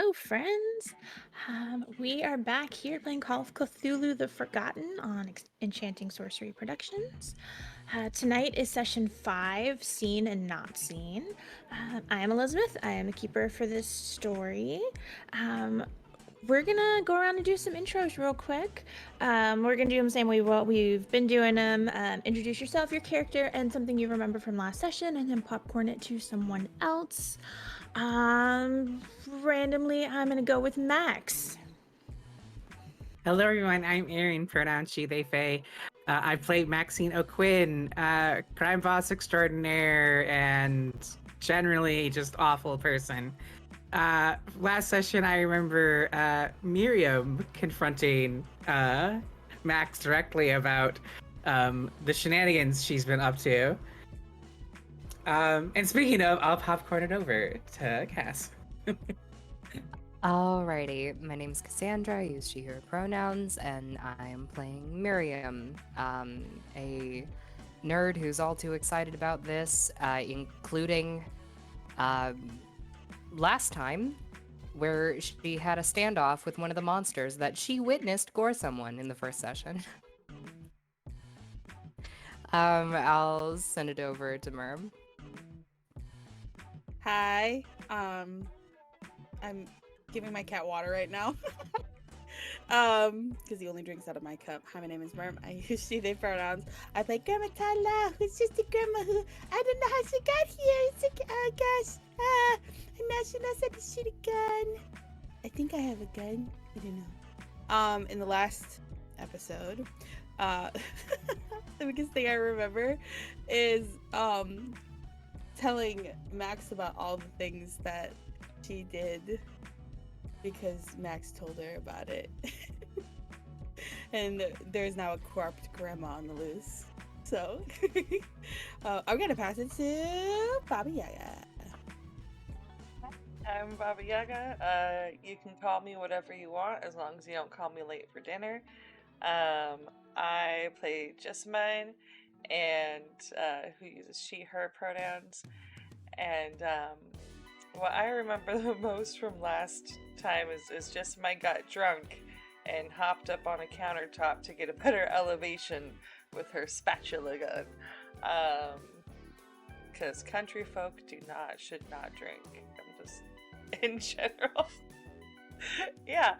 Hello, friends. We are back here playing Call of Cthulhu the Forgotten on Enchanting Sorcery Productions. Tonight is session 5, Seen and Not Seen. I am Elizabeth. I am the keeper for this story. We're gonna go around and do some intros real quick. We're gonna do them the same way we've been doing them. Introduce yourself, your character, and something you remember from last session, and then popcorn it to someone else. Randomly, I'm gonna go with Max. Hello, everyone. I'm Erin, pronouns she, they, they. I played Maxine O'Quinn, crime boss extraordinaire, and generally just awful person. Last session, I remember Mirm confronting Max directly about the shenanigans she's been up to. And speaking of, I'll popcorn it over to Kass. Alrighty, my name's Cassandra, I use she, her pronouns, and I'm playing Miriam, a nerd who's all too excited about this, including last time, where she had a standoff with one of the monsters that she witnessed gore someone in the first session. I'll send it over to Mirm. Hi. I'm giving my cat water right now. Because he only drinks out of my cup. Hi, my name is Mirm. I use she, they pronouns. I play Grandma Tala, who's just a grandma who I don't know how she got here. It's like, oh gosh. I'm not sure I said to shoot a gun. I think I have a gun. I don't know. In the last episode, the biggest thing I remember is telling Max about all the things that she did because Max told her about it. And there's now a corrupt grandma on the loose. So I'm gonna pass it to Baba Yaga. I'm Baba Yaga. You can call me whatever you want as long as you don't call me late for dinner. I play Jessamine, and who uses she, her pronouns. And what I remember the most from last time is Jessamine got drunk and hopped up on a countertop to get a better elevation with her spatula gun. Because country folk should not drink. I'm just in general. Yeah.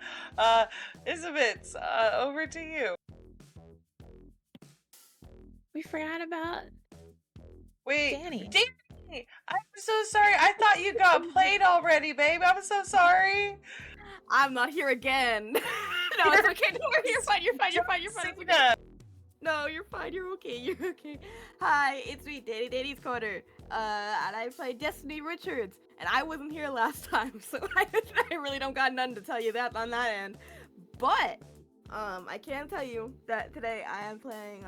Izzabits, over to you. We forgot about Wait, Dani. Dani! I'm so sorry. I thought you got played already, babe. I'm so sorry. I'm not here again. No, it's okay. Don't worry. You're fine. You're fine. You're fine. You're fine. It's okay. No, you're fine. You're okay. You're okay. Hi, it's me, Dani's Corner. And I play Destiny Richards. And I wasn't here last time, so I really don't got nothing to tell you that on that end. But I can tell you that today I am playing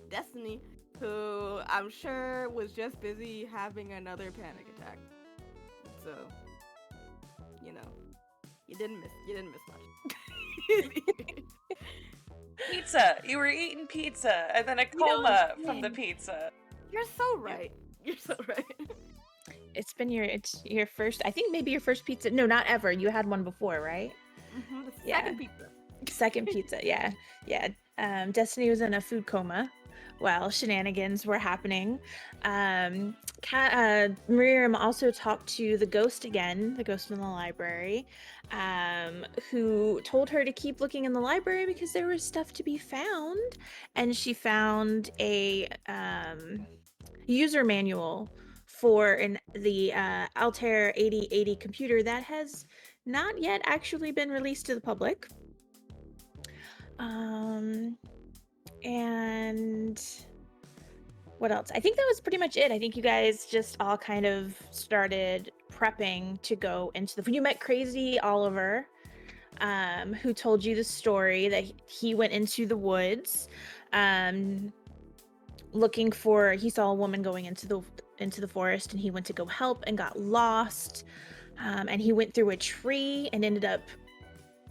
Destiny, who I'm sure was just busy having another panic attack. So, you know, you didn't miss much. Pizza. You were eating pizza, and then a coma from the pizza. You're so right. You're so right. It's your first, I think maybe your first pizza. No, not ever. You had one before, right? Mm-hmm, the Yeah. second pizza. Second pizza, yeah. Destiny was in a food coma while shenanigans were happening. Miriam also talked to the ghost again, the ghost in the library, who told her to keep looking in the library because there was stuff to be found, and she found a user manual for the Altair 8080 computer that has not yet actually been released to the public. And what else? I think that was pretty much it. I think you guys just all kind of started prepping to go into you met Crazy Oliver, who told you the story that he went into the woods, looking for, he saw a woman going into the forest, and he went to go help and got lost. And he went through a tree and ended up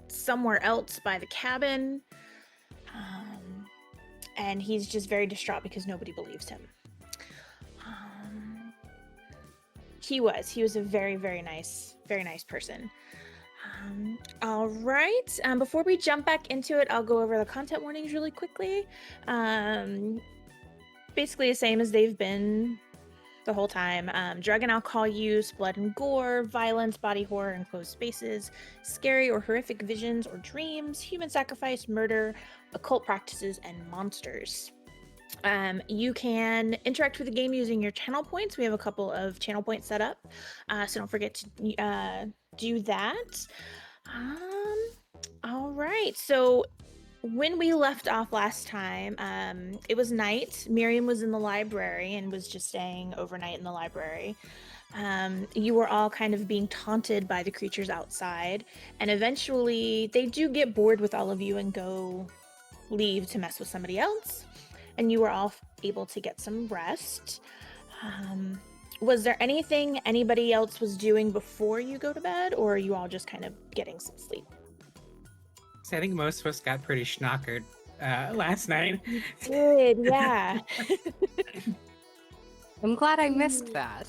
somewhere else by the cabin. And he's just very distraught because nobody believes him. He was a very, very nice person. All right. Before we jump back into it, I'll go over the content warnings really quickly. Basically the same as they've been the whole time. Drug and alcohol use, blood and gore, violence, body horror, enclosed spaces, scary or horrific visions or dreams, human sacrifice, murder, occult practices, and monsters. You can interact with the game using your channel points. We have a couple of channel points set up, so don't forget to do that. All right, so when we left off last time, it was night. Miriam was in the library and was just staying overnight in the library. You were all kind of being taunted by the creatures outside, and eventually they do get bored with all of you and go leave to mess with somebody else, and you were all able to get some rest. Was there anything anybody else was doing before you go to bed, or are you all just kind of getting some sleep? So I think most of us got pretty schnockered last night. Good, yeah. I'm glad I missed that.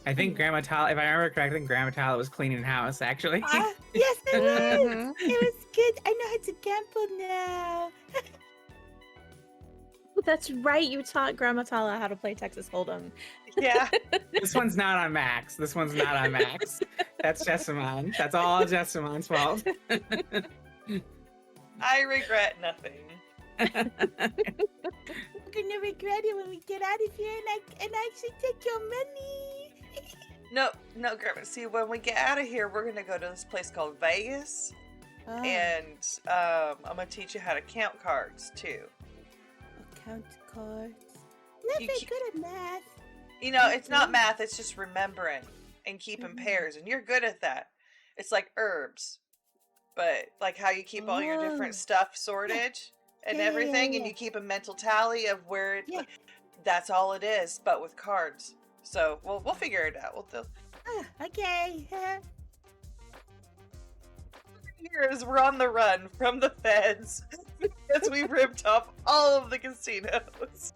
I think Grandma Tala, if I remember correctly, Grandma Tala was cleaning house, actually. Yes, I was. Mhm. It was good. I know how to gamble now. That's right. You taught Grandma Tala how to play Texas Hold'em. Yeah. This one's not on Max. This one's not on Max. That's Jessamine. That's all Jessamine's fault. I regret nothing. I'm gonna regret it when we get out of here and actually take your money. No, Grandma. See, when we get out of here, we're gonna go to this place called Vegas, Oh, and I'm gonna teach you how to count cards too. count cards. Not You very keep- good at math. You know, it's not math; it's just remembering and keeping pairs, and you're good at that. It's like herbs, but like how you keep all your Oh. different stuff sorted and Yeah, everything, and yeah. you keep a mental tally of where it. Yeah. That's all it is, but with cards. So we'll figure it out. Okay. Years we're on the run from the feds because we ripped off all of the casinos.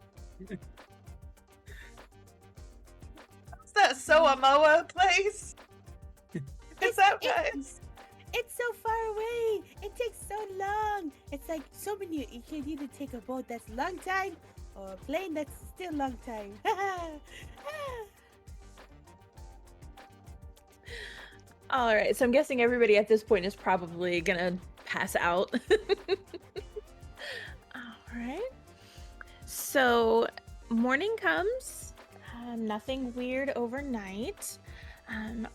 What's that Soamoa place? Is that guys? It's so far away. It takes so long. It's like so many. You can either take a boat that's a long time or a plane that's still a long time. All right, so I'm guessing everybody at this point is probably gonna pass out. All right. So morning comes. Nothing weird overnight.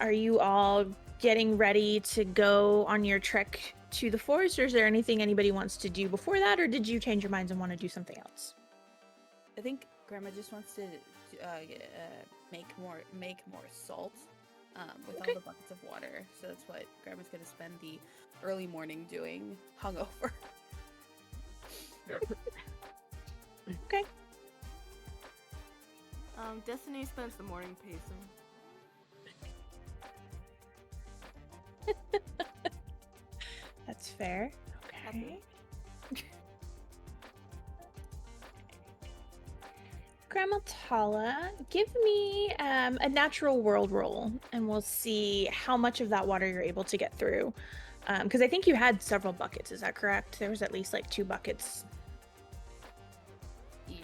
Are you all getting ready to go on your trek to the forest, or is there anything anybody wants to do before that, or did you change your minds and want to do something else? I think Grandma just wants to make more salt with Okay. all the buckets of water. So that's what Grandma's gonna spend the early morning doing, hungover. Okay. Destiny spends the morning pacing. That's fair. That's Okay. it. Grandma Tala, give me a natural world roll, and we'll see how much of that water you're able to get through. Because I think you had several buckets. Is that correct? There was at least like 2 buckets. Yeah.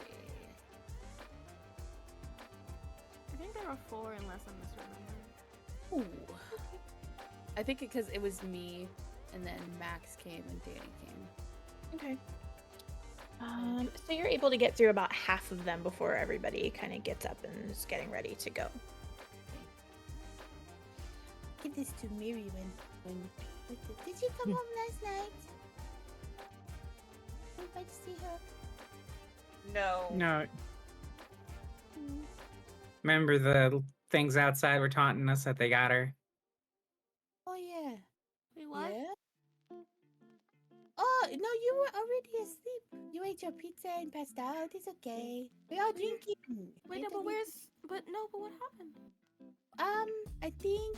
I think there were 4 unless I'm misremembering. Ooh. I think because it was me, and then Max came and Dani came. Okay. So you're able to get through about half of them before everybody kind of gets up and is getting ready to go. Give this to Miri did you come home last night? Anybody see her? No. No, Hmm. remember the things outside were taunting us that they got her? Oh yeah. Wait, what? Yeah? Oh, no, you were already asleep. You ate your pizza and passed out. It's okay. We're all drinking. Wait, no, but where's... But what happened? I think...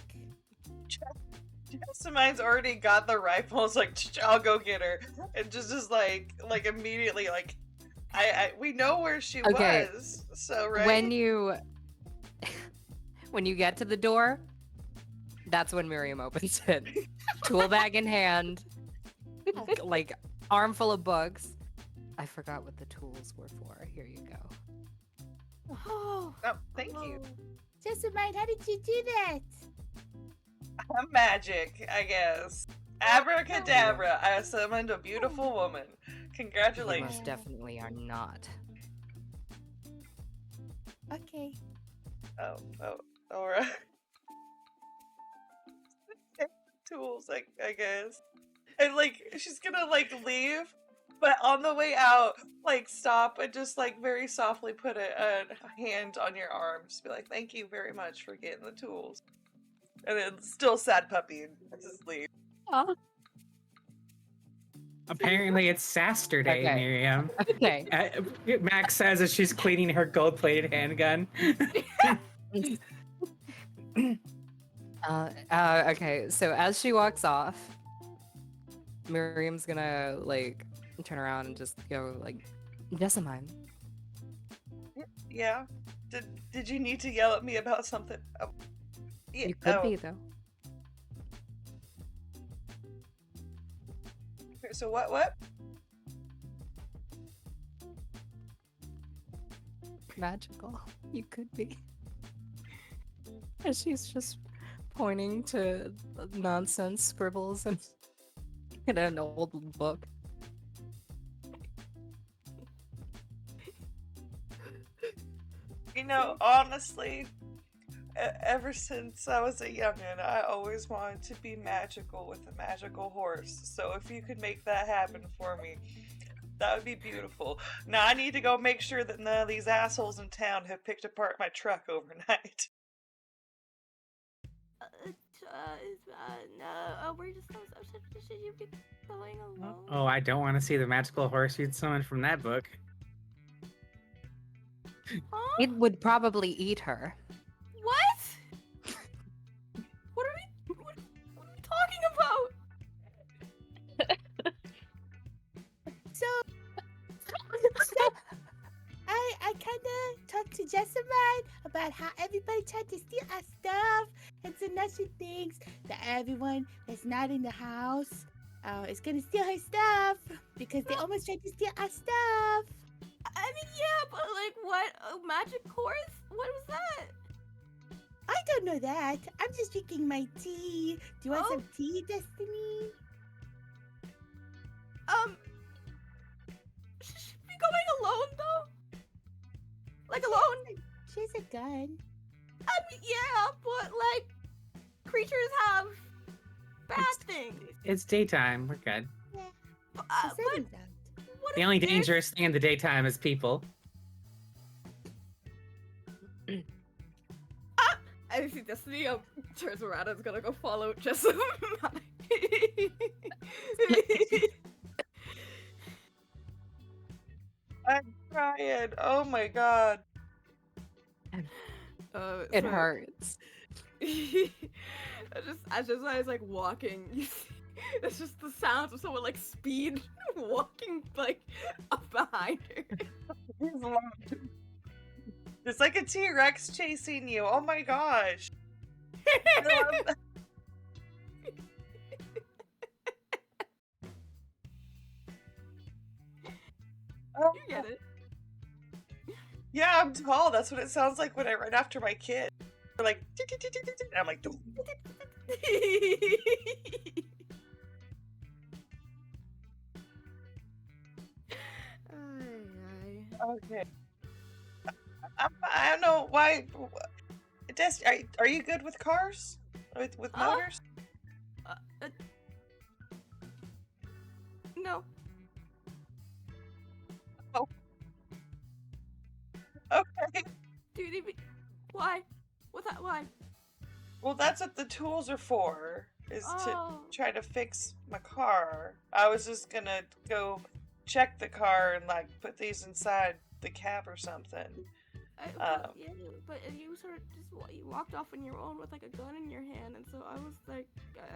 Jessamine's already got the rifles. Like, I'll go get her, and just like immediately, like, I we know where she Okay. was. So right. When you when you get to the door, that's when Miriam opens it. Tool bag in hand, like armful of books. I forgot what the tools were for. Here you go. Oh, Thank you. Jessamine, how did you do that? Magic, I guess. Abracadabra, I summoned a beautiful woman. You Congratulations. most definitely are not. Okay. Oh, alright. Tools, I guess. And like, she's gonna like leave, but on the way out, like stop and just like very softly put a hand on your arm. Just be like, thank you very much for getting the tools. And then still sad puppy and just leave. Oh. Apparently, it's Saturday, Okay. Miriam. Okay. Max says as she's cleaning her gold-plated handgun. Okay, so as she walks off, Miriam's gonna like turn around and just go like, Jessamine. Yeah. Did you need to yell at me about something? Oh. Yeah. You could be though. So what? Magical. You could be. And she's just pointing to nonsense scribbles and in an old book. You know, honestly, ever since I was a youngin', I always wanted to be magical with a magical horse. So if you could make that happen for me, that would be beautiful. Now I need to go make sure that none of these assholes in town have picked apart my truck overnight. No, we're just gonna. Should you be going alone? Oh, I don't want to see the magical horse you'd summoned from that book. Huh? It would probably eat her. What? What are we talking about? So I kind of talked to Jessamine about how everybody tried to steal our stuff, and so now she thinks that everyone that's not in the house is gonna steal her stuff because they almost tried to steal our stuff. I mean, yeah, but like, what? A magic horse? What was that? I don't know that. I'm just drinking my tea. Do you want Oh. some tea, Destiny? Should she be going alone though? Like alone? She has a gun. I mean, yeah, but like, creatures have bad things. It's daytime. We're good. Yeah, But, the but sun's out. what The if only there's- dangerous thing in the daytime is people. I see Destiny turns around and is gonna go follow Jessamine. I'm crying. Oh my god. It sorry. hurts. I just was like walking. You see, it's just the sounds of someone like speed walking like up behind her. It's like a T-Rex chasing you. Oh my gosh. Oh, You get it. yeah, I'm tall. That's what it sounds like when I run after my kid. They're like, "Tick, tick, tick, tick, tick," and I'm like, "Doo." Okay. I don't know why. Des, are you good with cars? With motors? No. Okay. Dude, why? What's that? Why? Well, that's what the tools are for. Is to Oh. try to fix my car. I was just gonna go check the car and like put these inside the cab or something. Yeah, but you sort of just you walked off on your own with like a gun in your hand, and so I was like,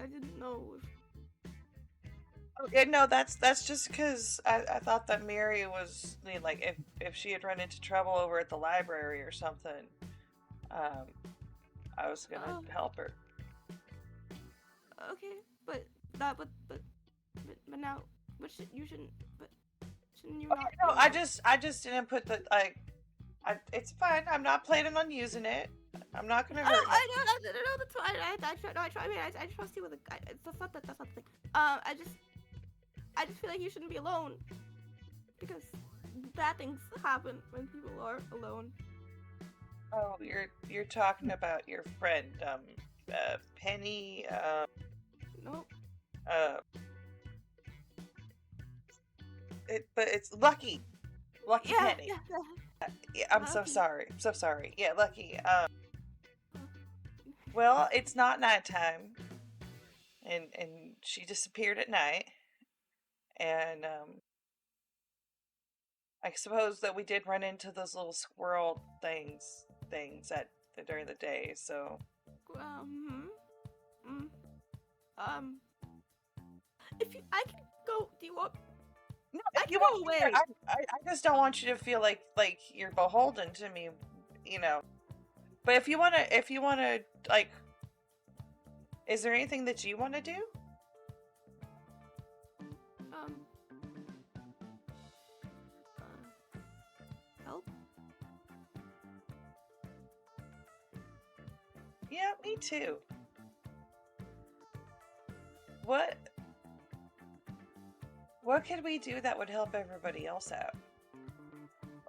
I didn't know. Okay, no, that's just because I thought that Mary was like if she had run into trouble over at the library or something, I was gonna help her. Okay, but now, you shouldn't. But shouldn't you not? No, I just didn't put the like. It's fine. I'm not planning on using it. I'm not gonna hurt. I know that's fine. I trust you with that's not the thing. I just feel like you shouldn't be alone because bad things happen when people are alone. Oh, you're talking about your friend, Penny, Nope. but it's Lucky Penny. Yeah. Yeah, I'm so Lucky. sorry. I'm so sorry. Yeah, Lucky. Well, it's not nighttime, and she disappeared at night, and I suppose that we did run into those little squirrel things at during the day. So. If I can go, do you want? No, I you can won't go be there. away. I just don't want you to feel like you're beholden to me, you know. But if you wanna like, is there anything that you want to do? Help? Yeah, me too. What could we do that would help everybody else out?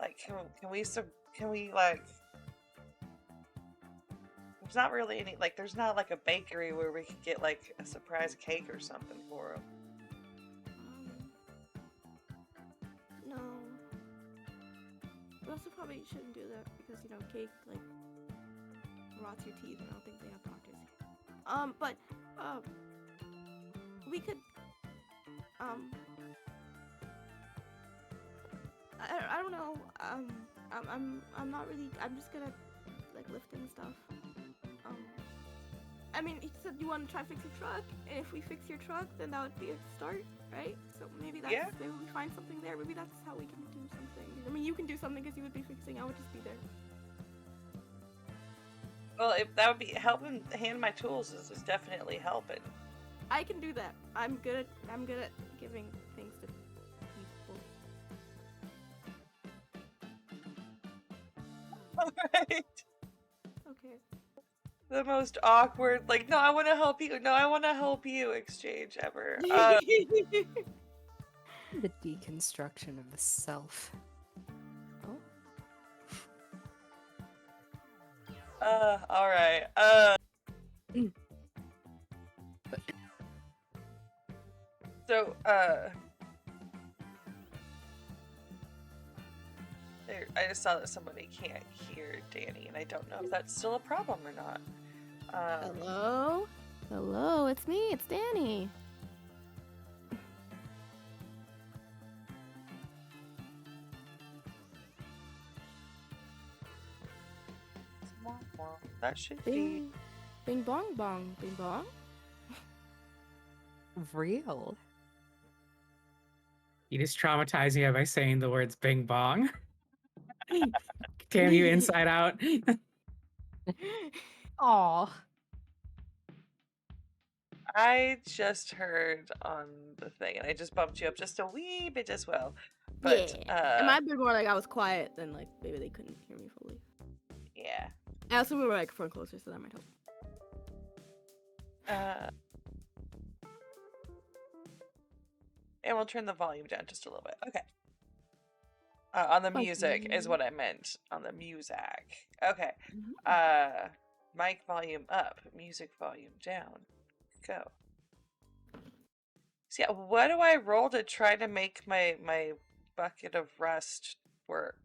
Like, can we like? There's not really any like. There's not like a bakery where we could get like a surprise cake or something for them. No. We also probably shouldn't do that because cake like rots your teeth, and I don't think they have doctors. But we could I don't know. I'm not really. I'm just gonna like lifting stuff. I mean, you said you want to try to fix your truck, and if we fix your truck, then that would be a start, right? So maybe maybe we find something there. Maybe that's how we can do something. I mean, you can do something because you would be fixing. I would just be there. Well, if that would be helping hand my tools is definitely helping. I can do that. I'm good at giving things to people. Alright. Okay. The most awkward, like, no, I want to help you. No, I want to help you exchange ever. The deconstruction of the self. Alright. So, I just saw that somebody can't hear Dani, and I don't know if that's still a problem or not. Hello? Hello, it's me, it's Dani. That should be. Bing, bing bong bong, bing bong. Real. You just traumatize me by saying the words bing bong. Damn you inside out. Aw. I just heard on the thing, and I just bumped you up just a wee bit as well. But, it might be more like I was quiet than like maybe they couldn't hear me fully. Yeah. I also moved my microphone closer, so that might help. And we'll turn the volume down just a little bit. Okay. On the music is what I meant. On the music. Okay. Mic volume up. Music volume down. Go. So yeah, what do I roll to try to make my bucket of rust work?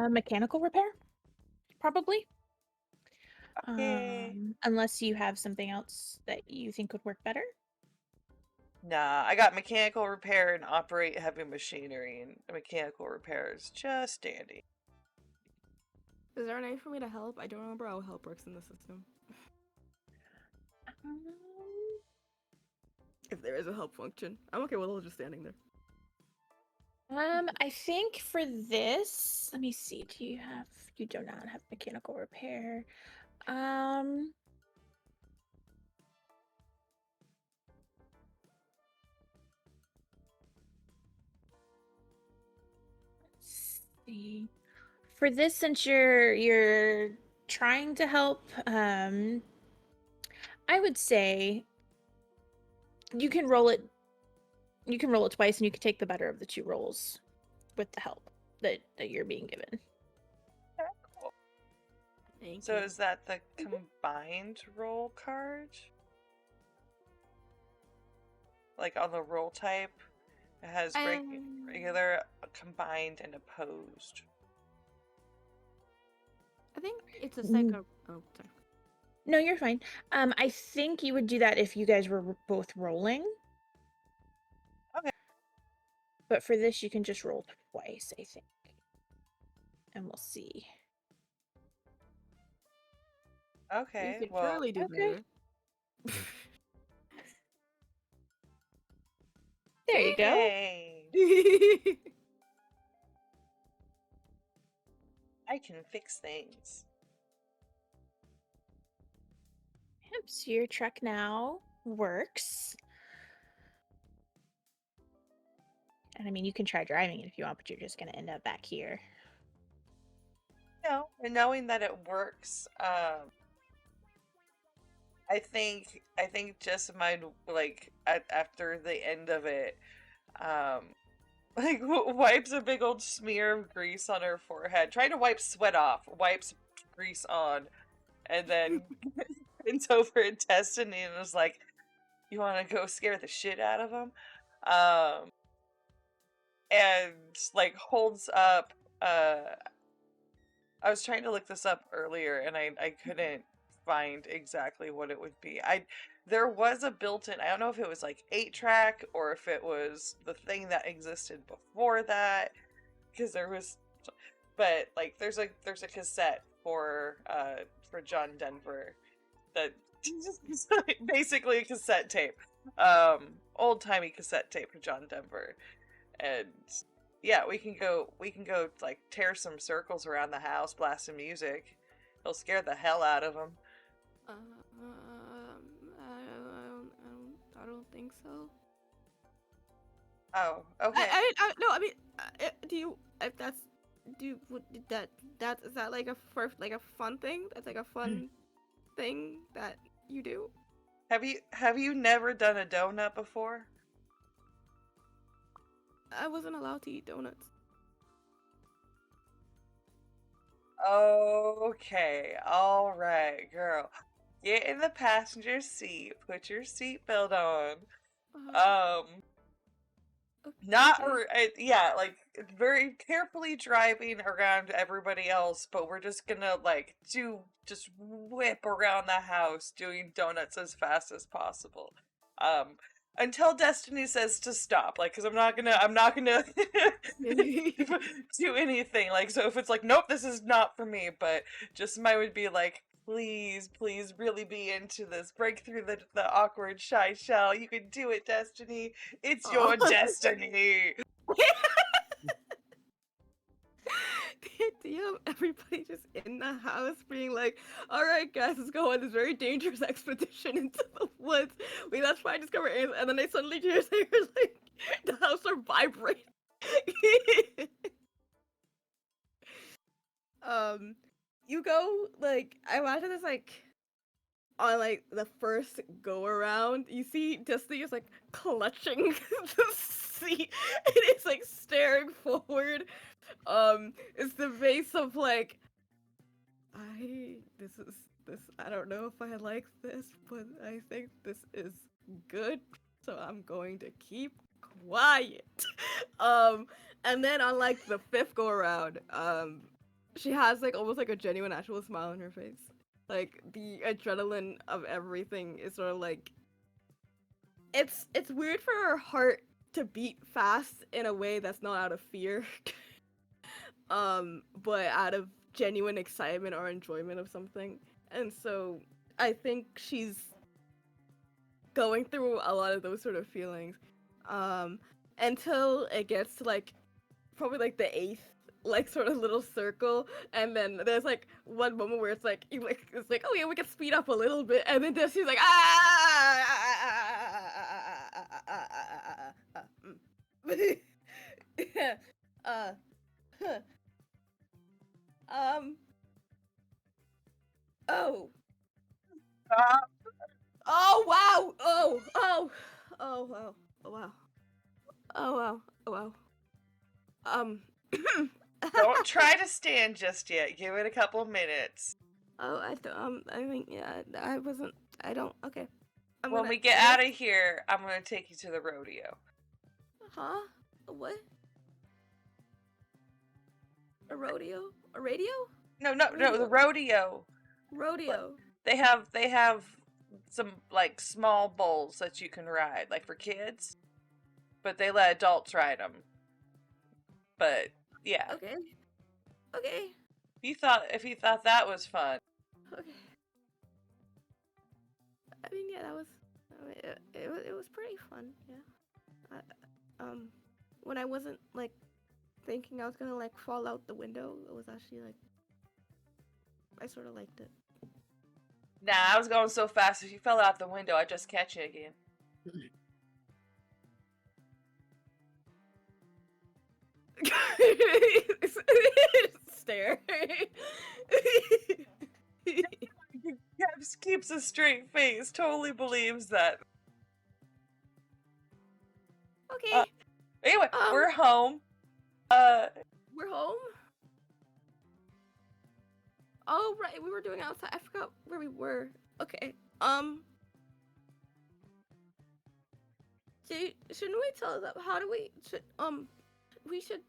Mechanical repair, probably. Okay. Unless you have something else that you think would work better. Nah, I got mechanical repair and operate heavy machinery, and mechanical repair is just dandy. Is there a way for me to help? I don't remember how help works in the system. If there is a help function, I'm okay with just standing there. I think for this, let me see. You do not have mechanical repair. Um. Let's see. For this, since you're trying to help, I would say you can roll it. You can roll it twice, and you can take the better of the two rolls with the help that you're being given. Okay, cool. Thank So you. is that the combined roll card? Like on the roll type, it has regular, combined, and opposed. I think it's a second. Oh, sorry. No, you're fine. I think you would do that if you guys were both rolling. Okay. But for this, you can just roll twice, I think. And we'll see. Okay, You can well, surely do okay. better. There you go. yay! I can fix things. Yep, so your truck now works. And I mean, you can try driving it if you want, but you're just going to end up back here. No, and knowing that it works, I think just mine, like after the end of it, like wipes a big old smear of grease on her forehead, trying to wipe sweat off, wipes grease on, and then bends over at Destiny and was like, "You want to go scare the shit out of him?" And like holds up. I was trying to look this up earlier, and I couldn't find exactly what it would be. There was a built-in. I don't know if it was like 8-track or if it was the thing that existed before that, because there was, but like there's a cassette for John Denver that basically a cassette tape, old-timey cassette tape for John Denver, and yeah, we can go like tear some circles around the house, blast some music. It'll scare the hell out of him. I don't think so. Oh, okay. No, I mean, do you? If that's, do you, would that is that like a fun thing? That's like a fun thing that you do. Have you never done a donut before? I wasn't allowed to eat donuts. Okay, all right, girl. Get in the passenger seat. Put your seatbelt on. Not yeah, like very carefully driving around everybody else, but we're just gonna like just whip around the house doing donuts as fast as possible. Until Destiny says to stop, like, because I'm not gonna do anything. Like, so if it's like, nope, this is not for me, but just mine would be like, please, please, really be into this. Break through the awkward shy shell. You can do it, Destiny. It's your destiny. Damn, everybody just in the house being like, all right, guys, let's go on this very dangerous expedition into the woods. Let's try to discover aliens. And then they suddenly just hear, like, the house are vibrating. You go, like, I imagine this, like, on, like, the first go around, you see Destiny is, like, clutching the seat, and it's, like, staring forward. It's the face of like, I don't know if I like this, but I think this is good, so I'm going to keep quiet. And then on like the fifth go around, she has like almost like a genuine actual smile on her face. Like the adrenaline of everything is sort of like, it's weird for her heart to beat fast in a way that's not out of fear. But out of genuine excitement or enjoyment of something. And so I think she's going through a lot of those sort of feelings. Until it gets to like probably like the 8th like sort of little circle, and then there's like one moment where it's like oh yeah, we can speed up a little bit, and then she's like uh um oh oh wow oh wow oh wow oh wow oh wow um Don't try to stand just yet. Give it a couple minutes. oh I think yeah I wasn't I don't okay When we get out of here, I'm gonna take you to the rodeo. Huh? What? A rodeo? A radio? No, the rodeo. Rodeo. They have some like small bulls that you can ride, like for kids, but they let adults ride them. But yeah, Okay. Okay. if you thought that was fun, Okay. I mean, yeah, that was. I mean, it was pretty fun. Yeah. When I wasn't like thinking I was gonna like fall out the window, it was actually like I sort of liked it. nah, I was going so fast. If you fell out the window, I'd just catch you again. Stare. Keeps a straight face. Totally believes that. Okay. Anyway, we're home. We're home. Oh right, we were doing outside. I forgot where we were. Okay. Shouldn't we tell them? How do we? We should.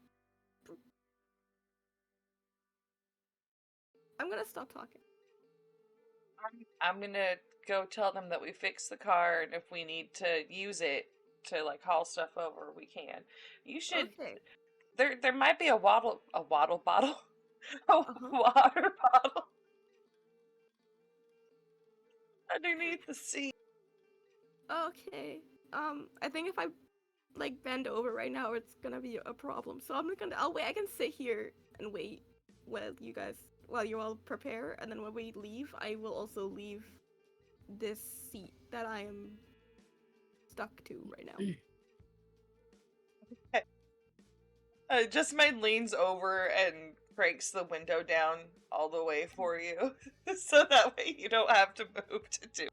I'm gonna stop talking. I'm gonna go tell them that we fixed the car, and if we need to use it to like haul stuff over, we can. You should. Okay. There might be a waddle bottle, a Uh-huh. water bottle underneath the seat. Okay. I think if I like bend over right now, it's gonna be a problem. So I'm gonna. I'll wait. I can sit here and wait while you all prepare, and then when we leave, I will also leave this seat that I am stuck to right now. Justmine leans over and cranks the window down all the way for you, so that way you don't have to move to do.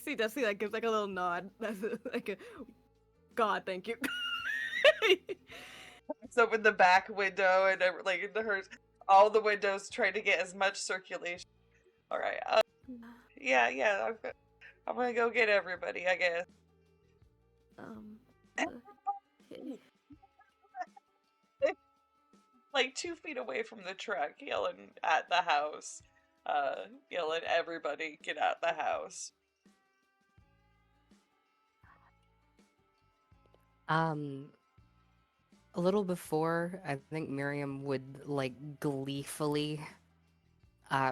See, Dusty like gives like a little nod. That's like a God, thank you. It's open the back window and like into hers, all the windows trying to get as much circulation. All right. Yeah. I'm gonna go get everybody, I guess. Okay. Like 2 feet away from the truck, yelling at the house, yelling, "Everybody, get out the house!" A little before, I think Miriam would like gleefully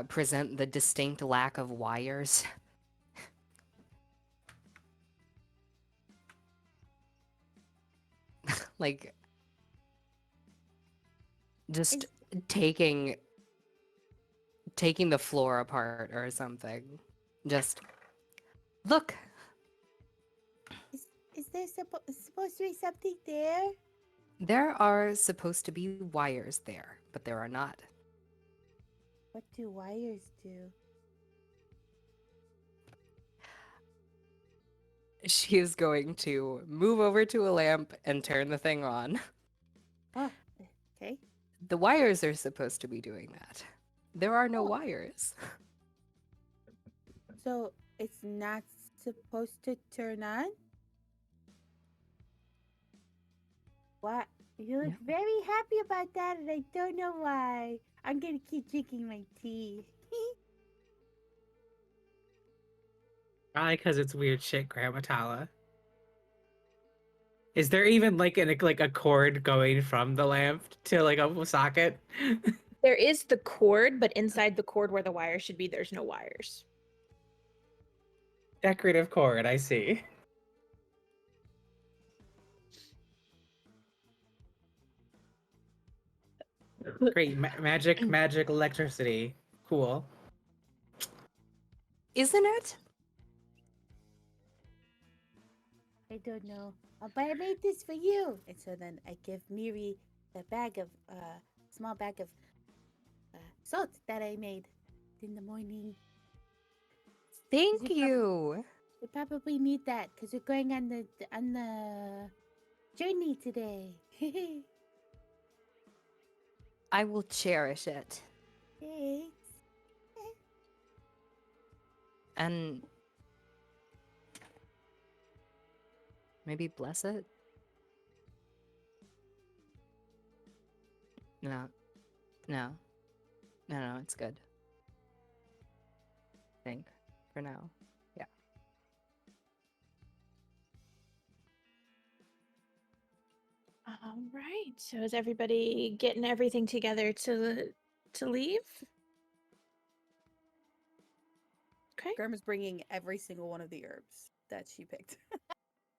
present the distinct lack of wires. Like just taking the floor apart or something. Just look. Is there supposed to be something there? There are supposed to be wires there, but there are not. What do wires do? She is going to move over to a lamp and turn the thing on. Oh, okay. The wires are supposed to be doing that. There are no wires. So it's not supposed to turn on? What? You look very happy about that, and I don't know why. I'm gonna keep drinking my tea. Probably because it's weird shit, Grandma Tala. Is there even like a cord going from the lamp to like a socket? There is the cord, but inside the cord where the wire should be, there's no wires. Decorative cord, I see. Great. Magic, electricity. Cool. Isn't it? I don't know. But I made this for you. And so then I give Miri the small bag of salt that I made in the morning. Thank you. We probably need that because we're going on the journey today. I will cherish it. Thanks. And maybe bless it? No. No. No, it's good. I think. For now. Yeah. All right. So is everybody getting everything together to leave? Okay. Grandma's bringing every single one of the herbs that she picked.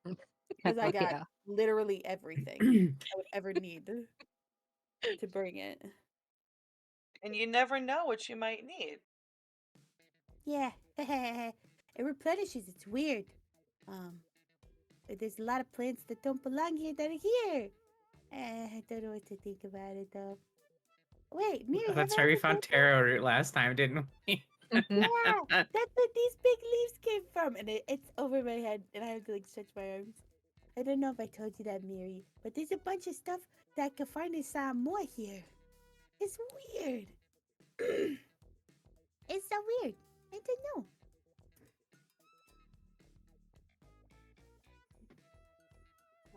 Because I got Yeah. literally everything I would ever need to bring it. And you never know what you might need. Yeah. It replenishes. It's weird. There's a lot of plants that don't belong here that are here. I don't know what to think about it though. Wait, Miri, have That's I why we ever found told you? tarot root last time, didn't we? Yeah, that's where these big leaves came from, and it's over my head, and I have to like stretch my arms. I don't know if I told you that, Miri, but there's a bunch of stuff that I can find in Samoa here. It's weird. It's so weird. I don't know.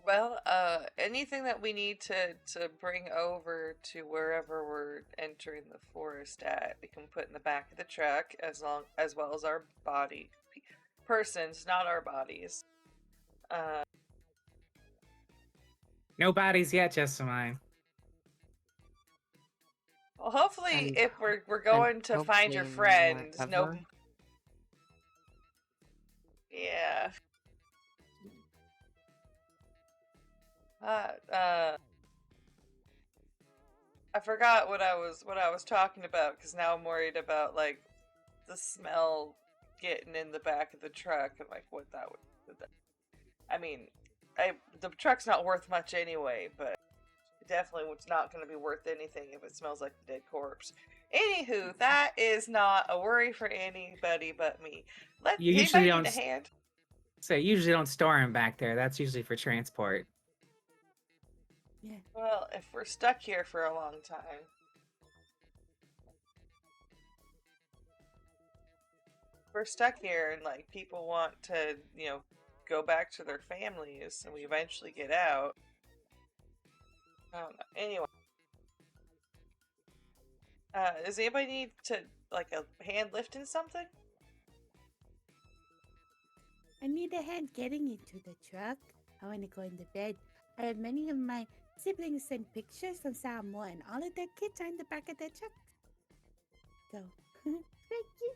Well, anything that we need to bring over to wherever we're entering the forest at, we can put in the back of the truck as well as our persons, not our bodies. No bodies yet, just mine. Well, hopefully, And- if we're going to find your hopefully friends, never. no. Yeah. I forgot what I was talking about because now I'm worried about like the smell getting in the back of the truck and like what that would. I mean, the truck's not worth much anyway, but it definitely was not going to be worth anything if it smells like a dead corpse. Anywho, that is not a worry for anybody but me. You anybody usually need don't a hand? So you usually don't store them back there. That's usually for transport. Yeah. Well, if we're stuck here for a long time. We're stuck here and like people want to, go back to their families and we eventually get out. I don't know. Anyway. Does anybody need to like a hand lifting something? I need a hand getting into the truck. I want to go into bed. I have many of my siblings send pictures from Samoa, and all of their kids are in the back of their truck. So, thank you.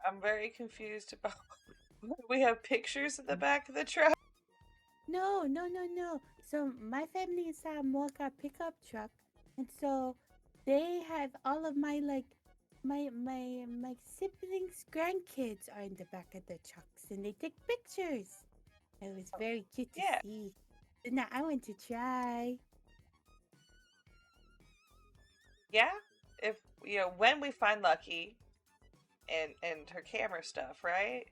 I'm very confused about we have pictures in the back of the truck. No. So my family in Samoa got a pickup truck, and so they have all of my my siblings' grandkids are in the back of the trucks, and they take pictures. It was very cute to Yeah. see. And now I want to try. Yeah, if when we find Lucky and her camera stuff, right?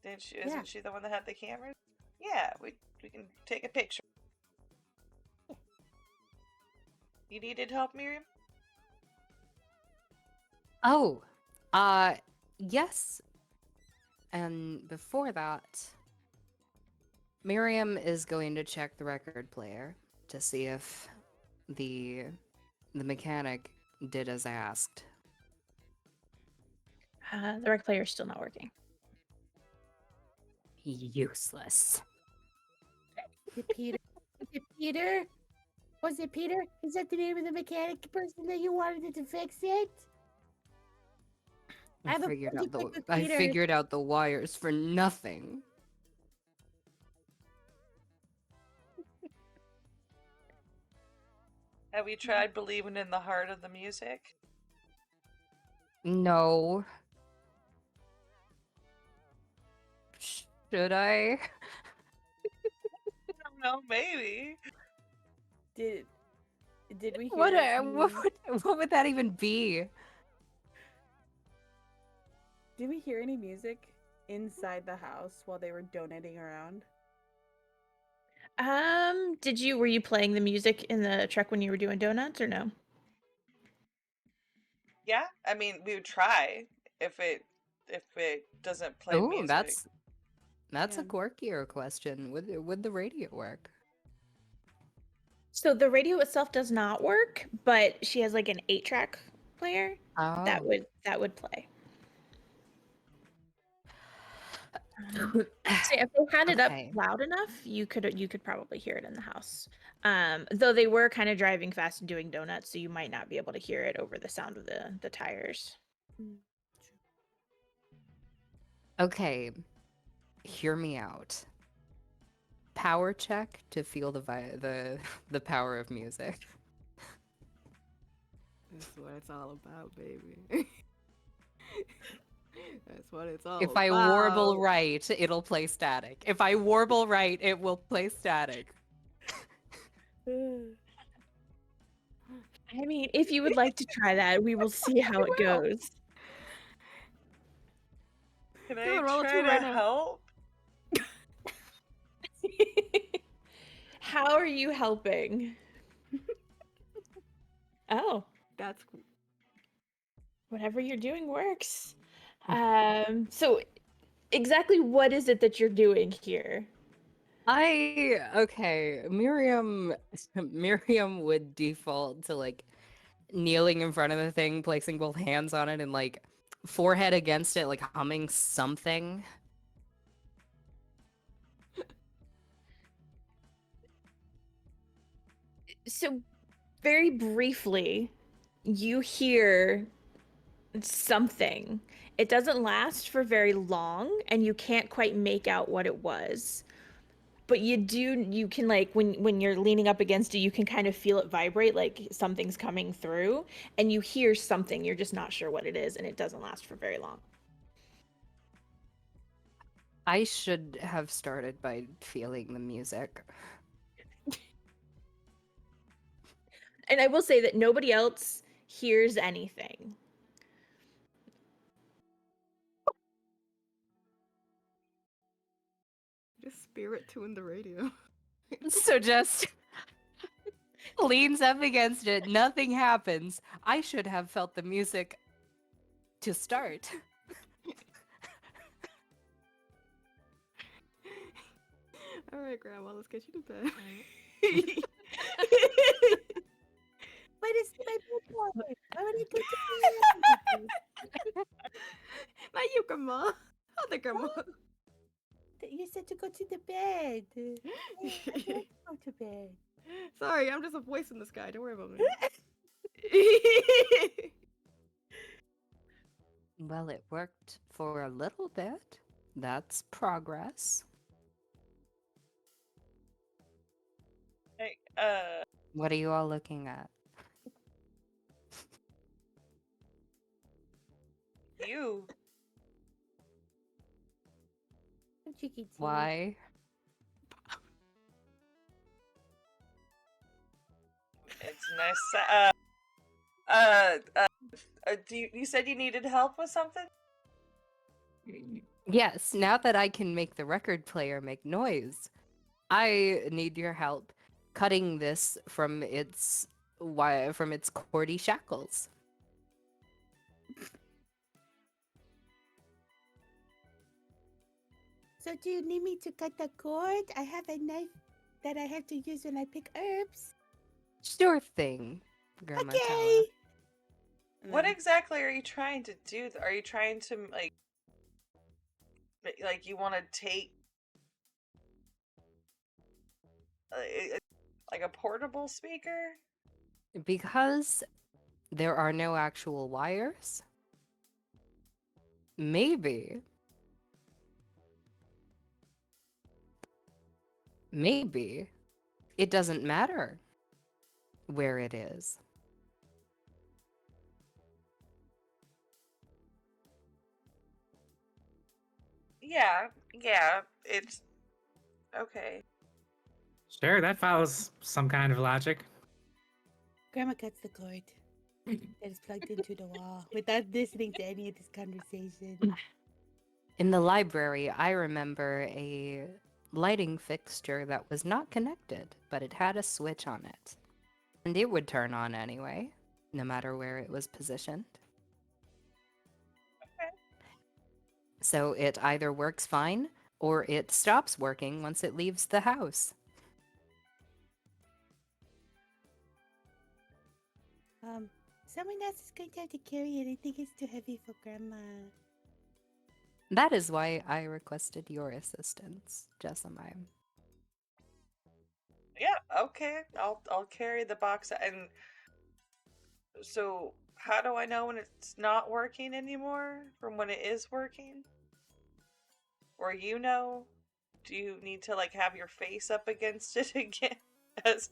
Isn't she the one that had the cameras? Yeah, we can take a picture. You needed help, Miriam? Oh, yes. And before that, Miriam is going to check the record player to see if the mechanic did as asked. The rec player is still not working. Useless. Is it Peter? Is it Peter? Was it Peter? Is that the name of the mechanic person that you wanted to fix it? I have a project with I Peter. figured out the wires for nothing. Have you tried believing in the heart of the music? No. Should I? I don't know, maybe. Did we hear What, any, what would that even be? did we hear any music inside the house while they were donating around? Were you playing the music in the truck when you were doing donuts or no? Yeah, I mean, we would try if it doesn't play Oh, music. that's a Yeah. quirkier question. Would the radio work? So the radio itself does not work, but she has like an 8-track player that Oh. would play. So if they had it up Okay. loud enough, you could probably hear it in the house. Though they were kind of driving fast and doing donuts, so you might not be able to hear it over the sound of the tires. Okay. Hear me out. Power check to feel the power of music. That's what it's all about, baby. That's what it's all If about. I warble right, it'll play static. If I warble right, it will play static. I mean, if you would like to try that, we will see how it will. goes. Can Do I it, roll a try two to right now. help? How are you helping? Oh, That's cool. whatever you're doing works. So exactly what is it that you're doing here? Okay, Miriam would default to like kneeling in front of the thing, placing both hands on it and like forehead against it, like humming something. So very briefly, you hear something. It doesn't last for very long, and you can't quite make out what it was. But you can like when you're leaning up against it, you can kind of feel it vibrate like something's coming through, and you hear something, you're just not sure what it is, and it doesn't last for very long. I should have started by feeling the music. And I will say that nobody else hears anything. Just spirit tune the radio. So just leans up against it, nothing happens. I should have felt the music to start. All right, Grandma, let's get you to bed. What is my bedtime? I want to go to bed. Not you, Grandma. Other Grandma. You said to go to the bed. I don't go to bed. Sorry, I'm just a voice in the sky. Don't worry about me. Well, it worked for a little bit. That's progress. Hey, What are you all looking at? you. Cheeky tea. Why? It's nice. You said you needed help with something? Yes, now that I can make the record player make noise, I need your help cutting this from its cordy shackles. So do you need me to cut the cord? I have a knife that I have to use when I pick herbs. Sure thing, Grandma Okay. Tala. And What then- exactly are you trying to do? Are you trying to like you want to take like a portable speaker? Because there are no actual wires, maybe it doesn't matter. where it is. Yeah, yeah, it's okay. Sure, that follows some kind of logic. Grandma cuts the cord that is plugged into the wall without listening to any of this conversation. In the library, I remember a lighting fixture that was not connected, but it had a switch on it. And it would turn on anyway, no matter where it was positioned. Okay. So it either works fine or it stops working once it leaves the house. Someone else is going to have to carry it. I think it's too heavy for Grandma. That is why I requested your assistance, Jessamine. Yeah, okay. I'll carry the box. And so, how do I know when it's not working anymore from when it is working? Or you know? Do you need to like have your face up against it again? As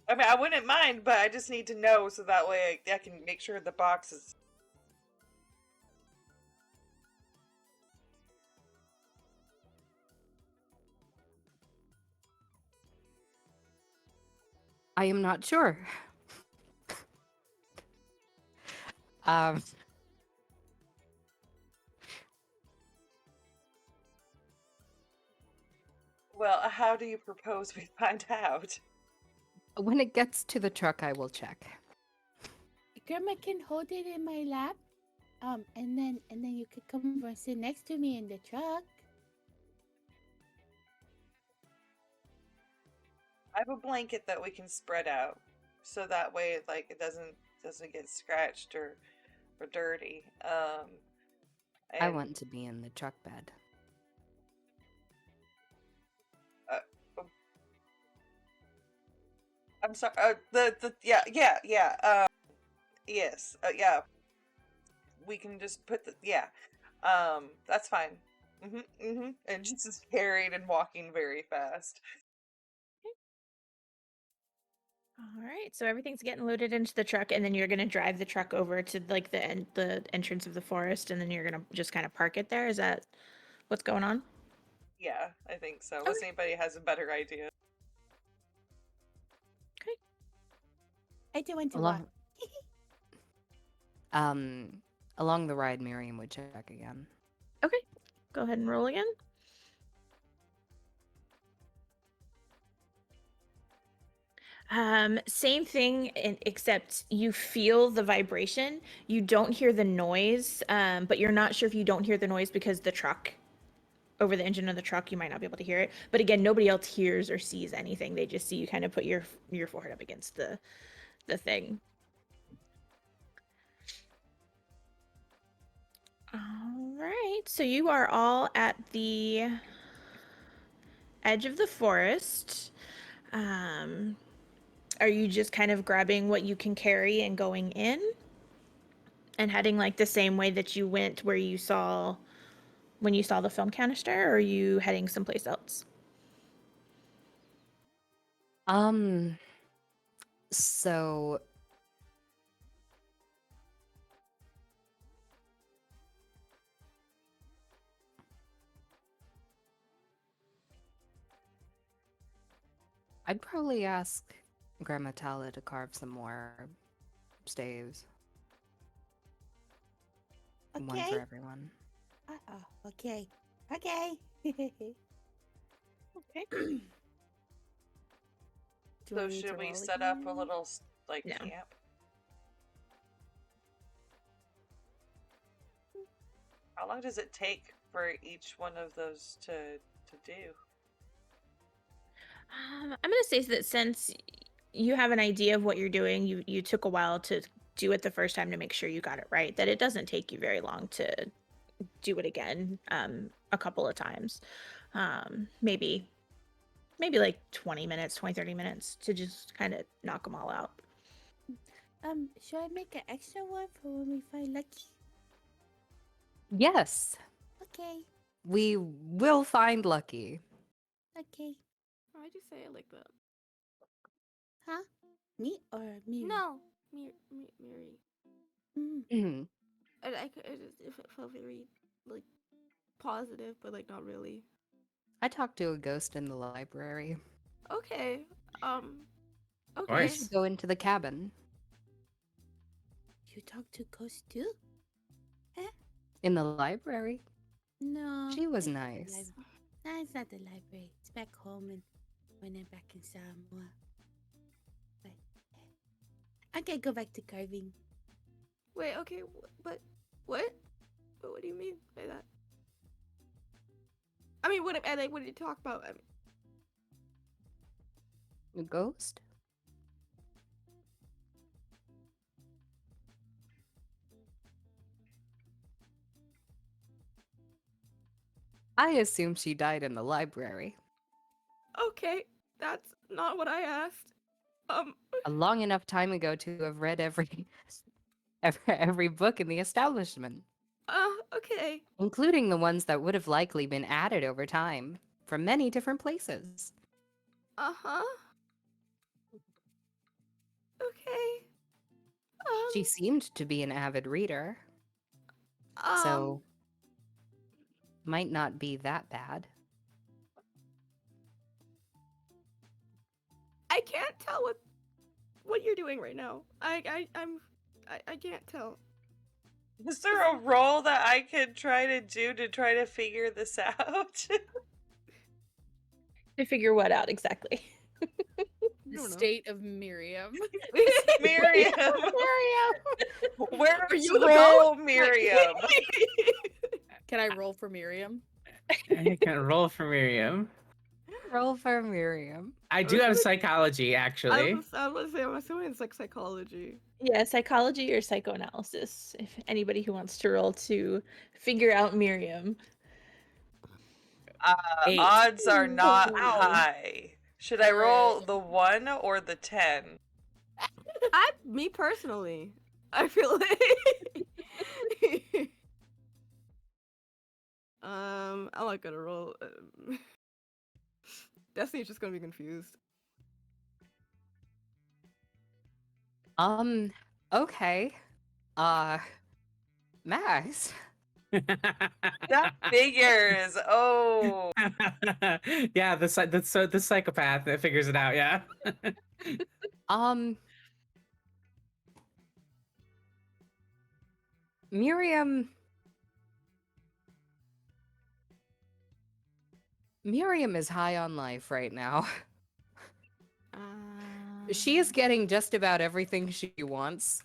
I mean, I wouldn't mind, but I just need to know so that way I can make sure the box is. I am not sure. um, Well, how do you propose we find out? when it gets to the truck, I will check. Grandma can hold it in my lap. And then you could come over and sit next to me in the truck. I have a blanket that we can spread out, so that way, like, it doesn't get scratched or dirty. I And, want to be in the truck bed. I'm sorry. Yeah. Yes. Yeah. We can just put the That's fine. And just is carried and walking very fast. All right, so everything's getting loaded into the truck, and then you're gonna drive the truck over to like the entrance of the forest, and then you're gonna just kind of park it there. Is that what's going on? Yeah, I think so. Unless anybody has a better idea. Okay. I do want to Along, walk. along the ride, Miriam would check again. Okay, go ahead and roll again. Same thing, except you feel the vibration. You don't hear the noise, but you're not sure if you don't hear the noise because the truck, over the engine of the truck, you might not be able to hear it. But again, nobody else hears or sees anything. They just see you kind of put your forehead up against the thing. All right, so you are all at the edge of the forest. Are you just kind of grabbing what you can carry and going in and heading like the same way that you went where you saw when you saw the film canister, or are you heading someplace else? So I'd probably ask Grandma Tala to carve some more staves. One Okay. for everyone. Okay. Okay. Okay. Do I So need to should we roll set up a again? little like No. camp? How long does it take for each one of those to do? I'm gonna say that since you have an idea of what you're doing, you took a while to do it the first time to make sure you got it right, that it doesn't take you very long to do it again a couple of times. Maybe like 20 minutes, 30 minutes to just kind of knock them all out. Should I make an extra one for when we find Lucky? Yes. Okay. We will find Lucky. Okay. Why'd you say it like that? Huh? Me or me? No, Miri. Mm. Mhm. It felt very like positive, but like not really. I talked to a ghost in the library. Okay. Of Okay. We course. should go into the cabin. You talk to ghosts too? In the library? No. She was it's not the nice. lib- No, it's not the library. It's back home and when I'm back in Samoa. But I can go back to carving. Wait. Okay. But what? But what do you mean by that? I mean, what did you talk about? I mean, A ghost? I assume she died in the library. okay, that's not what I asked. A long enough time ago to have read every book in the establishment, Okay. including the ones that would have likely been added over time from many different places. Uh-huh. Okay. She seemed to be an avid reader, Um, so might not be that bad. I can't tell what you're doing right now. I can't tell. Is there a role that I could try to do to try to figure this out? To figure what out exactly. I The don't know. state of Miriam. Miriam. Are Where's you the roll ghost? Miriam? Can I roll for Miriam? I can roll for Miriam. Roll for Miriam. I do have psychology, actually. I was gonna say, I'm assuming it's like psychology. Yeah, psychology or psychoanalysis. If anybody who wants to roll to figure out Miriam. Eight. Odds are not Wow. high. Should I roll the 1 or the 10? Me personally, I feel like. I'm not gonna roll. Destiny's just gonna be confused. Okay. Max. That figures. Oh. Yeah, the psychopath that figures it out. Yeah. Um, Miriam. Miriam is high on life right now. She is getting just about everything she wants.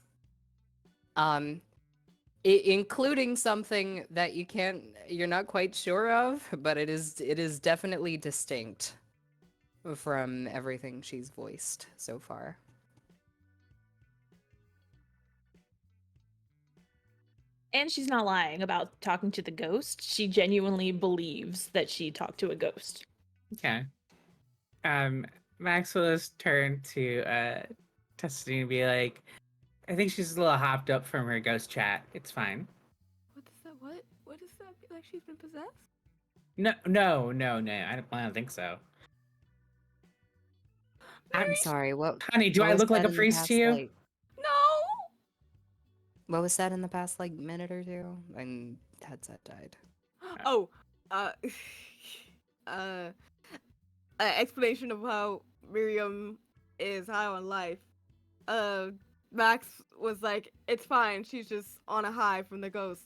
Including something that you're not quite sure of, but it is definitely distinct from everything she's voiced so far. And she's not lying about talking to the ghost. She genuinely believes that she talked to a ghost. Okay. Max will just turn to Destiny and be like, I think she's a little hopped up from her ghost chat. It's fine. What does that? What does that? Like she's been possessed? No. I don't think so. I'm sorry. What? Honey, do what I was look like that a in the priest past, to you? like- No. what was that in the past like minute or two? And headset died. Oh. Explanation of how Miriam is high on life. Max was like, "It's fine. She's just on a high from the ghost."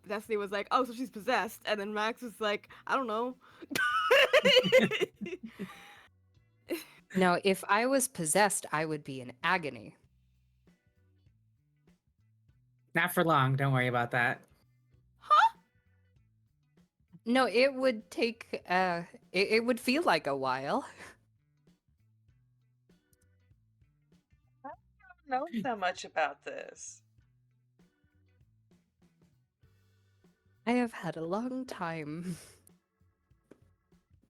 Destiny was like, "Oh, so she's possessed," and then Max was like, "I don't know." No, if I was possessed, I would be in agony. Not for long. Don't worry about that. No, it would take. It would feel like a while. I don't know so much about this. I have had a long time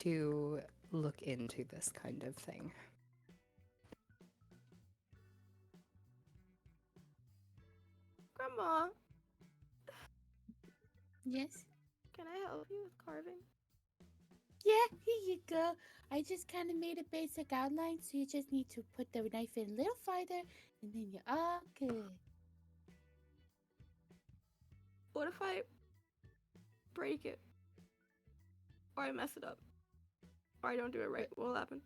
to look into this kind of thing. Grandma, Yes. Can I help you with carving? Yeah, here you go. I just kind of made a basic outline, so you just need to put the knife in a little farther, and then you're all good. What if I break it? Or I mess it up? Or I don't do it right? What will happen?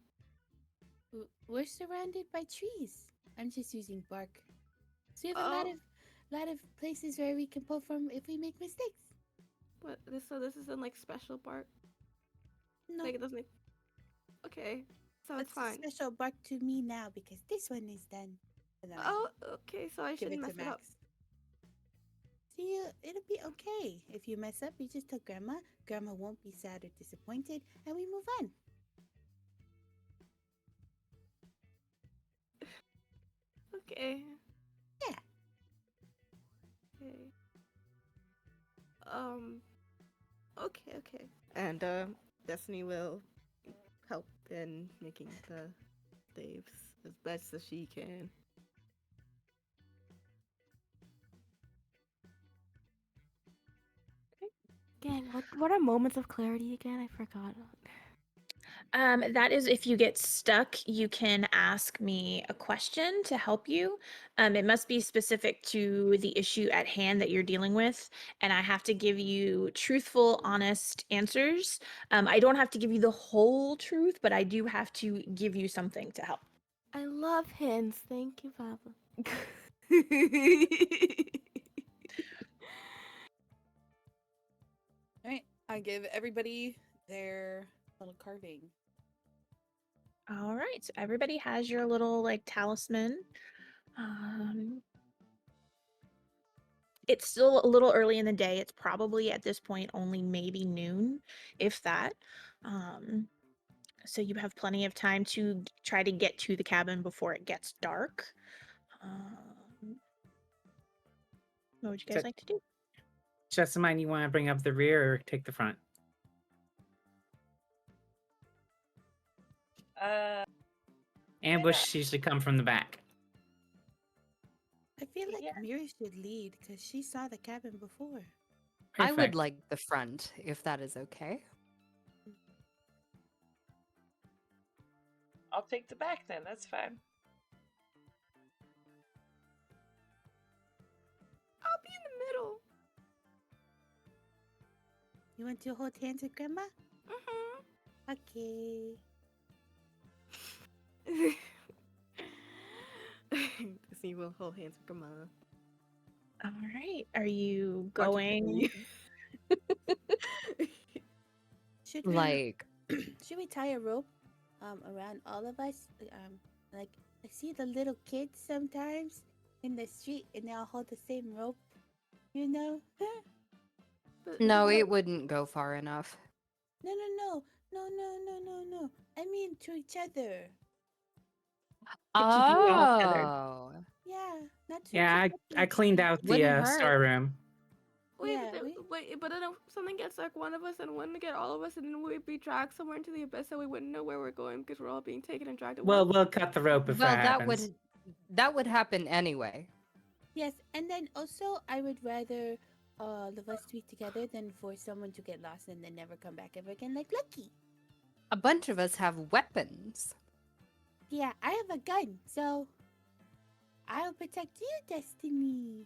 We're surrounded by trees. I'm just using bark. So we have Oh. a lot of places where we can pull from if we make mistakes. But this isn't like special bark. No, Like it doesn't make. Okay, so it's a fine. special bark to me now because this one is done. And then I Oh, okay. So I give shouldn't it mess to it up. Max. See, it'll be okay. If you mess up, you just tell Grandma. Grandma won't be sad or disappointed, and we move on. Okay. Yeah. Okay. Okay. And Destiny will help in making the staves as best as she can. Gang, what are moments of clarity again? I forgot. That is if you get stuck, you can ask me a question to help you. It must be specific to the issue at hand that you're dealing with, and I have to give you truthful, honest answers. I don't have to give you the whole truth, but I do have to give you something to help. I love hints. Thank you, Papa. All right. I give everybody their little carving. All right, so everybody has your little like talisman. It's still a little early in the day. It's probably at this point only maybe noon, if that. So you have plenty of time to try to get to the cabin before it gets dark. What would you guys So- like to do? Jessamine, you want to bring up the rear or take the front? Ambush usually come from the back. I feel like Yeah. Miri should lead because she saw the cabin before. I would Perfect. like the front, if that is okay. I'll take the back then. That's fine. I'll be in the middle. You want to hold hands with Grandma? Mm-hmm. Okay. Disney will hold hands with Grandma. All right. Are you Or to going? Should we Like, should we tie a rope around all of us? Like I see the little kids sometimes in the street and they all hold the same rope. You know? But no, isn't it wouldn't go far enough. No. I mean to each other. To keep you all together. Oh. Yeah, not to Yeah, I cleaned out the Wouldn't hurt. storeroom. Wait, Yeah, but then if something gets like one of us and one to get all of us, and then we'd be dragged somewhere into the abyss, and we wouldn't know where we're going because we're all being taken and dragged at Well, once. we'll cut the rope if Well, that happens. that would happen anyway. Yes, and then also I would rather all of us be together than for someone to get lost and then never come back ever again, like Lucky. A bunch of us have weapons. Yeah, I have a gun, so I'll protect you, Destiny.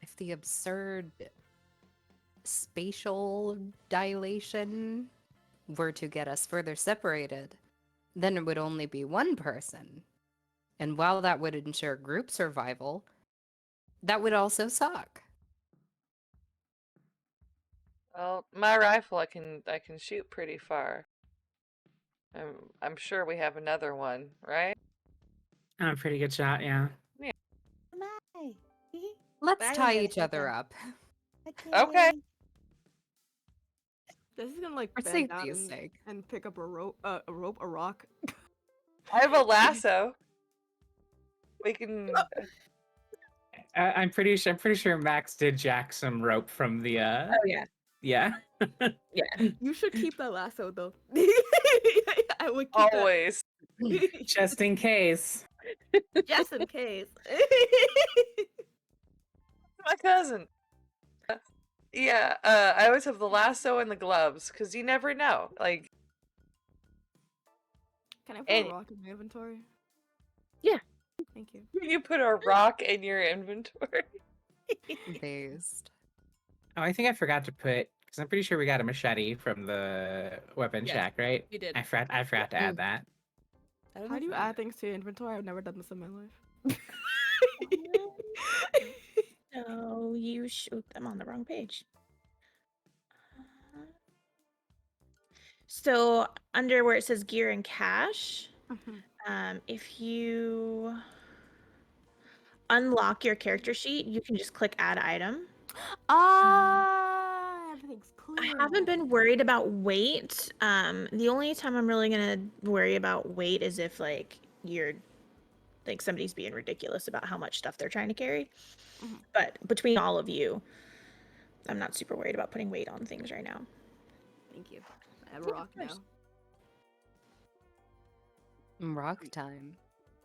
If the absurd spatial dilation were to get us further separated, then it would only be one person. And while that would ensure group survival, that would also suck. Well, my rifle I can shoot pretty far. I'm sure we have another one, right? I'm a pretty good shot, yeah. Am I? Let's But I don't tie have a each other shotgun. up. Okay. This is gonna like For bend down safety's sake. and pick up a rock. I have a lasso. We can. I'm pretty sure Max did jack some rope from the Oh yeah. yeah. You should keep that lasso though. I would keep Always. that Just in case. just in case. My cousin. Yeah, I always have the lasso and the gloves because you never know. Like, Can I put and a rock in my inventory? Yeah. Thank you. you put a rock in your inventory. Based. Oh, I think I forgot to put because I'm pretty sure we got a machete from the weapon Yes, shack, right? we did. I forgot to add that. I don't How know do if you we- add things to your inventory? I've never done this in my life. No, you shoot them on the wrong page. So under where it says gear and cash, if you unlock your character sheet, you can just click add item. Everything's I clear. haven't been worried about weight. The only time I'm really gonna worry about weight is if like you're like somebody's being ridiculous about how much stuff they're trying to carry. Mhm. But between all of you, I'm not super worried about putting weight on things right now. Thank you. I have a Yeah, rock of course. now. Rock time.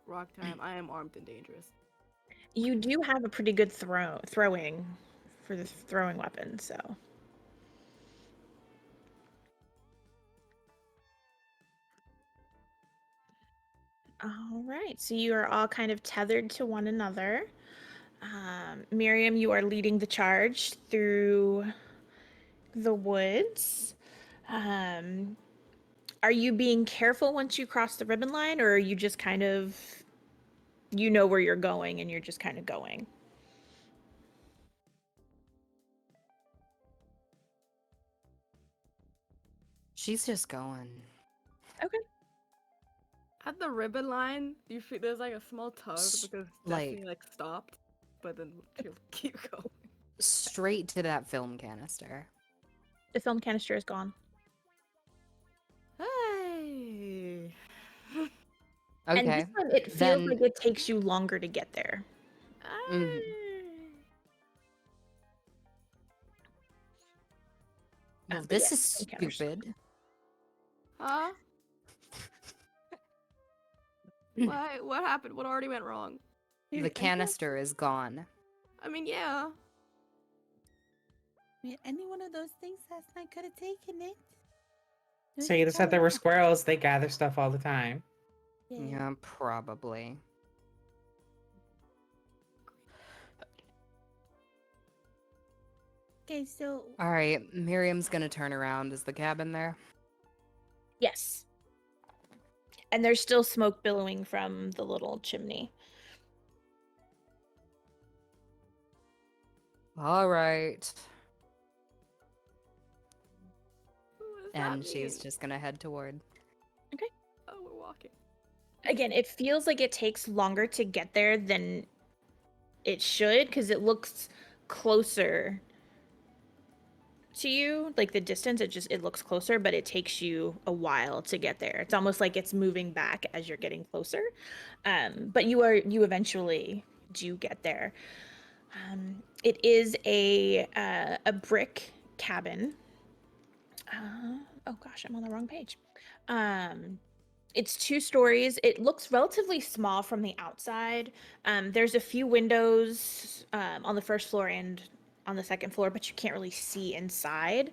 Rock time. I am armed and dangerous. You do have a pretty good throwing for the throwing weapon, so. All right, so you are all kind of tethered to one another. Miriam, you are leading the charge through the woods. Are you being careful once you cross the ribbon line, or are you just kind of, you know where you're going and you're just kind of going? She's just going. Okay. At the ribbon line, you feel there's like a small tug because like- Stephanie like stopped, but then she'll keep going. Straight to that film canister. The film canister is gone. Hey. And Okay. this one, it feels Then- like it takes you longer to get there. Mhm. Well, but this yeah, is film canister. stupid. Huh? What happened? What already went wrong? The canister is gone. I mean, yeah. I mean, any one of those things last night could have taken it. So you said there were squirrels. They gather stuff all the time. Yeah, probably. Okay, so All right, Miriam's gonna turn around. Is the cabin there? Yes. And there's still smoke billowing from the little chimney. All right. What does And that she's mean? just gonna head toward. Oh, we're walking. Again, it feels like it takes longer to get there than it should because it looks closer to you. Like the distance, it looks closer, but it takes you a while to get there. It's almost like it's moving back as you're getting closer. But you eventually do get there. It is a brick cabin. Oh gosh, I'm on the wrong page. It's 2 stories. It looks relatively small from the outside. There's a few windows on the first floor and on the second floor, but you can't really see inside.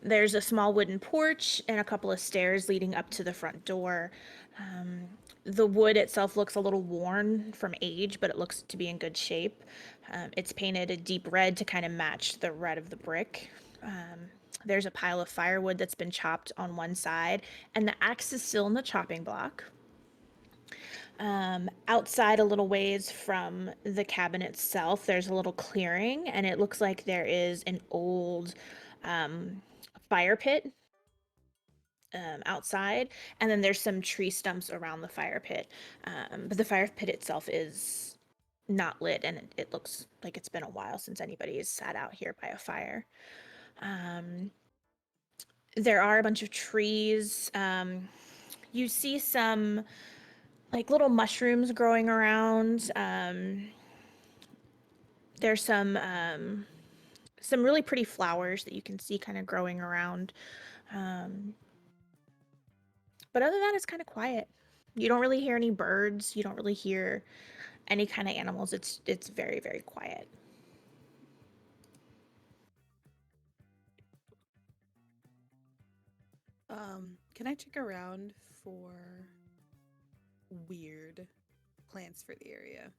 There's a small wooden porch and a couple of stairs leading up to the front door. The wood itself looks a little worn from age, but it looks to be in good shape. It's painted a deep red to kind of match the red of the brick. There's a pile of firewood that's been chopped on one side, and the axe is still in the chopping block. Outside, a little ways from the cabin itself, there's a little clearing, and it looks like there is an old fire pit outside, and then there's some tree stumps around the fire pit. But the fire pit itself is not lit, and it looks like it's been a while since anybody has sat out here by a fire. There are a bunch of trees. You see some like little mushrooms growing around. There's some really pretty flowers that you can see kind of growing around. But other than that, it's kind of quiet. You don't really hear any birds. You don't really hear any kind of animals. It's very, very quiet. Can I check around for weird plants for the area?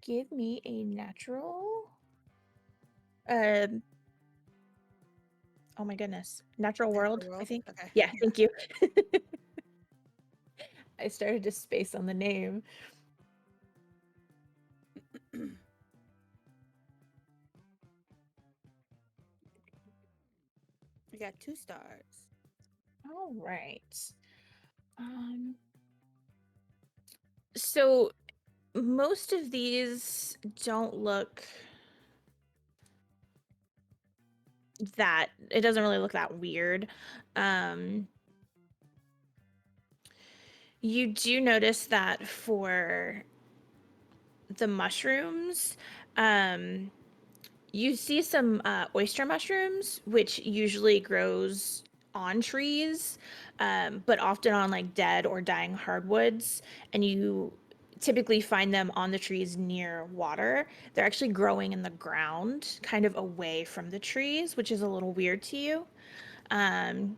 Give me a natural. Um. Oh my goodness. Natural world, I think. Okay. Yeah, thank you. I started to space on the name. I got 2 stars. All right. So most of these don't look that it doesn't really look that weird. You do notice that for the mushrooms, you see some oyster mushrooms, which usually grows on trees, but often on like dead or dying hardwoods, and you typically find them on the trees near water. They're actually growing in the ground, kind of away from the trees, which is a little weird to you. Um,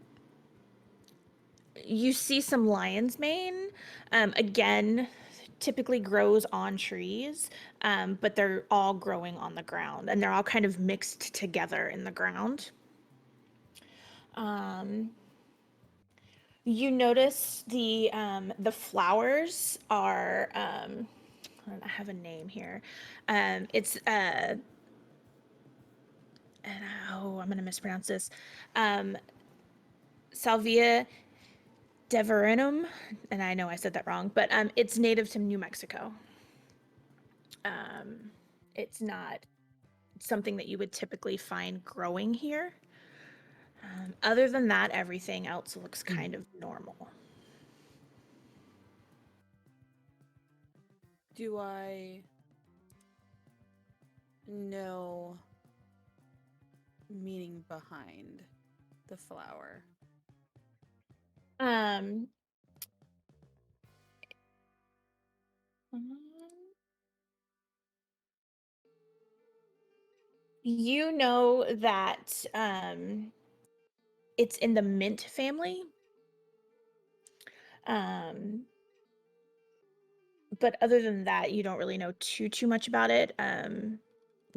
you see some lion's mane. Again, typically grows on trees, but they're all growing on the ground and they're all kind of mixed together in the ground. You notice the flowers are I have a name here. It's oh, I'm gonna mispronounce this. Salvia deverinum, and I know I said that wrong, but it's native to New Mexico. It's not something that you would typically find growing here. Other than that, everything else looks kind of normal. Do I know meaning behind the flower? Um, you know that it's in the mint family. Um, but other than that, you don't really know too much about it.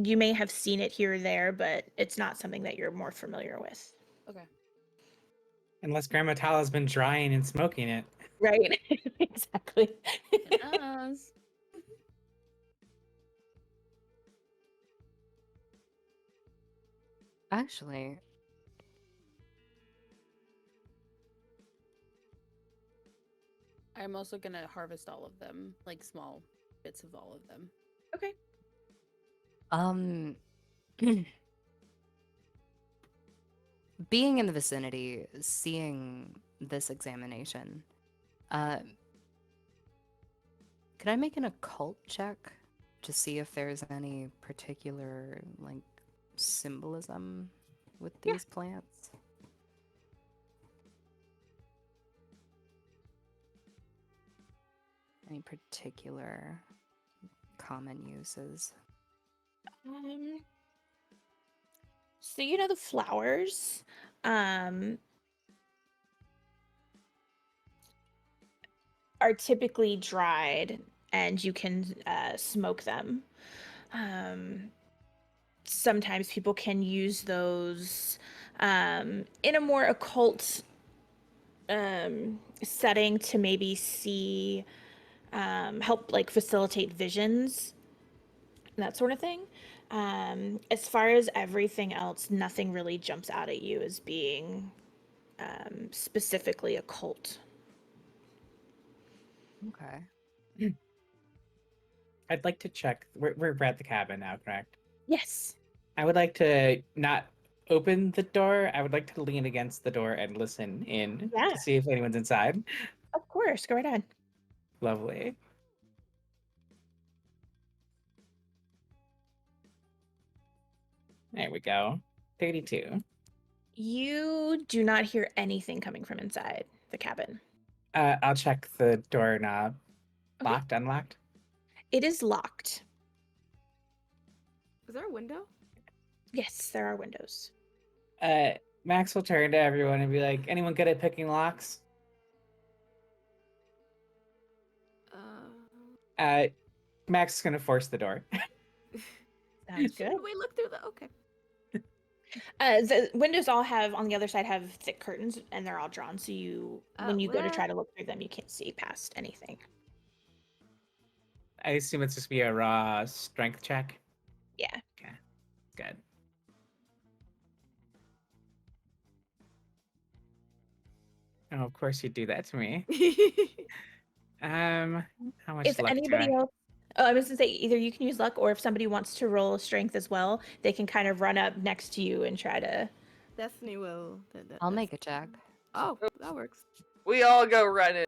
You may have seen it here or there, but it's not something that you're more familiar with. Okay. Unless Grandma Tala's been drying and smoking it. Right? Exactly. Us. Actually, I'm also gonna harvest all of them, like small bits of all of them. Okay. um, being in the vicinity, seeing this examination, uh, could I make an occult check to see if there's any particular like symbolism with Yeah. these plants? Any particular common uses? So you know the flowers are typically dried and you can smoke them. Sometimes people can use those in a more occult setting to maybe see help like facilitate visions, that sort of thing. As far as everything else, nothing really jumps out at you as being specifically occult. Okay. I'd like to check. We're at the cabin now, correct? Yes. I would like to not open the door. I would like to lean against the door and listen in Yeah, to see if anyone's inside. of course. Go right ahead. Lovely. There we go. 32. You do not hear anything coming from inside the cabin. I'll check the doorknob. Okay. Locked, unlocked? It is locked. Is there a window? Yes, there are windows. Max will turn to everyone and be like, "Anyone good at picking locks?" Uh, Max is gonna force the door. Sounds good. shouldn't we look through the? Okay. The windows all have on the other side have thick curtains, and they're all drawn. So you, when you go to try to look through them, you can't see past anything. I assume it's just be a raw strength check. Yeah. Okay, good. Oh, of course you'd do that to me. How much If luck do anybody I? else, oh, I was gonna say either you can use luck, or if somebody wants to roll strength as well, they can kind of run up next to you and try to. Destiny will. I'll make a check. Oh, that works. We all go running.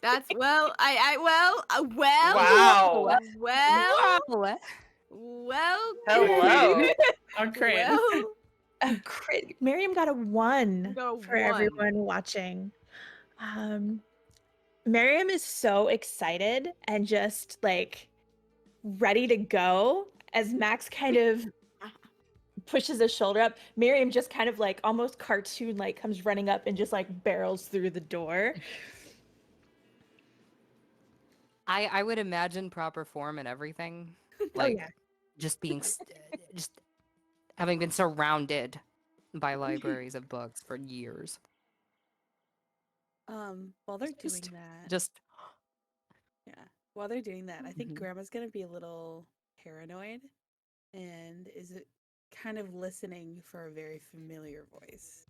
That's well. Well. Wow. Well. What? Well. Hello. I'm crit. Well. A crit. Miriam got a 1 got a for 1. everyone watching. Miriam is so excited and just like ready to go as Max kind of pushes his shoulder up. Miriam just kind of like almost cartoon like comes running up and just like barrels through the door. I would imagine proper form and everything. Like just being just having been surrounded by libraries of books for years. While they're doing that, Just while they're doing that, I think Mhm. Grandma's gonna be a little paranoid, and is it kind of listening for a very familiar voice.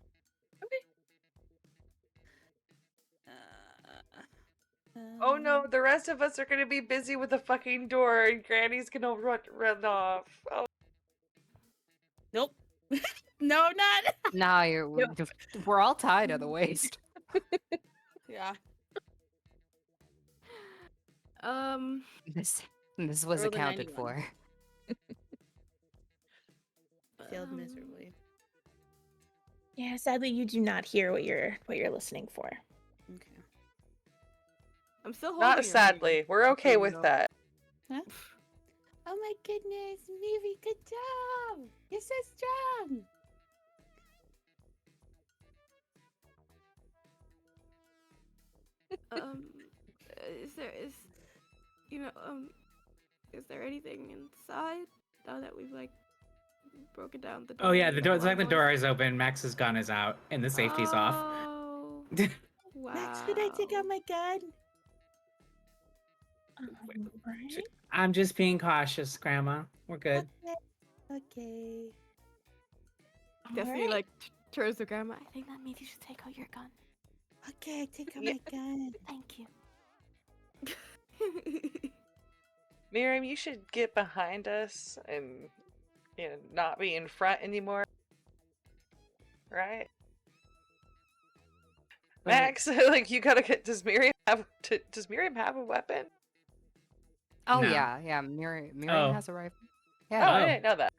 Oh no, the rest of us are gonna be busy with the fucking door, and Granny's gonna run off. Oh. Nope. No, not. Nah, we're all tied at the waist. Yeah. This was Rolled a accounted 91. for. Failed miserably. Yeah, sadly you do not hear what you're listening for. Okay. I'm still holding Not your sadly. hand. We're okay There you with go. that. Huh? Oh my goodness, Vivi, good job! You're so strong. Is there anything inside now that we've like broken down the door? Oh yeah, the and door. a It's lot like of the door noise? is open. Max's gun is out, and the safety's off. Oh, wow. Max, could I take out my gun? Right? I'm just being cautious, Grandma. We're good. Okay. Destiny Alright. like turns to Grandma. I think that means you should take out your gun. Okay, I take out Yeah. my gun. Thank you. Miriam, you should get behind us and not be in front anymore. Right? Max, like you gotta get. Does Miriam have a weapon? Oh No. yeah. Miriam Oh. has a rifle. Oh, Yeah, I didn't know that.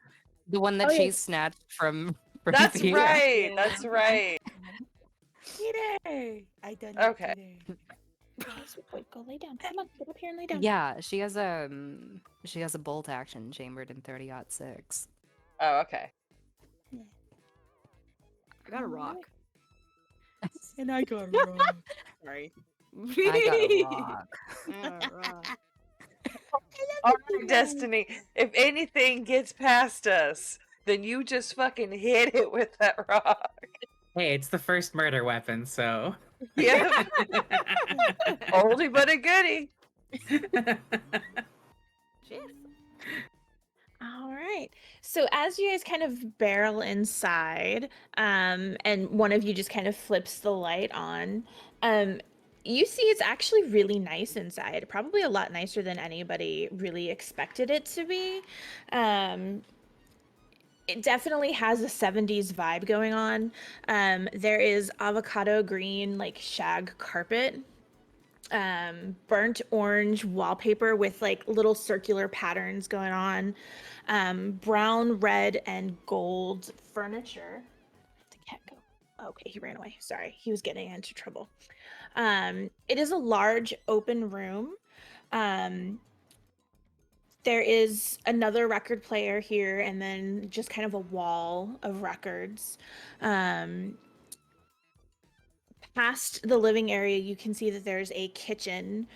the one that Oh, yeah. she snatched from. That's Thea. right. Yeah. That's right. Peter! I don't Okay. Peter. Okay, so wait, go lay down. Come on, get up here and lay down. Yeah, she has a bolt action chambered in 30-06. Oh, okay. I got a rock. And I got it wrong. Sorry. I got a rock. Alright. All right, Destiny. If anything gets past us, then you just fucking hit it with that rock. Hey, it's the first murder weapon, so. Yeah. Oldie but a goodie. Cheers. All right. So as you guys kind of barrel inside, and one of you just kind of flips the light on, you see it's actually really nice inside. Probably a lot nicer than anybody really expected it to be. It definitely has a 70s vibe going on. There is avocado green, like shag carpet, burnt orange wallpaper with like little circular patterns going on, brown, red, and gold furniture. The cat go? Okay, he ran away. Sorry, he was getting into trouble. It is a large open room. there is another record player here, and then just kind of a wall of records. Past the living area, you can see that there's a kitchen,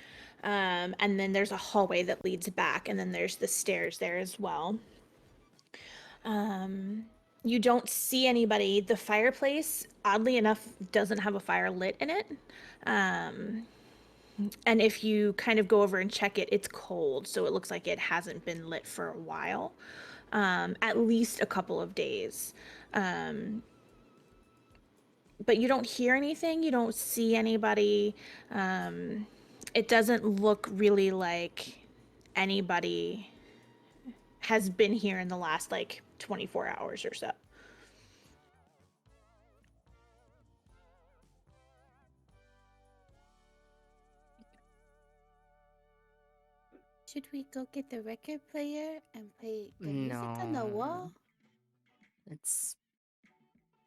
and then there's a hallway that leads back, and then there's the stairs there as well. You don't see anybody. The fireplace, oddly enough, doesn't have a fire lit in it. And if you kind of go over and check it, it's cold, so it looks like it hasn't been lit for a while, at least a couple of days. But you don't hear anything, you don't see anybody. It doesn't look really like anybody has been here in the last like 24 hours or so. Should we go get the record player and play the music on the wall? It's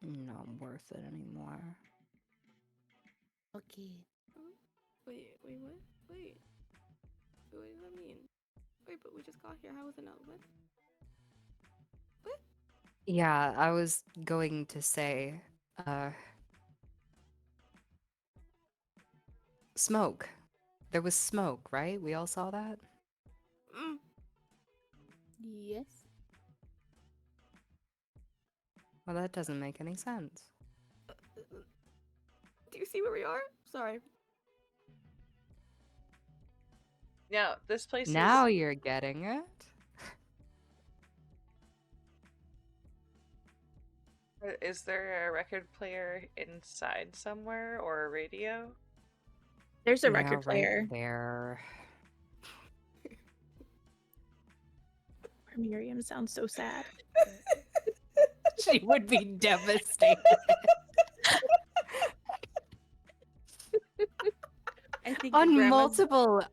not worth it anymore. Okay. Wait, what? Wait. What does that mean? Wait, but we just got here. How was it not? What? Yeah, I was going to say, smoke. There was smoke, right? We all saw that? Yes. Well, that doesn't make any sense. Do you see where we are? Sorry. Now, this place Now is... you're getting it. Is there a record player inside somewhere or a radio? There's a Yeah, record player. right there. Miriam sounds so sad. She would be devastated. I think on Grandma's- multiple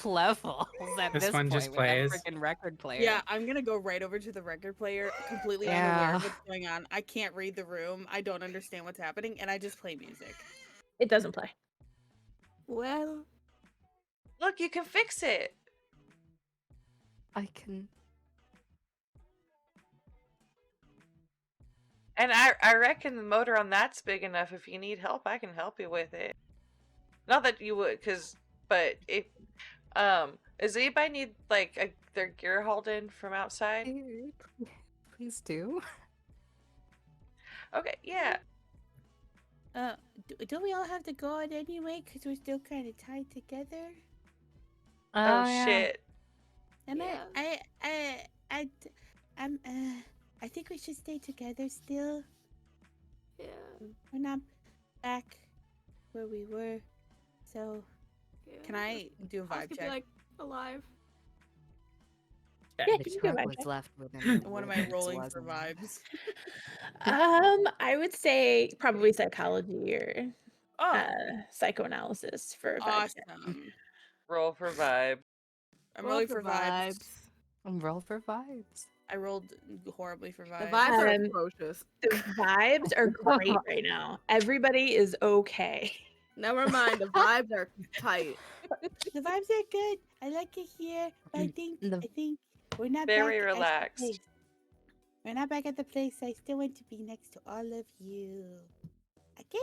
levels at This this one point just with that plays. freaking record player. Yeah, I'm gonna go right over to the record player, completely unaware Yeah. of what's going on. I can't read the room. I don't understand what's happening, and I just play music. It doesn't play. Well, Look, you can fix it. I can. And I reckon the motor on that's big enough. If you need help, I can help you with it. Not that you would, but if does anybody need like their gear hauled in from outside? Please do. Okay, yeah. Don't we all have to go out anyway? Because we're still kind of tied together. Oh, yeah. shit. Am Yeah. I think we should stay together still. yeah. We're not back where we were. So, yeah. Can I do a Us vibe could check? be like alive. Yeah, The you can do truck that. was left within the What am I woods, rolling for wasn't it? vibes? I would say probably psychology or Oh, psychoanalysis for vibes. awesome. Roll for vibe. I'm Roll rolling for vibes. Roll for vibes. I rolled horribly for The vibes. vibes are Um, atrocious. The vibes are great right now. Everybody is okay. Never mind, the vibes are tight. the vibes are good. I like it here. But I think we're not Very back at the relaxed. place. We're not back at the place. I still want to be next to all of you. Okay?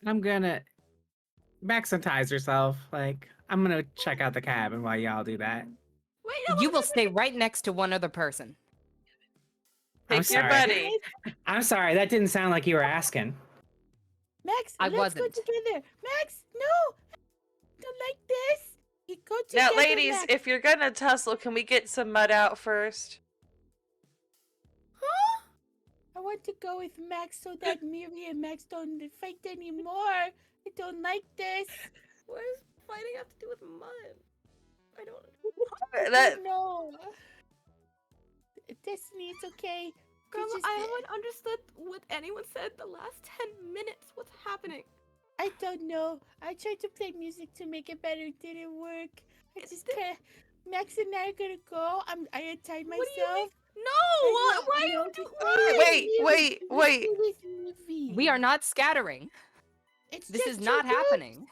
I'm gonna maximize yourself. Like, I'm gonna check out the cabin while y'all do that. Wait, You will stay right next to one other person. I'm Take your sorry. buddy. I'm sorry, that didn't sound like you were asking. Max, I let's wasn't. go together. Max, no! Don't like this. You go Now, together, ladies, Max. if you're gonna tussle, can we get some mud out first? Huh? I want to go with Max so that Miri and Max don't fight anymore. I don't like this. what does fighting have to do with mud? I don't. No. Destiny, it's okay. Grandma, just- I haven't understood what anyone said the last 10 minutes. What's happening? I don't know. I tried to play music to make it better. It didn't work. I just can't. Max and I are gonna go. I untied myself. What do you mean? No! I Why don't are know. you doing Wait. We are not scattering. It's This just is not too good. happening.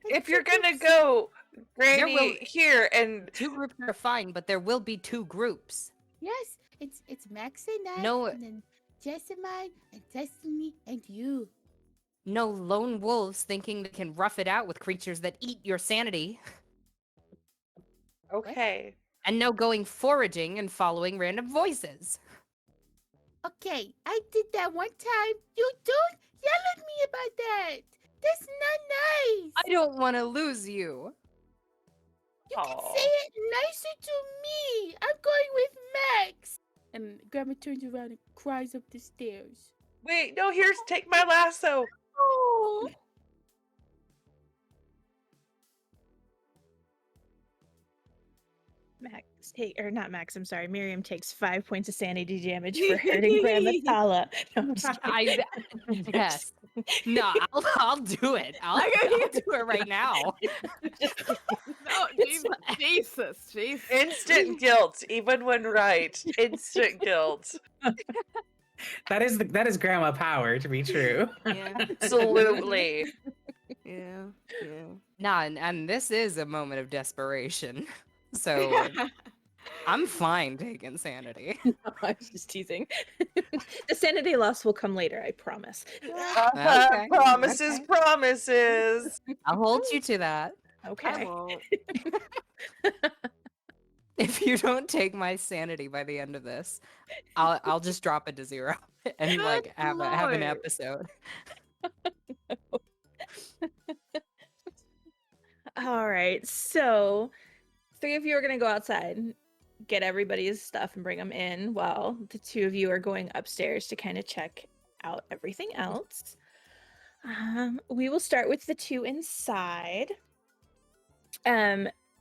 It's If you're too gonna good. go, Granny, here, and 2 groups are fine, but there will be 2 groups. Yes, it's Max and I, No- and then Jessamine and Destiny and you. No lone wolves thinking they can rough it out with creatures that eat your sanity. okay. And no going foraging and following random voices. Okay, I did that one time. You don't yell at me about that. That's not nice. I don't want to lose you. You can Aw. say it nicer to me. I'm going with Max. And Grandma turns around and cries up the stairs. Wait, no, take my lasso. Oh. I'm sorry. Miriam takes 5 points of sanity damage for hurting Grandma Tala. No, I'm just kidding. Yes. No, I'll do it. I'll do it right now. No, Jesus. Instant guilt, even when right. Instant guilt. That is grandma power to be true. Yeah. Absolutely. Yeah. Nah, and this is a moment of desperation. So I'm fine taking sanity. No, I was just teasing. The sanity loss will come later, I promise. Okay, Promises, okay. promises. I'll hold you to that. Okay. I won't. If you don't take my sanity by the end of this, I'll just drop it to 0 and like Good have an lord. episode. All right. So 3 of you are going to go outside, get everybody's stuff and bring them in while the 2 of you are going upstairs to kind of check out everything else. We will start with the 2 inside.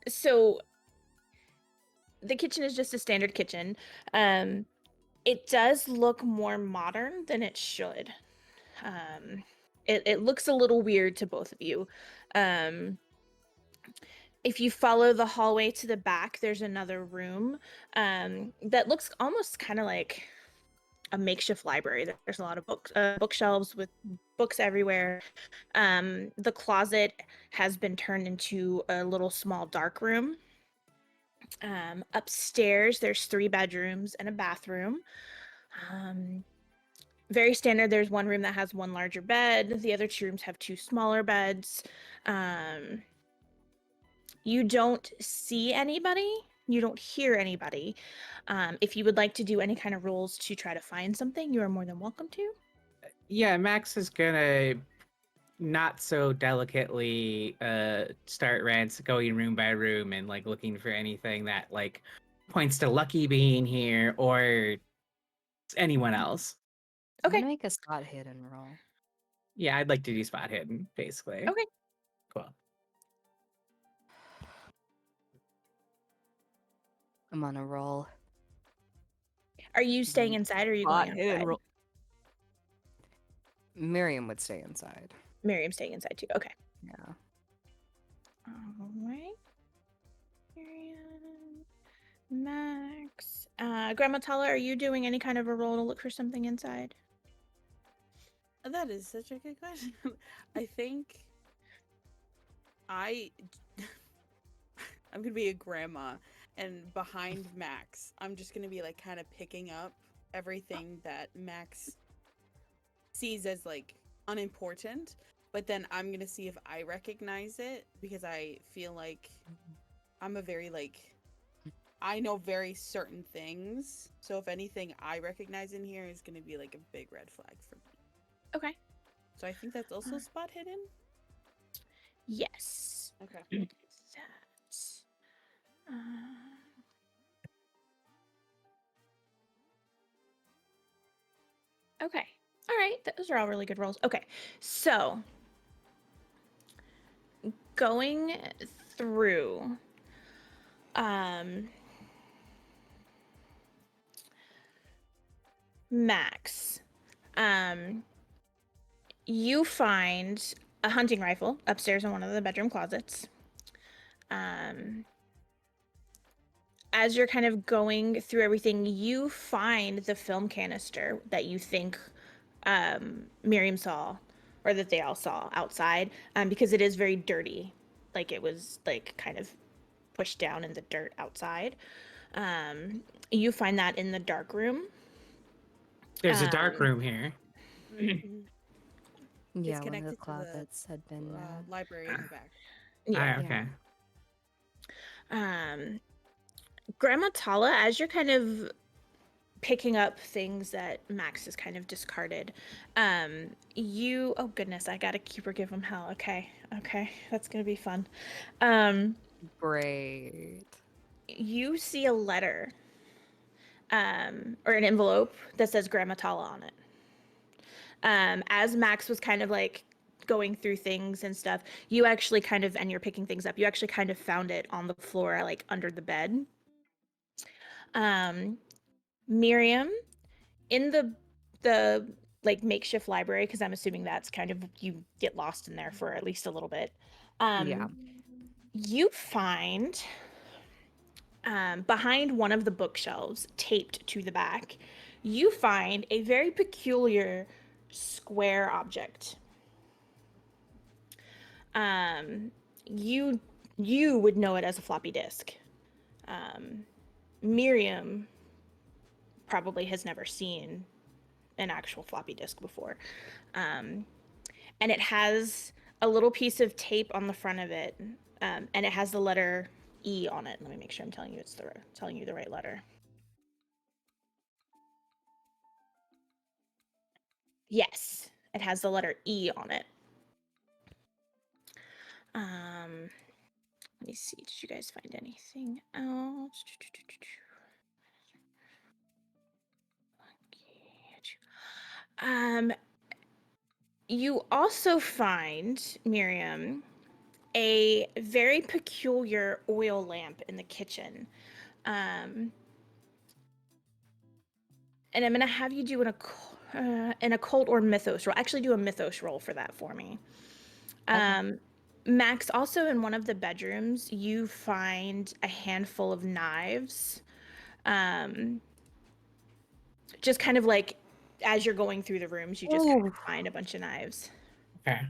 So the kitchen is just a standard kitchen. It does look more modern than it should. It looks a little weird to both of you. If you follow the hallway to the back, there's another room that looks almost kind of like a makeshift library. There's a lot of bookshelves with books everywhere. The closet has been turned into a little small dark room. Upstairs, there's 3 bedrooms and a bathroom. Very standard. There's one room that has 1 larger bed. The other 2 rooms have 2 smaller beds. You don't see anybody. You don't hear anybody. If you would like to do any kind of rolls to try to find something, you are more than welcome to. Yeah, Max is gonna not so delicately start going room by room and like looking for anything that like points to Lucky being here or anyone else. I'm Okay. gonna make a spot hidden roll. Yeah, I'd like to do spot hidden, basically. Okay. Cool. I'm on a roll. Are you staying inside or are you going Hidden outside? roll. Miriam would stay inside. Miriam's staying inside too. Okay. Yeah. All right. Miriam, Max. Grandma Tala, are you doing any kind of a roll to look for something inside? That is such a good question. I think I'm gonna be a grandma, and behind Max, I'm just gonna be like kind of picking up everything that Max sees as like unimportant, but then I'm gonna see if I recognize it because I feel like I'm a very like I know very certain things. So if anything I recognize in here is gonna be like a big red flag for me. Okay. So I think that's also spot hidden. Yes. Okay. That. Okay. All right. Those are all really good rolls. Okay. So going through Max, you find a hunting rifle upstairs in one of the bedroom closets. As you're kind of going through everything, you find the film canister that you think Miriam saw, or that they all saw outside, because it is very dirty. like it was like kind of pushed down in the dirt outside. You find that in the dark room. There's a dark Um, room here. Mhm. It's Yeah, one of the connected to the closets had been. library in the back. Yeah. Okay. Grandma Tala, as you're kind of picking up things that Max has kind of discarded, oh goodness, I gotta keep her give him hell. Okay, that's gonna be fun. Great. You see a letter, or an envelope that says Grandma Tala on it. As Max was kind of like going through things and stuff, you actually kind of, and you're picking things up, you actually kind of found it on the floor, like under the bed. Miriam, in the like makeshift library, because I'm assuming that's kind of, you get lost in there for at least a little bit. Yeah. You find behind one of the bookshelves, taped to the back, you find a very peculiar square object. You would know it as a floppy disk. Miriam probably has never seen an actual floppy disk before. And it has a little piece of tape on the front of it, and it has the letter E on it. Let me make sure I'm telling you the right letter. Yes, it has the letter E on it. Let me see. Did you guys find anything else? You also find, Miriam, a very peculiar oil lamp in the kitchen. And I'm gonna have you do an occult or mythos roll. Actually, do a mythos roll for that for me. Max, also in one of the bedrooms, you find a handful of knives. Just kind of like as you're going through the rooms, you just kind of find a bunch of knives. Okay.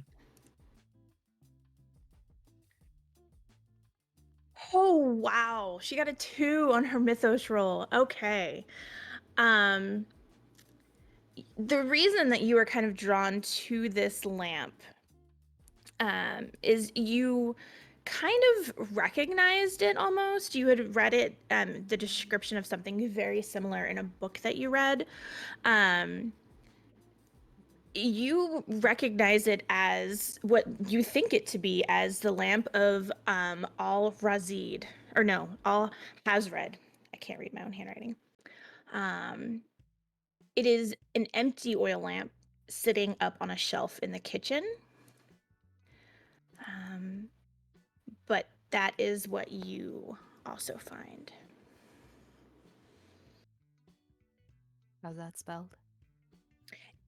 Oh wow, she got a 2 on her mythos roll. Okay. The reason that you are kind of drawn to this lamp is you kind of recognized it almost. You had read it, the description of something very similar in a book that you read. You recognize it as what you think it to be as the lamp of Al Razid, or no, Al Hazred. I can't read my own handwriting. It is an empty oil lamp sitting up on a shelf in the kitchen. But that is what you also find. How's that spelled?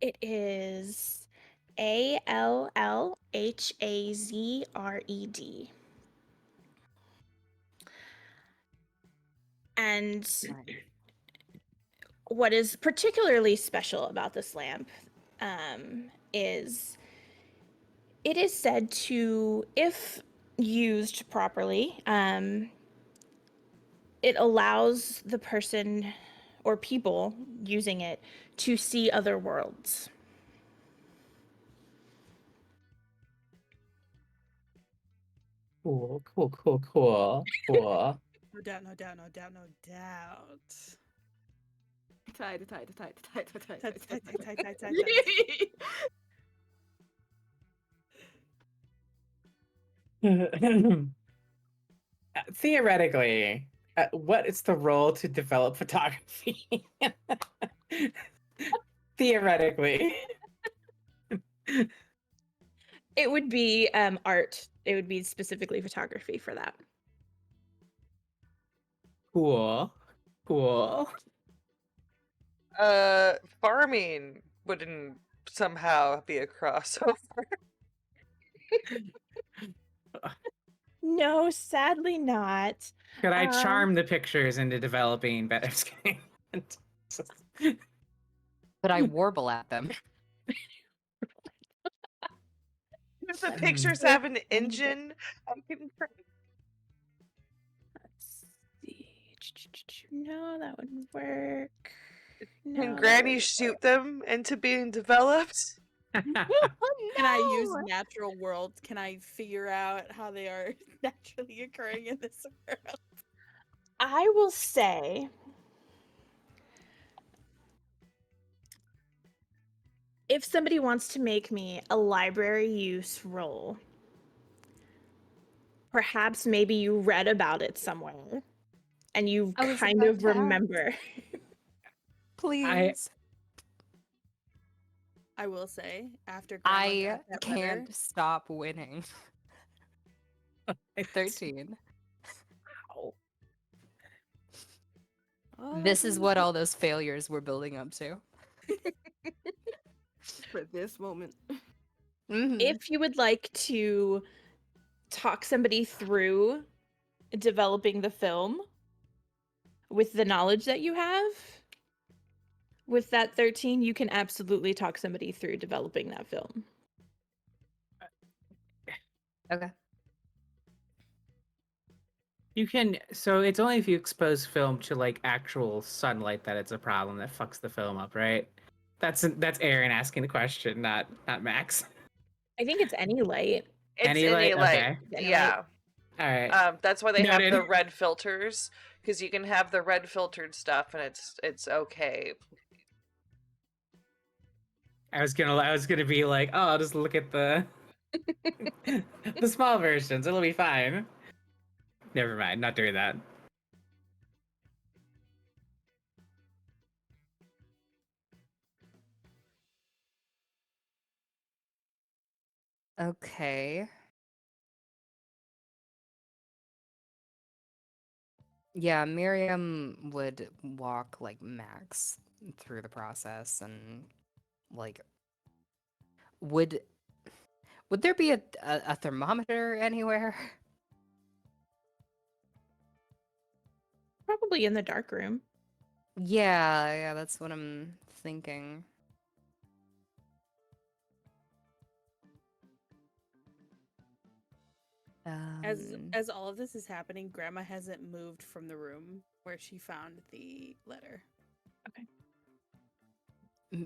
It is ALLHAZRED. And what is particularly special about this lamp is it is said to, if used properly, it allows the person or people using it to see other worlds. Cool. No doubt, no doubt, no doubt, no doubt. Tight. Tight. Theoretically, what is the role to develop photography? Theoretically. It would be art. It would be specifically photography for that. Cool. Farming wouldn't somehow be a crossover. No, sadly not. Could I charm the pictures into developing better? But I warble at them. If the pictures have an engine, I can. Let's see. No, that wouldn't work. No, Can that Granny wouldn't shoot them into being developed? Can I use natural worlds? Can I figure out how they are naturally occurring in this world? I will say if somebody wants to make me a library use roll, perhaps maybe you read about it somewhere and you I was kind about of to ask. remember. Please. I will say, after Grandma I got that letter, can't stop winning. 13. This is what all those failures were building up to. For this moment. Mhm. If you would like to talk somebody through developing the film with the knowledge that you have, with that 13, you can absolutely talk somebody through developing that film. Okay. You can. So it's only if you expose film to like actual sunlight that it's a problem that fucks the film up, right? That's Erin asking the question, not Max. I think it's any light. It's Any any light? light. Okay. Any Yeah. All right. That's why they Noted. have the red filters, because you can have the red filtered stuff and it's okay. I was gonna be like, oh, I'll just look at the the small versions. It'll be fine. Never mind. Not doing that. Okay. Yeah, Miriam would walk like Max through the process and like would there be a thermometer anywhere? Probably in the dark room. Yeah, that's what I'm thinking. As all of this is happening, Grandma hasn't moved from the room where she found the letter.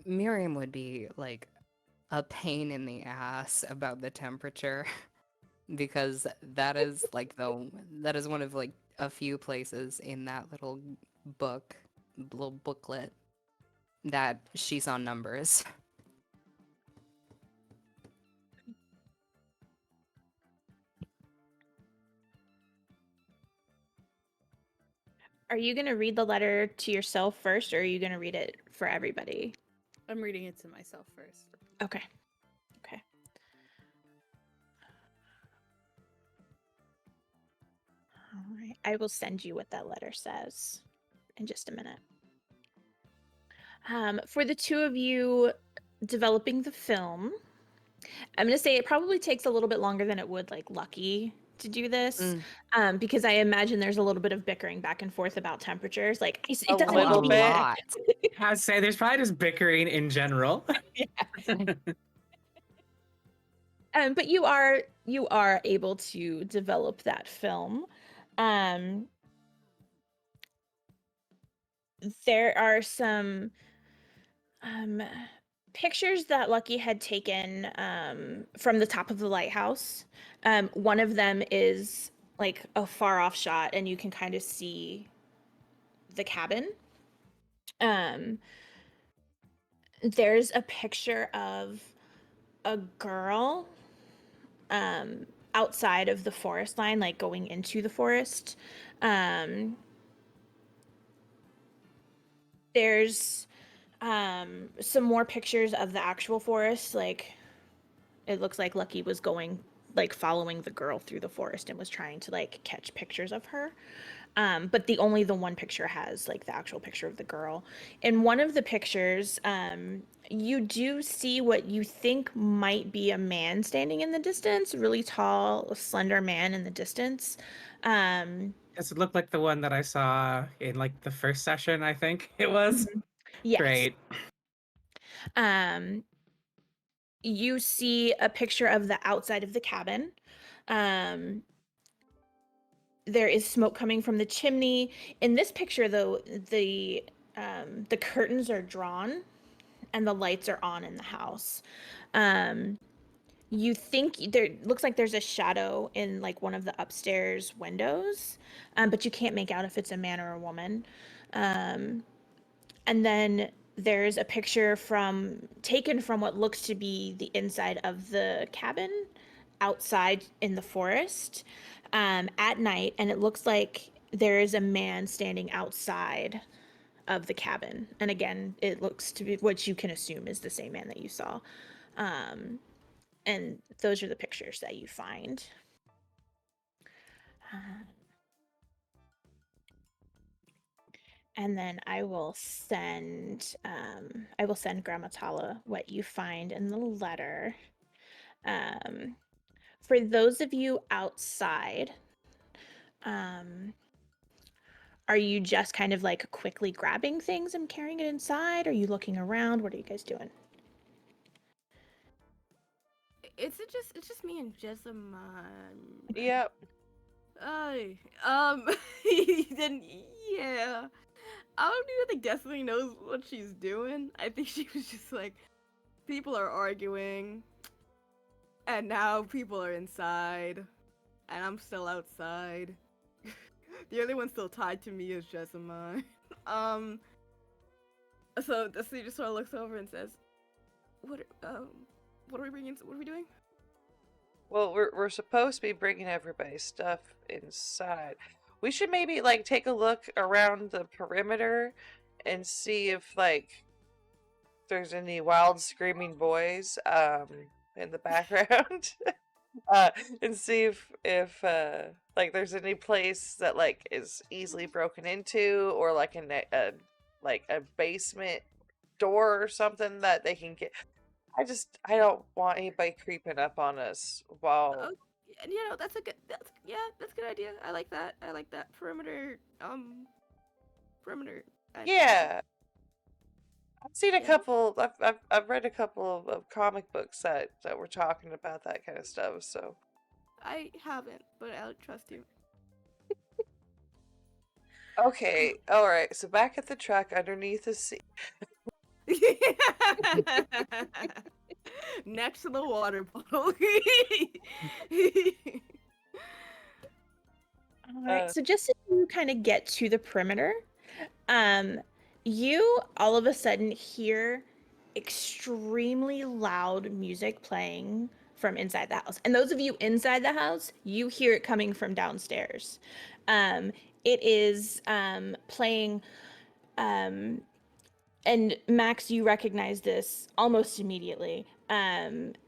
Miriam would be like a pain in the ass about the temperature because that is like that is one of like a few places in that little booklet that she's on numbers. Are you going to read the letter to yourself first, or are you going to read it for everybody? I'm reading it to myself first. Okay. Okay. All right. I will send you what that letter says in just a minute. For the two of you developing the film, I'm going to say it probably takes a little bit longer than it would like Lucky to do this, because I imagine there's a little bit of bickering back and forth about temperatures. Like it A doesn't need to little be bit. lot. I would say there's probably just bickering in general. But you are able to develop that film. There are some pictures that Lucky had taken from the top of the lighthouse. One of them is like a far off shot, and you can kind of see the cabin. There's a picture of a girl outside of the forest line, like going into the forest. There's some more pictures of the actual forest. Like it looks like Lucky was going, like following the girl through the forest and was trying to like catch pictures of her. But the one picture has like the actual picture of the girl. In one of the pictures, you do see what you think might be a man standing in the distance, really tall, slender man in the distance. Does it look like the one that I saw in like the first session? I think it was. Yes. Great. you see a picture of the outside of the cabin. There is smoke coming from the chimney. In this picture, though, the curtains are drawn and the lights are on in the house. You think there looks like there's a shadow in like one of the upstairs windows, but you can't make out if it's a man or a woman. And then there's a picture taken from what looks to be the inside of the cabin outside in the forest at night, and it looks like there is a man standing outside of the cabin. And again, it looks to be what you can assume is the same man that you saw. And those are the pictures that you find. And then I will send Grandma Tala what you find in the letter. For those of you outside, are you just kind of like quickly grabbing things and carrying it inside? Are you looking around? What are you guys doing? It's just me and Jessamine. Yep. Then yeah. I don't even think Destiny knows what she's doing. I think she was just like, people are arguing, and now people are inside, and I'm still outside. The only one still tied to me is Jessamine. So Destiny just sort of looks over and says, what are we bringing? What are we doing? Well, we're supposed to be bringing everybody's stuff inside. We should maybe like take a look around the perimeter and see if like there's any wild screaming boys in the background. And see if like there's any place that like is easily broken into, or like a basement door or something that they can get. I don't want anybody creeping up on us while. That's a good idea. I like that. Perimeter. Yeah. I've seen a couple. I've read a couple of comic books that were talking about that kind of stuff. So I haven't, but I'll trust you. okay, all right. So back at the truck underneath the seat. Next to the water bottle. All right. So just as you kind of get to the perimeter, you all of a sudden hear extremely loud music playing from inside the house. And those of you inside the house, you hear it coming from downstairs. It is playing, and Max, you recognize this almost immediately.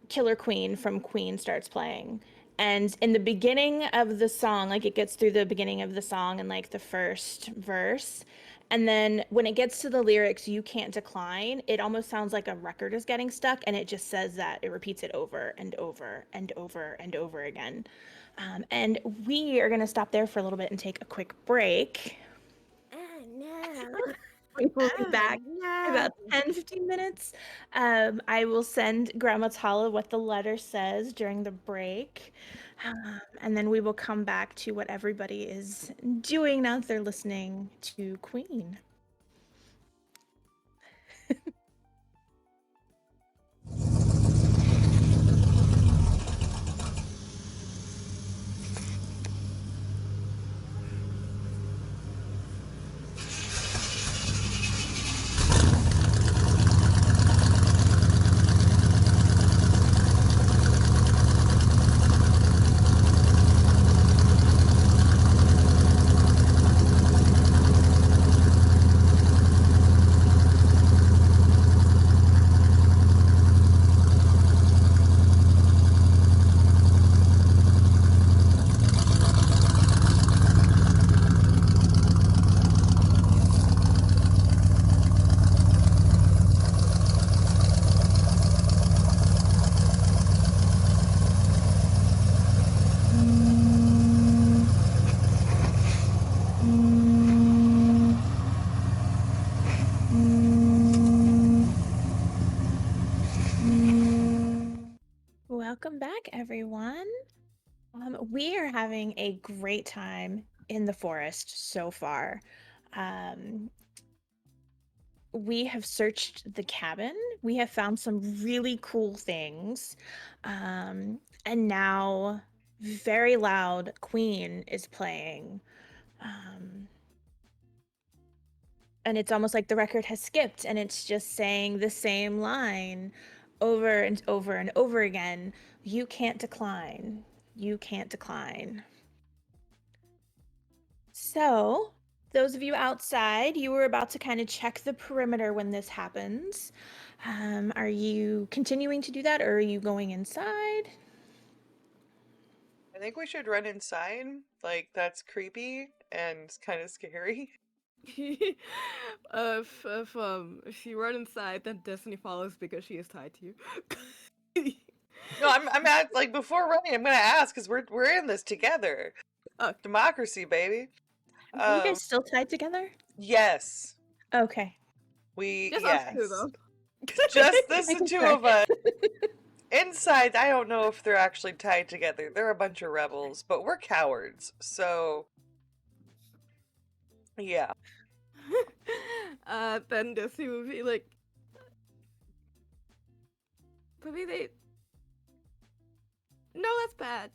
Killer Queen from Queen starts playing. And in the beginning of the song, like it gets through the beginning of the song and like the first verse. And then when it gets to the lyrics, you can't decline, it almost sounds like a record is getting stuck, and it just says that. It repeats it over and over and over and over again. And we are going to stop there for a little bit and take a quick break. Oh, no. We will be back in about 10-15 minutes. I will send Grandma Tala what the letter says during the break. And then we will come back to what everybody is doing now that they're listening to Queen. Welcome back, everyone. We are having a great time in the forest so far. We have searched the cabin. We have found some really cool things. And now, very loud Queen is playing. And it's almost like the record has skipped and it's just saying the same line over and over and over again. You can't decline. You can't decline. So, those of you outside, you were about to kind of check the perimeter when this happens. Are you continuing to do that or are you going inside? I think we should run inside. Like, that's creepy and kind of scary. If you run inside, then Destiny follows because she is tied to you. No, I'm at, like, before running, I'm gonna ask because we're in this together. Oh. Democracy, baby. Are you guys still tied together? Yes. Okay. Just us two, though. Just this the Making two sure. of us. Inside, I don't know if they're actually tied together. They're a bunch of rebels, but we're cowards, so yeah. Then Destiny would be like, maybe they. No, that's bad.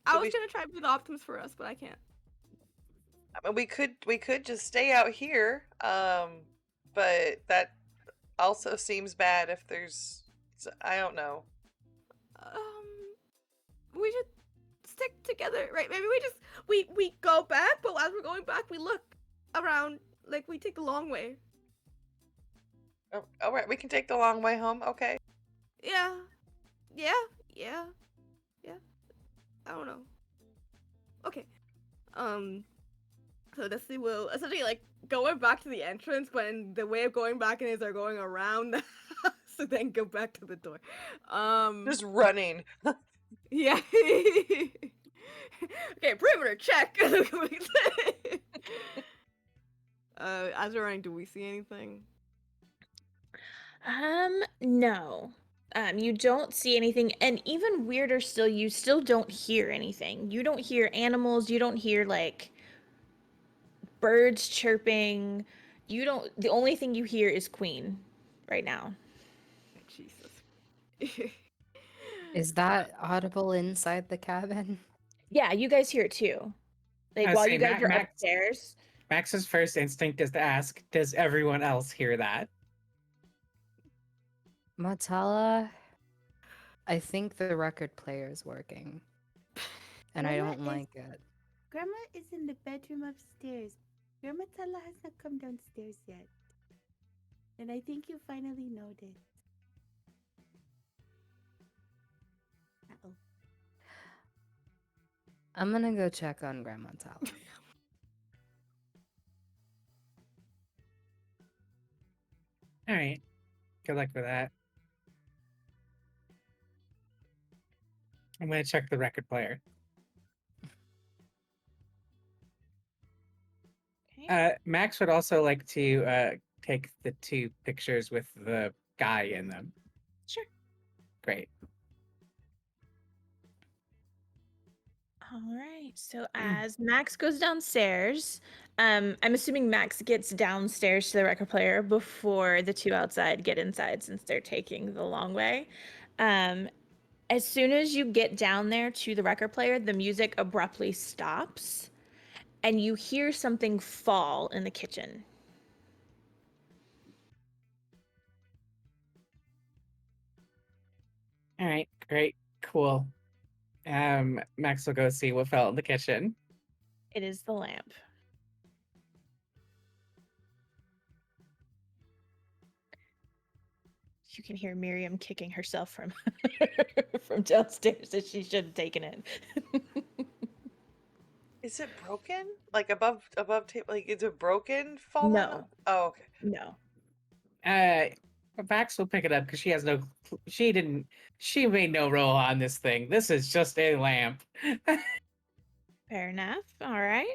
I So was gonna try to be the Optimus for us, but I can't. I mean, we could just stay out here, but that also seems bad if there's, I don't know. We should stick together, right? Maybe we go back, but as we're going back, we look around, like we take the long way. Oh, all right, we can take the long way home. Okay. Yeah. I don't know. Okay. So Destiny will essentially like going back to the entrance, but in the way of going back in is they're going around the house and then go back to the door. Just running. Yeah. Okay, perimeter check. As we're running, do we see anything? No. You don't see anything, and even weirder still, you still don't hear anything. You don't hear animals, you don't hear like birds chirping. You don't, the only thing you hear is Queen right now. Jesus. Is that audible inside the cabin? Yeah, you guys hear it too. Like while say, you guys are Max- upstairs. Max's first instinct is to ask, does everyone else hear that? Matala, I think the record player is working. And I Grandma don't like it. Grandma is in the bedroom upstairs. Grandma Tala has not come downstairs yet. And I think you finally noticed. Uh-oh. I'm gonna go check on Grandma Tala. All right. Good luck with that. I'm going to check the record player. Okay. Max would also like to take the 2 pictures with the guy in them. Sure. Great. All right. So as Max goes downstairs, I'm assuming Max gets downstairs to the record player before the 2 outside get inside since they're taking the long way. As soon as you get down there to the record player, the music abruptly stops and you hear something fall in the kitchen. All right. Great. Cool. Max will go see what fell in the kitchen. It is the lamp. You can hear Miriam kicking herself from from downstairs that she should have taken it. Is it broken? Like above table? Like is it broken? Falling? No. Oh, okay. No. Max will pick it up because she has no. She made no role on this thing. This is just a lamp. Fair enough. All right.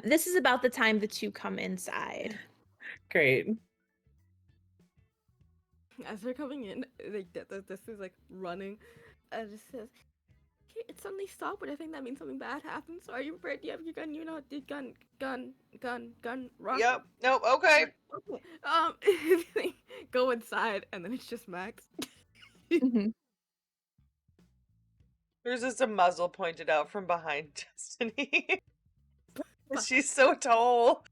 This is about the time the 2 come inside. Great. As they're coming in, like this is like running, and it says, "Okay, it suddenly stopped, but I think that means something bad happened. So are you prepared? Do you have your gun? You know, did gun, run." Yep. Nope. Okay. Okay. Go inside, and then it's just Max. Mhm. There's just a muzzle pointed out from behind Destiny. She's so tall.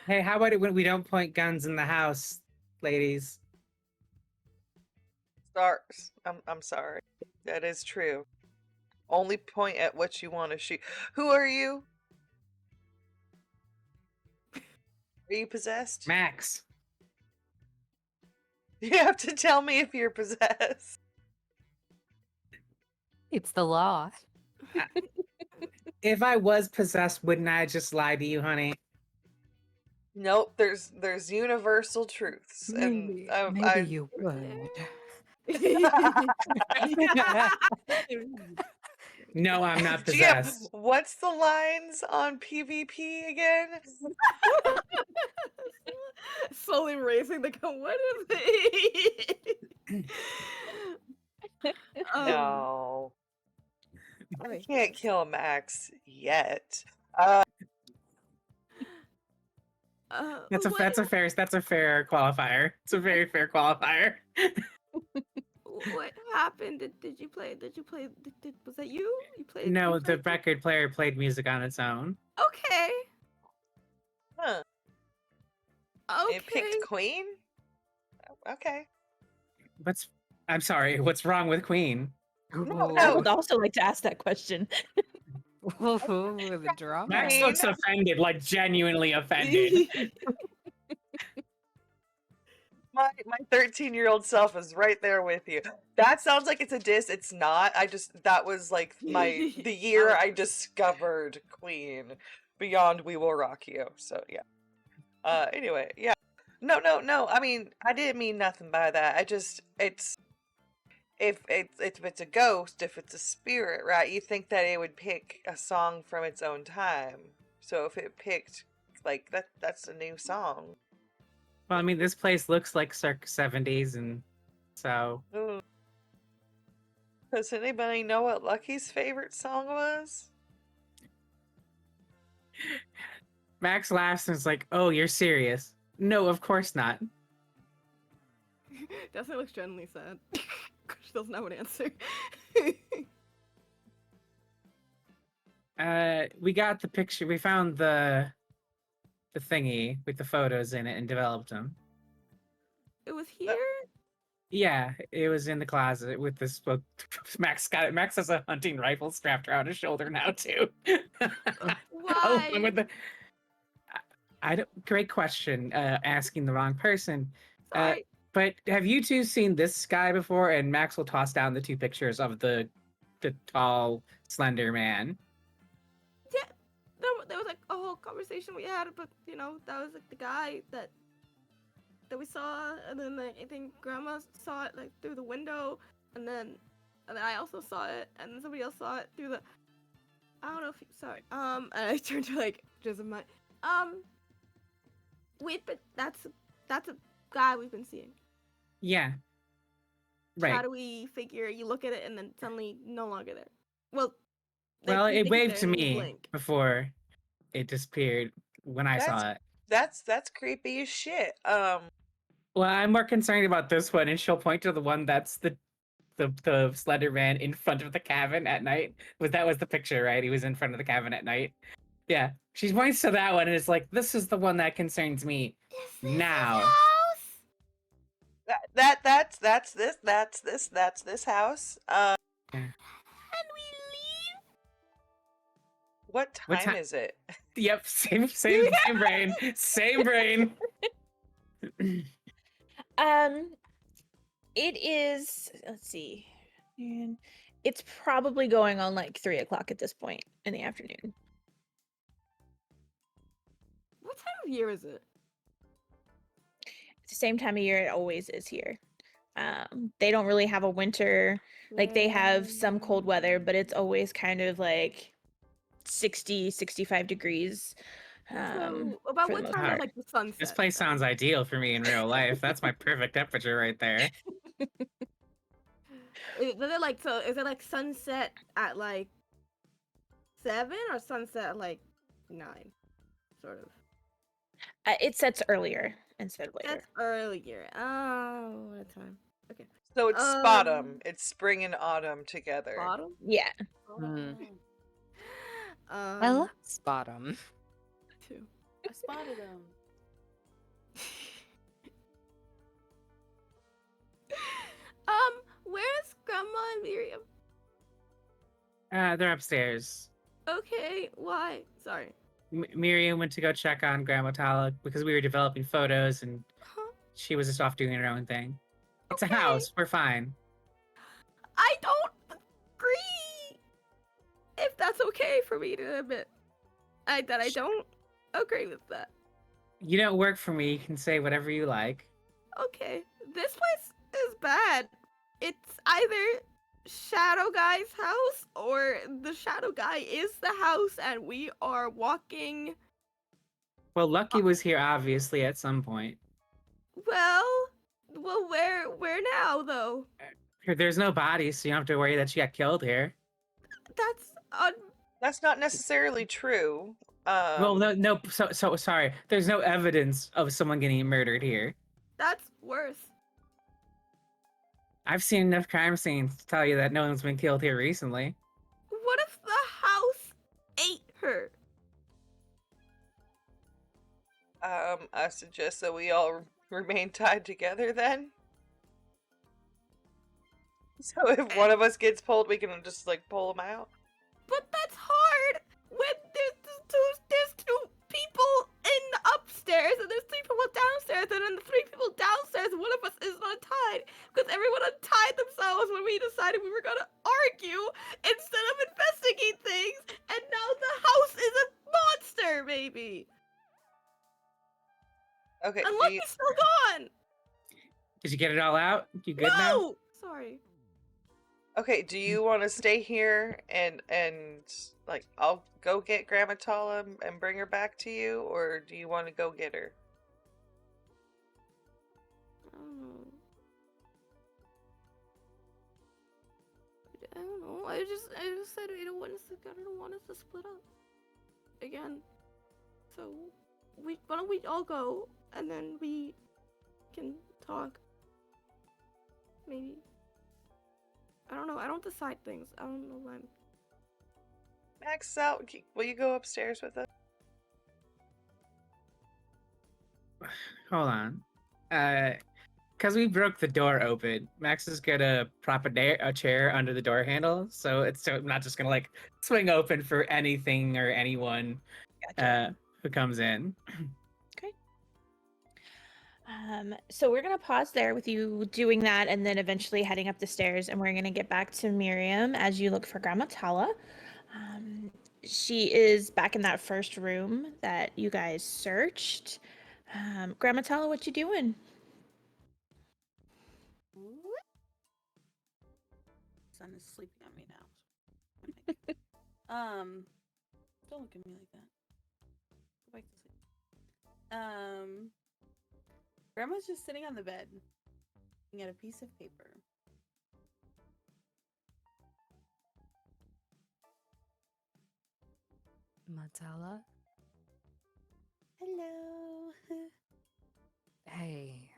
Hey, how about it when we don't point guns in the house, ladies? Stars. I'm sorry. That is true. Only point at what you want to shoot. Who are you? Are you possessed? Max. You have to tell me if you're possessed. It's the law. If I was possessed, wouldn't I just lie to you, honey? Nope. There's universal truths, Maybe and I you would. No, I'm not GM, possessed. what's the lines on PvP again? Slowly raising the gun. What is it? No, I wait. can't kill Max yet. That's a fair qualifier. It's a very fair qualifier. What happened? Did you play? Was that you? You played? No, you the played- record player played music on its own. Okay. Huh. Okay. It picked Queen? Okay. I'm sorry, what's wrong with Queen? No, I no. would also like to ask that question. The drama. Max Queen? looks offended, like genuinely offended. My 13-year-old self is right there with you. That sounds like it's a diss. It's not. That was like the year I discovered Queen beyond We Will Rock You. So yeah. Anyway, yeah. No. I mean, I didn't mean nothing by that. It's if it's a ghost, if it's a spirit, right? You think that it would pick a song from its own time. So if it picked like that's a new song. Well, I mean, this place looks like circa 70s, and so Ooh. Does anybody know what Lucky's favorite song was? Max laughs and is like, "Oh, you're serious?" No, of course not. Destiny looks genuinely sad. She doesn't have an answer. We got the picture. We found the thingy with the photos in it and developed them. It was here. Yeah, it was in the closet with this book. Max got it. Max has a hunting rifle strapped around his shoulder now too. Why? Along with the, I don't. Great question. Asking the wrong person. Sorry. But have you two seen this guy before? And Max will toss down the two pictures of the tall, slender man. Yeah, there was like a whole conversation we had, but that was like the guy that we saw, and then like, I think Grandma saw it like through the window, and then I also saw it, and then somebody else saw it through the. I don't know if sorry. And I turned to like just my wait, but that's a guy we've been seeing. Yeah. Right. How do we figure you look at it and then suddenly no longer there? Well, Well, they it think waved there to and you me blink. before it disappeared when I saw it. That's creepy as shit. Well, I'm more concerned about this one, and she'll point to the one that's the slender man in front of the cabin at night. That was the picture, right? He was in front of the cabin at night. Yeah. She points to that one and it's like, this is the one that concerns me now. That's this house. Can we leave? What What time ti- is it? Yep, same brain. Same brain. It is. Let's see. And it's probably going on like 3 o'clock at this point in the afternoon. What time of year is it? It's the same time of year it always is here. They don't really have a winter. Like they have some cold weather, but it's always kind of like 60, 65 degrees Um, So, about for the what most time Alright. is part. like the sunset? This place then? sounds ideal for me in real life. That's my perfect temperature right there. Is it like so? Is it like sunset at like 7 or sunset at like 9? Sort of. It sets earlier instead of later. That's earlier. Oh, what a time. Okay. So it's Um, Spotum. It's spring and autumn together. Bottom. Yeah. Hmm. I love Bottom. 2. I spotted him. Where's Grandma and Miriam? They're upstairs. Okay, why? Sorry. Miriam went to go check on Grandma Tala because we were developing photos and Huh? she was just off doing her own thing. It's Okay. a house. We're fine. I don't agree. If that's okay for me to admit, I don't agree with that. You don't work for me. You can say whatever you like. Okay, this place is bad. It's either Shadow Guy's house or the Shadow Guy is the house, and we are walking. Well, Lucky was here obviously at some point. Well, where now though? There's no bodies, so you don't have to worry that she got killed here. That's That's not necessarily true. Well, no. So sorry. There's no evidence of someone getting murdered here. that's worse. I've seen enough crime scenes to tell you that no one's been killed here recently. What if the house ate her? I suggest that we all remain tied together then. So if one of us gets pulled, we can just like pull them out. But that's hard when there's two people in upstairs and there's 3 people downstairs, and then the 3 people downstairs, one of us is untied because everyone untied themselves when we decided we were gonna argue instead of investigate things, and now the house is a monster, baby. Okay. And do Lucky's you- still gone. Did you get it all out? You good now? No, sorry. Okay, do you want to stay here and like I'll go get Grandma Tala and bring her back to you, or do you want to go get her? I don't know. I just said I don't want us to split up again. So why don't we all go and then we can talk? Maybe. I don't know. I don't decide things. I don't know when. Max is out. Will you go upstairs with us? Hold on. Because we broke the door open, Max is gonna prop a chair under the door handle, so it's not just gonna like swing open for anything or anyone who comes in. So we're gonna pause there with you doing that, and then eventually heading up the stairs, and we're gonna get back to Miriam as you look for Grandma Tala. She is back in that first room that you guys searched. Grandma Tala, what you doing? Sun is sleeping on me now. Don't look at me like that. Go back to sleep. Grandma's just sitting on the bed, looking at a piece of paper. Matala? Hello. Hey.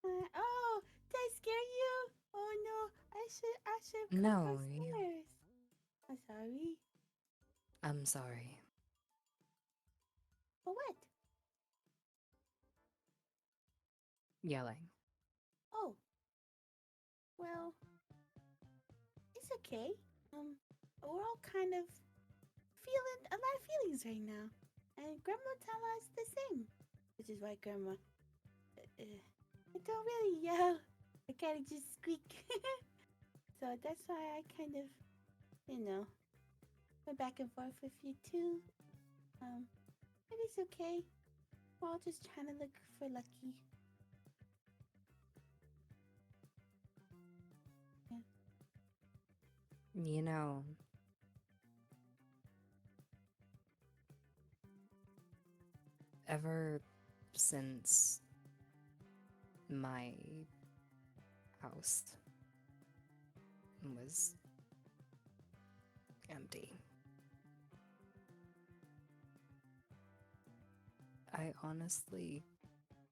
Oh, did I scare you? Oh no, I should come No, you- upstairs. I'm sorry. I'm sorry. For what? Yelling. Oh. Well, it's okay. We're all kind of feeling a lot of feelings right now. And Grandma Tala is the same. Which is why Grandma, I don't really yell. I kind of just squeak. So that's why I kind of, went back and forth with you too. But it's okay. We're all just trying to look for Lucky. You know, Ever since my house was empty, I honestly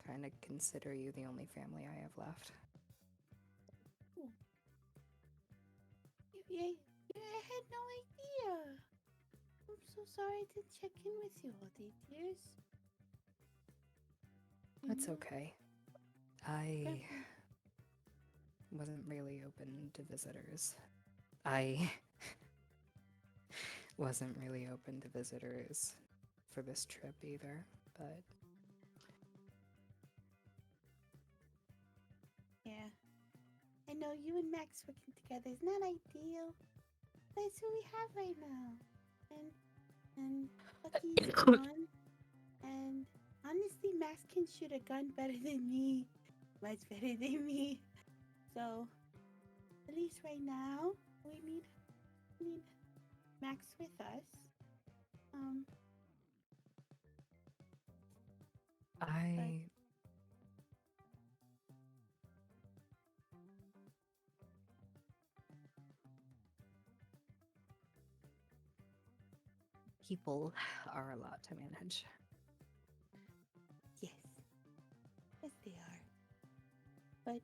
kind of consider you the only family I have left. Yeah, I had no idea. I'm so sorry to check in with you all these years. That's know, okay. I wasn't really open to visitors. I wasn't really open to visitors for this trip either, but Yeah. I know you and Max working together is not ideal. But it's who we have right now. And Lucky's gone. And honestly, Max can shoot a gun better than me. Much better than me. So at least right now, we need Max with us. I people are a lot to manage. Yes. Yes, they are. But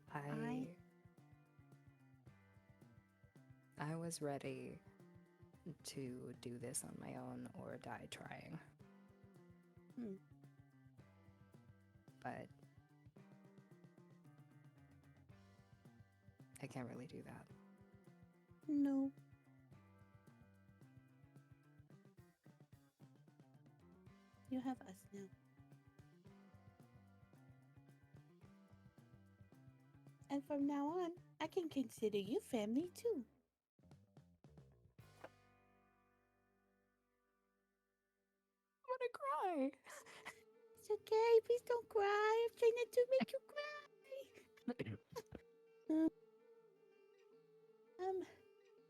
I was ready to do this on my own or die trying. But I can't really do that. No. You have us now. And from now on, I can consider you family too. I'm gonna cry. It's okay. Please don't cry. I'm trying not to make you cry.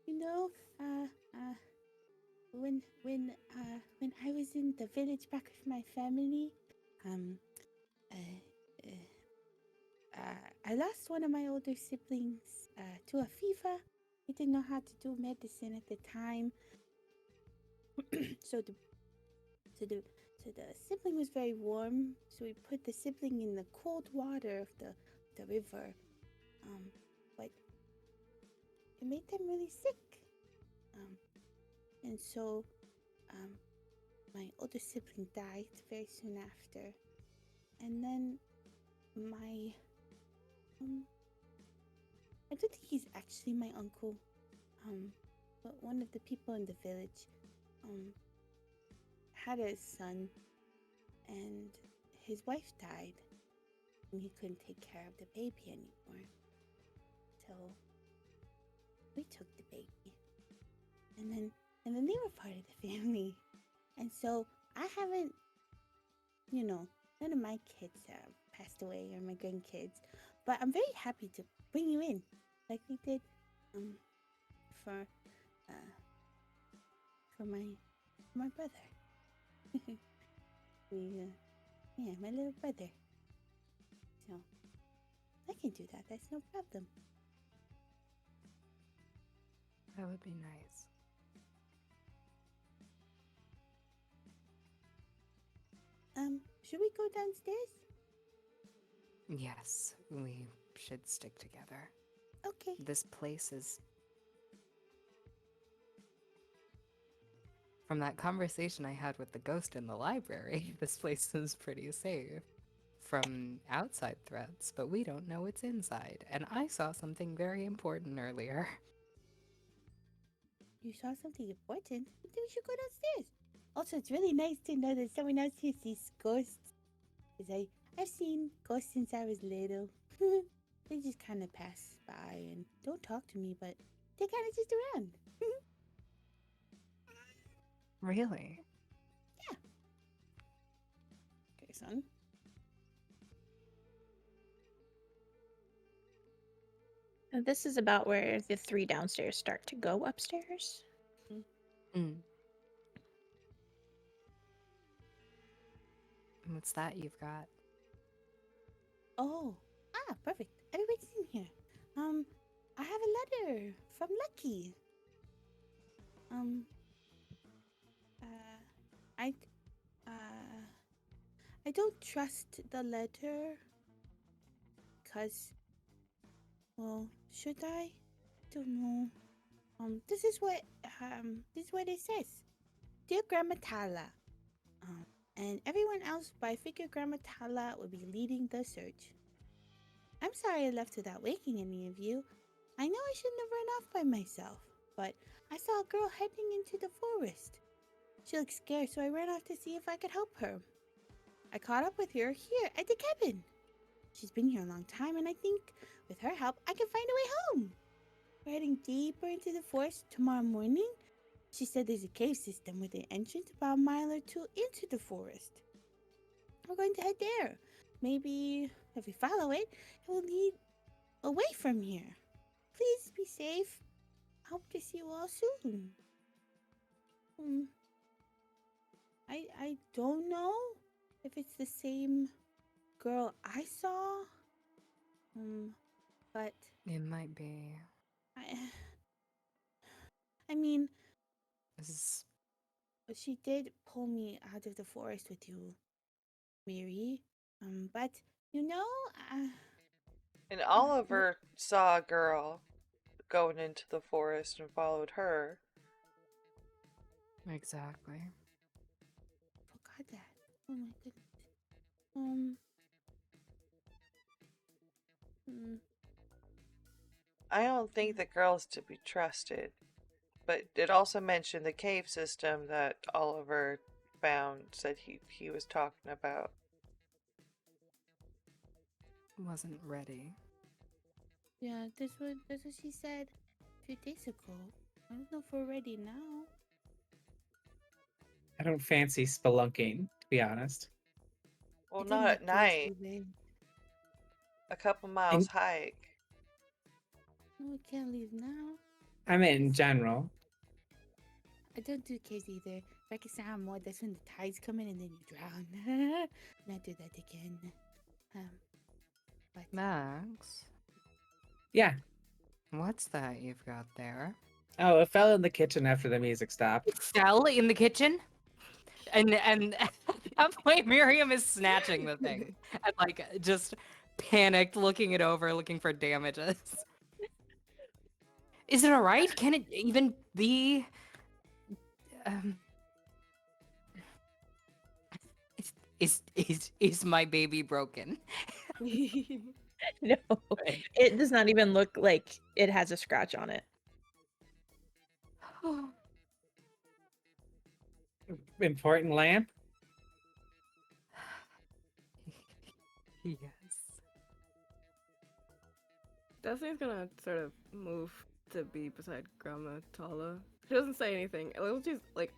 You know, when I was in the village back with my family, I lost one of my older siblings to a fever. He didn't know how to do medicine at the time, so the sibling was very warm. So we put the sibling in the cold water of the river, but it made them really sick. And so my older sibling died very soon after, and then my I don't think he's actually my uncle, but one of the people in the village had a son, and his wife died, and he couldn't take care of the baby anymore. So we took the baby, and then they were part of the family, and so I haven't, none of my kids have passed away or my grandkids, but I'm very happy to bring you in, like we did, for my brother. Yeah, my little brother. So I can do that. That's no problem. That would be nice. Should we go downstairs? Yes, we should stick together. Okay. This place is... From that conversation I had with the ghost in the library, this place is pretty safe from outside threats, but we don't know what's inside. And I saw something very important earlier. You saw something important? Then we should go downstairs. Also, it's really nice to know that someone else here sees ghosts. Because I've seen ghosts since I was little. They just kind of pass by and don't talk to me, but they're kind of just around. Really? Yeah. Okay, son. And this is about where the three downstairs start to go upstairs. What's that you've got? Oh, perfect. Everybody's in here. I have a letter from Lucky. Um, I, uh, I don't trust the letter. Well, should I? Don't know. This is what it says. Dear Grandma Tala, and everyone else, but I figure Grandma Tala will be leading the search. I'm sorry I left without waking any of you. I know I shouldn't have run off by myself, but I saw a girl heading into the forest. She looked scared, so I ran off to see if I could help her. I caught up with her here at the cabin. She's been here a long time, and I think with her help, I can find a way home. We're heading deeper into the forest tomorrow morning. She said there's a cave system with an entrance about a mile or two into the forest. We're going to head there. Maybe if we follow it, it will lead away from here. Please be safe. I hope to see you all soon. I don't know if it's the same girl I saw. But It might be. I mean, This is she did pull me out of the forest with you, Mary. But you know, And Oliver saw a girl going into the forest and followed her. exactly. forgot that. Oh my goodness. I don't think the girl's to be trusted. But it also mentioned the cave system that Oliver found, said he was talking about. Wasn't ready. Yeah, that's what she said a few days ago. I don't know if we're ready now. I don't fancy spelunking, to be honest. Well, I don't not like at night. caves either. A couple miles hike. No, we can't leave now. I meant in general. I don't do caves either. If I can sound more, that's when the tides come in and then you drown. Not do that again. But Max, Yeah. what's that you've got there? Oh, it fell in the kitchen after the music stopped. It fell in the kitchen? And at that point, Miriam is snatching the thing and like just panicked, looking it over, looking for damages. Is it all right? Can it even be? Is my baby broken? No, it does not even look like it has a scratch on it. Important lamp? Yes. Destiny's gonna sort of move to be beside Grandma Tala. She doesn't say anything. She's like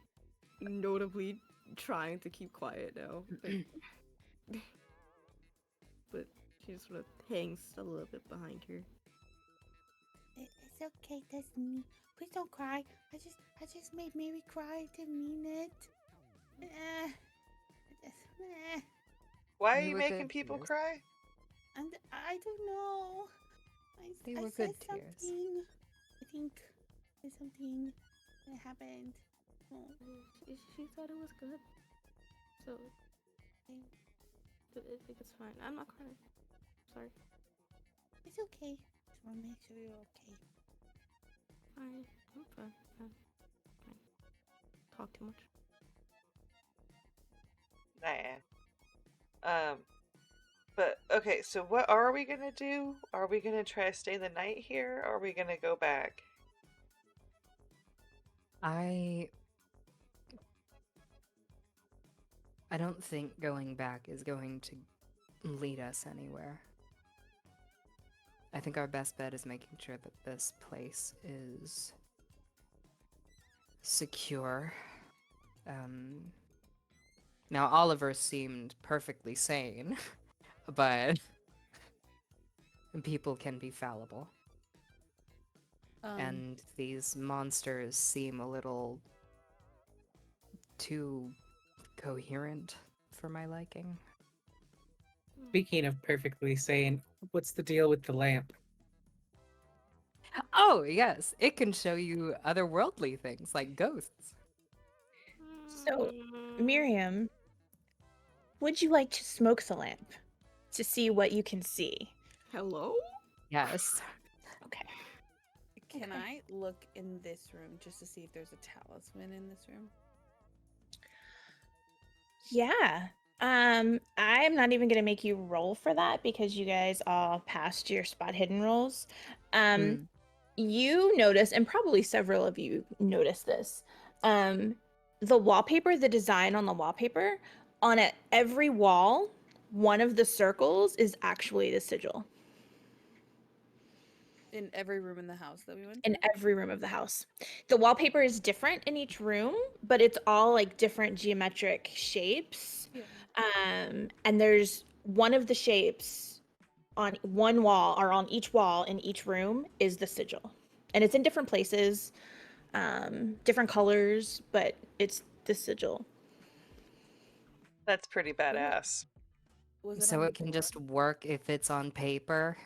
notably trying to keep quiet now. But she just sort of hangs a little bit behind her. it's okay, Destiny. Please don't cry. I just made Mary cry. I didn't mean it. Why are They you were making good people tears. cry? And I don't know. They I were said good tears. something. I think there's something that happened. Oh, She thought it was good. So I think it's fine. I'm not crying. Sorry. it's okay. Just want to make sure you're okay. Fine. I'm fine. Fine. Talk too much. Nah. But okay, so what are we gonna do? Are we gonna try to stay the night here, or are we gonna go back? I don't think going back is going to lead us anywhere. I think our best bet is making sure that this place is secure. Now Oliver seemed perfectly sane, but people can be fallible. And these monsters seem a little too coherent for my liking. Speaking of perfectly sane, what's the deal with the lamp? Oh, yes, it can show you otherworldly things like ghosts. So, Miriam, would you like to smoke the lamp to see what you can see? Hello? Yes. Okay. Can Okay. I look in this room just to see if there's a talisman in this room? Yeah. I'm not even gonna make you roll for that because you guys all passed your spot hidden rolls. Mm. You notice, and probably several of you notice this. The wallpaper, the design on the wallpaper, on every wall, one of the circles is actually the sigil In every room in the house that we went in to? every room of the house. The wallpaper is different in each room, but it's all like different geometric shapes. Yeah. And there's one of the shapes on one wall or on each wall in each room is the sigil. And it's in different places, different colors, but it's the sigil. That's pretty badass. Was it So on it the can door? just work if it's on paper.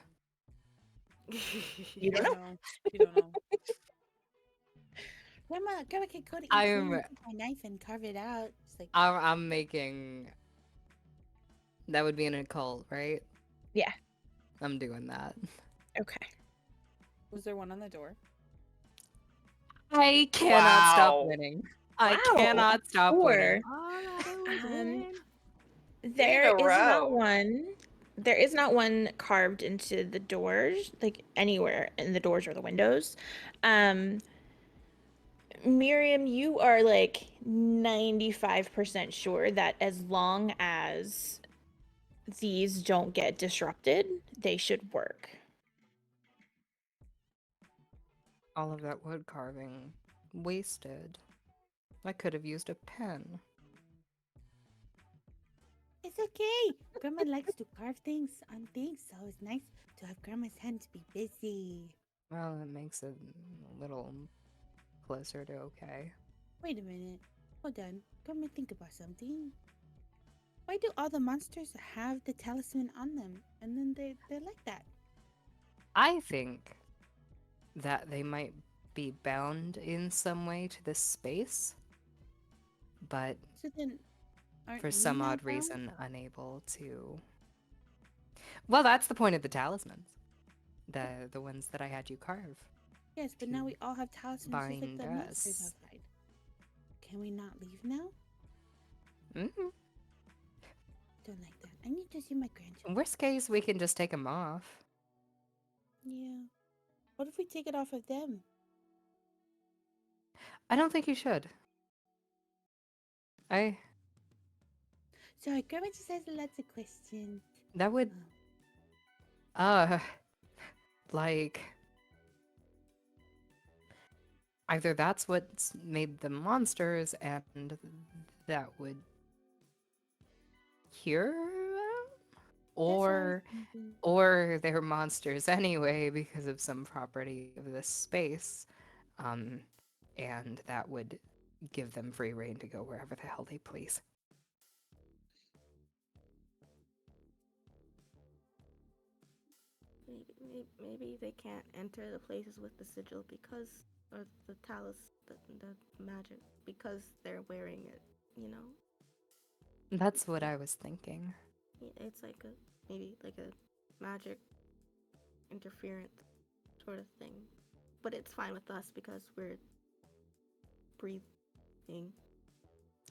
You don't know. No, you don't know. Grandma can go to each room I'm and take my knife and carve it out. It's like, I'm making that would be an occult, right? Yeah. I'm doing that. Okay. was there one on the door? I cannot stop Wow. winning. I Wow, cannot stop winning. All I do is Um, win. there a is not row. one. There is not one carved into the doors, like anywhere in the doors or the windows. Um, Miriam, you are like 95% sure that as long as these don't get disrupted, they should work. All of that wood carving wasted. I could have used a pen. It's okay. Grandma likes to carve things on things, so it's nice to have Grandma's hand to be busy. Well, it makes it a little closer to okay. Wait a minute. Hold on. Grandma, think about something. Why do all the monsters have the talisman on them? And then they're like that. I think that they might be bound in some way to this space, but So then, aren't for we some now odd bound? reason unable to. Well, that's the point of the talismans. The ones that I had you carve. Yes, but to now we all have talismans just like bind the monsters us. outside. Can we not leave now? Mm-hmm. Don't like that. I need to see my grandchildren. Worst case, we can just take them off. Yeah. What if we take it off of them? I don't think you should. I Sorry, Grandma just has lots of questions. that would Um, uh like either that's what's made them monsters and that would cure them, that's what I was or thinking. they're monsters anyway because of some property of this space, um and that would give them free reign to go wherever the hell they please. Maybe they can't enter the places with the sigil because, or the the magic, because they're wearing it, you know? That's what I was thinking. It's like maybe like a magic interference sort of thing. But it's fine with us because we're breathing.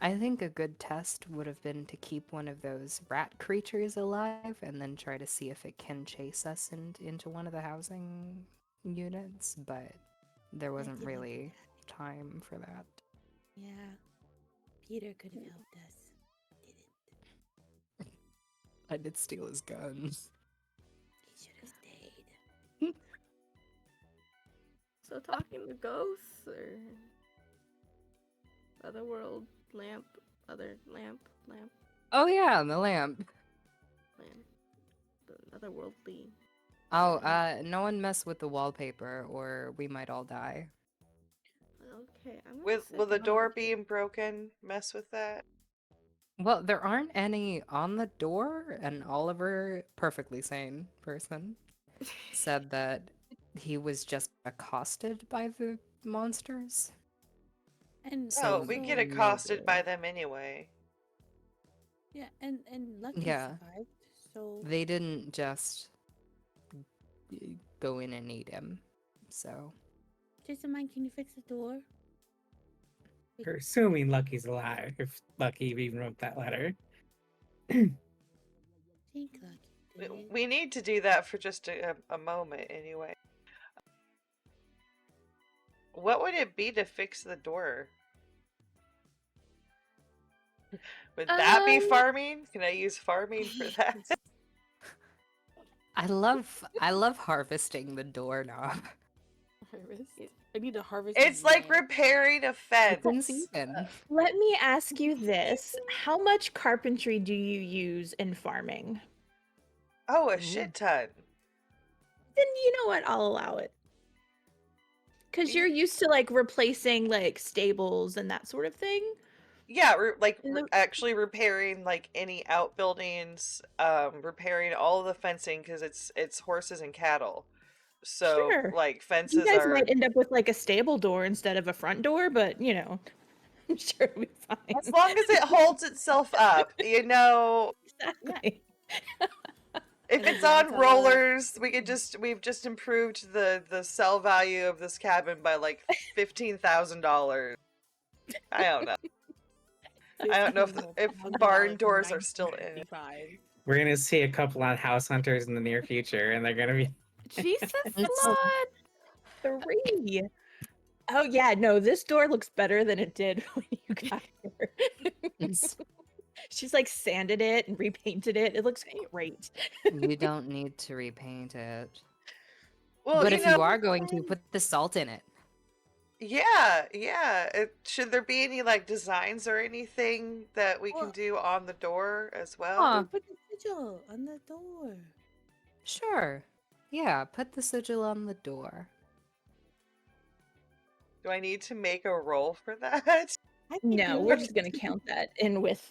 I think a good test would have been to keep one of those rat creatures alive and then try to see if it can chase us into one of the housing units, but there wasn't didn't really time for that. Yeah. Peter could have helped us. Didn't. I did steal his guns. He should have stayed. So talking to ghosts or otherworld lamp, other lamp. Oh yeah, the lamp. The otherworldly. Oh, no one mess with the wallpaper or we might all die. Okay, I'm gonna sit Will the down. door being broken mess with that? Well, there aren't any on the door, and Oliver, perfectly sane person, said that he was just accosted by the monsters. And Oh, So we get also, accosted by them anyway. yeah, and Lucky Yeah. survived. So they didn't just go in and eat him. So Jason, mind, can you fix the door? We're assuming Lucky's alive, if Lucky even wrote that letter. Think Lucky did. We need to do that for just a moment anyway. What would it be to fix the door? Would that be farming? Can I use farming for that? I love harvesting the doorknob. Harvest. I need to harvest. It's like land. repairing a fence. It's even. Let me ask you this. How much carpentry do you use in farming? Oh, a shit ton. Then you know what? I'll allow it. Because you're used to like replacing like stables and that sort of thing. Yeah, In the- actually repairing like any outbuildings, repairing all of the fencing because it's horses and cattle. So Sure. like You fences guys are might end up with like a stable door instead of a front door, but you know, I'm sure it'll be fine. as long as it holds itself up, you know. Exactly. If it's on rollers, we've just improved the sell value of this cabin by like $15,000. I don't know. I don't know if barn doors are still in. We're gonna see a couple on House Hunters in the near future, and they're gonna be. Jesus, It's- Lord! 3. Oh yeah, no, this door looks better than it did when you got here. it's- She's like sanded it and repainted it. It looks great. you don't need to repaint it. Well, But you if know, you are going to, put the salt in it. yeah. Should there be any like designs or anything that we can Well- do on the door as well? Huh. Put the sigil on the door. Sure. Yeah, put the sigil on the door. Do I need to make a roll for that? I can No, do we're it. just gonna count that in with.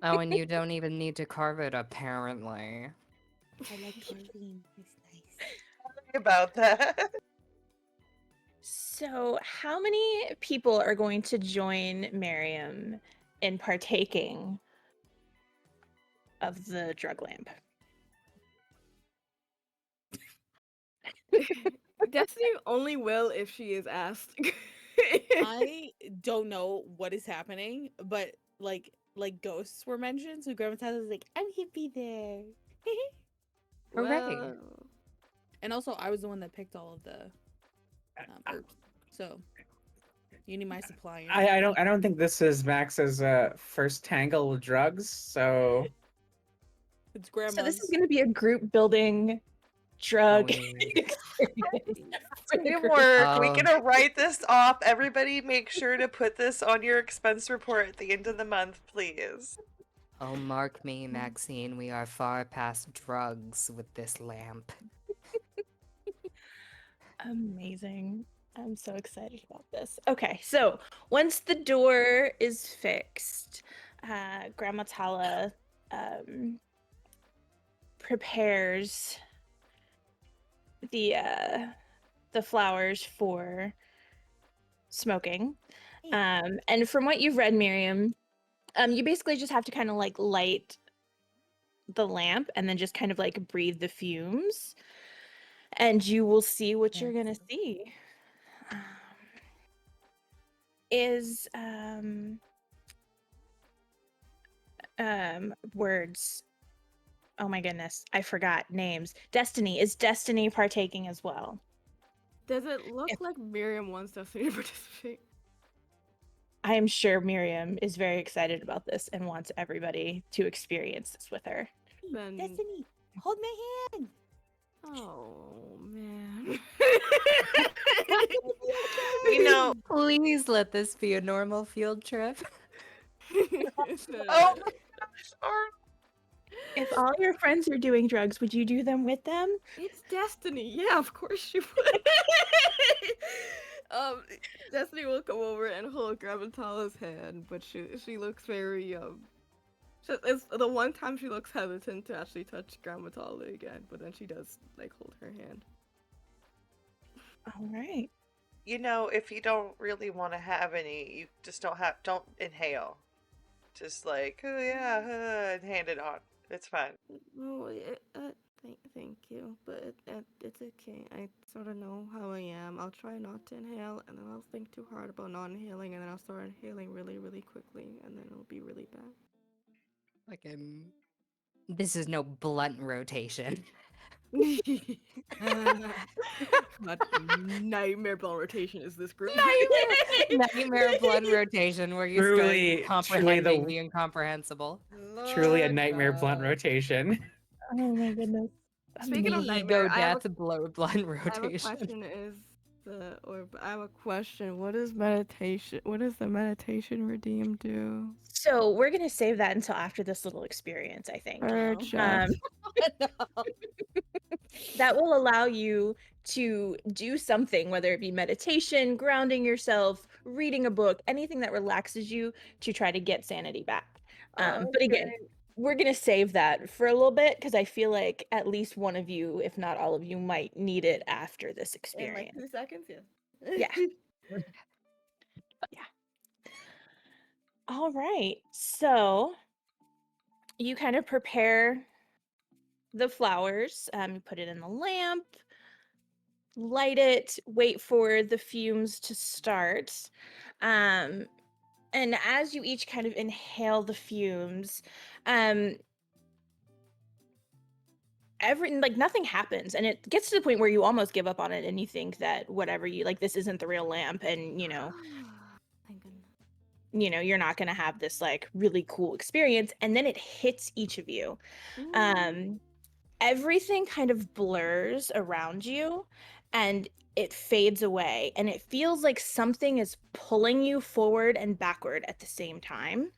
Oh, and you don't even need to carve it, apparently. I like carving. It's nice. About that. So, how many people are going to join Miriam in partaking of the drug lamp? Destiny only will if she is asked. I don't know what is happening, but like ghosts were mentioned, so Grandma's house was like, I'm hippie there. Hooray. Well, And also, I was the one that picked all of the herbs, so you need my supply. I don't think this is Max's first tangle with drugs. So It's Grandma's. So, this is going to be a group building drug Oh, experience. for the group. Teamwork. We Um, gonna write this off. Everybody, make sure to put this on your expense report at the end of the month, please. Oh, mark me, Maxine, we are far past drugs with this lamp. Amazing. I'm so excited about this. Okay, so once the door is fixed, Grandma Tala prepares the flowers for smoking. And from what you've read, Miriam, you basically just have to kind of like light the lamp and then just kind of like breathe the fumes, and you will see what you're gonna see. Is words. Oh my goodness, I forgot names. Destiny. Is Destiny partaking as well? does it look like Miriam wants Destiny to participate? I am sure Miriam is very excited about this and wants everybody to experience this with her. Then... Destiny, hold my hand. Oh man. You know, Please let this be a normal field trip. oh my gosh, If all your friends are doing drugs, would you do them with them? It's Destiny. Yeah, of course she would. Destiny will come over and hold Grandma Tala's hand, but she looks very It's the one time she looks hesitant to actually touch Grandma Tala again, but then she does like hold her hand. All right. You know, if you don't really want to have any, you just don't inhale. Just like, oh yeah, and hand it on. It's fine. No, thank you, but it's okay. I sort of know how I am. I'll try not to inhale, and then I'll think too hard about not inhaling, and then I'll start inhaling really, really quickly, and then it'll be really bad. This is no blunt rotation. What nightmare ball rotation is this group? Nightmare blunt rotation where you Truly- start truly the- comprehending the incomprehensible. Truly a nightmare blunt rotation. Oh my goodness. Speaking of Amazing. nightmare, Ego I have death blow blunt I have a rotation. question. I have a question. What is meditation? What does the meditation redeem do? So we're gonna save that until after this little experience, I think. Jeff. That will allow you to do something, whether it be meditation, grounding yourself, reading a book, anything that relaxes you to try to get sanity back. But again, we're going to save that for a little bit because I feel like at least one of you, if not all of you, might need it after this In experience. like 2 seconds, yeah. Yeah. All right. So you kind of prepare the flowers, you put it in the lamp, light it, wait for the fumes to start. And as you each kind of inhale the fumes, nothing happens, and it gets to the point where you almost give up on it and you think that whatever you like, this isn't the real lamp, and Thank goodness. you're not going to have this like really cool experience. And then it hits each of you. Everything kind of blurs around you and it fades away, and it feels like something is pulling you forward and backward at the same time.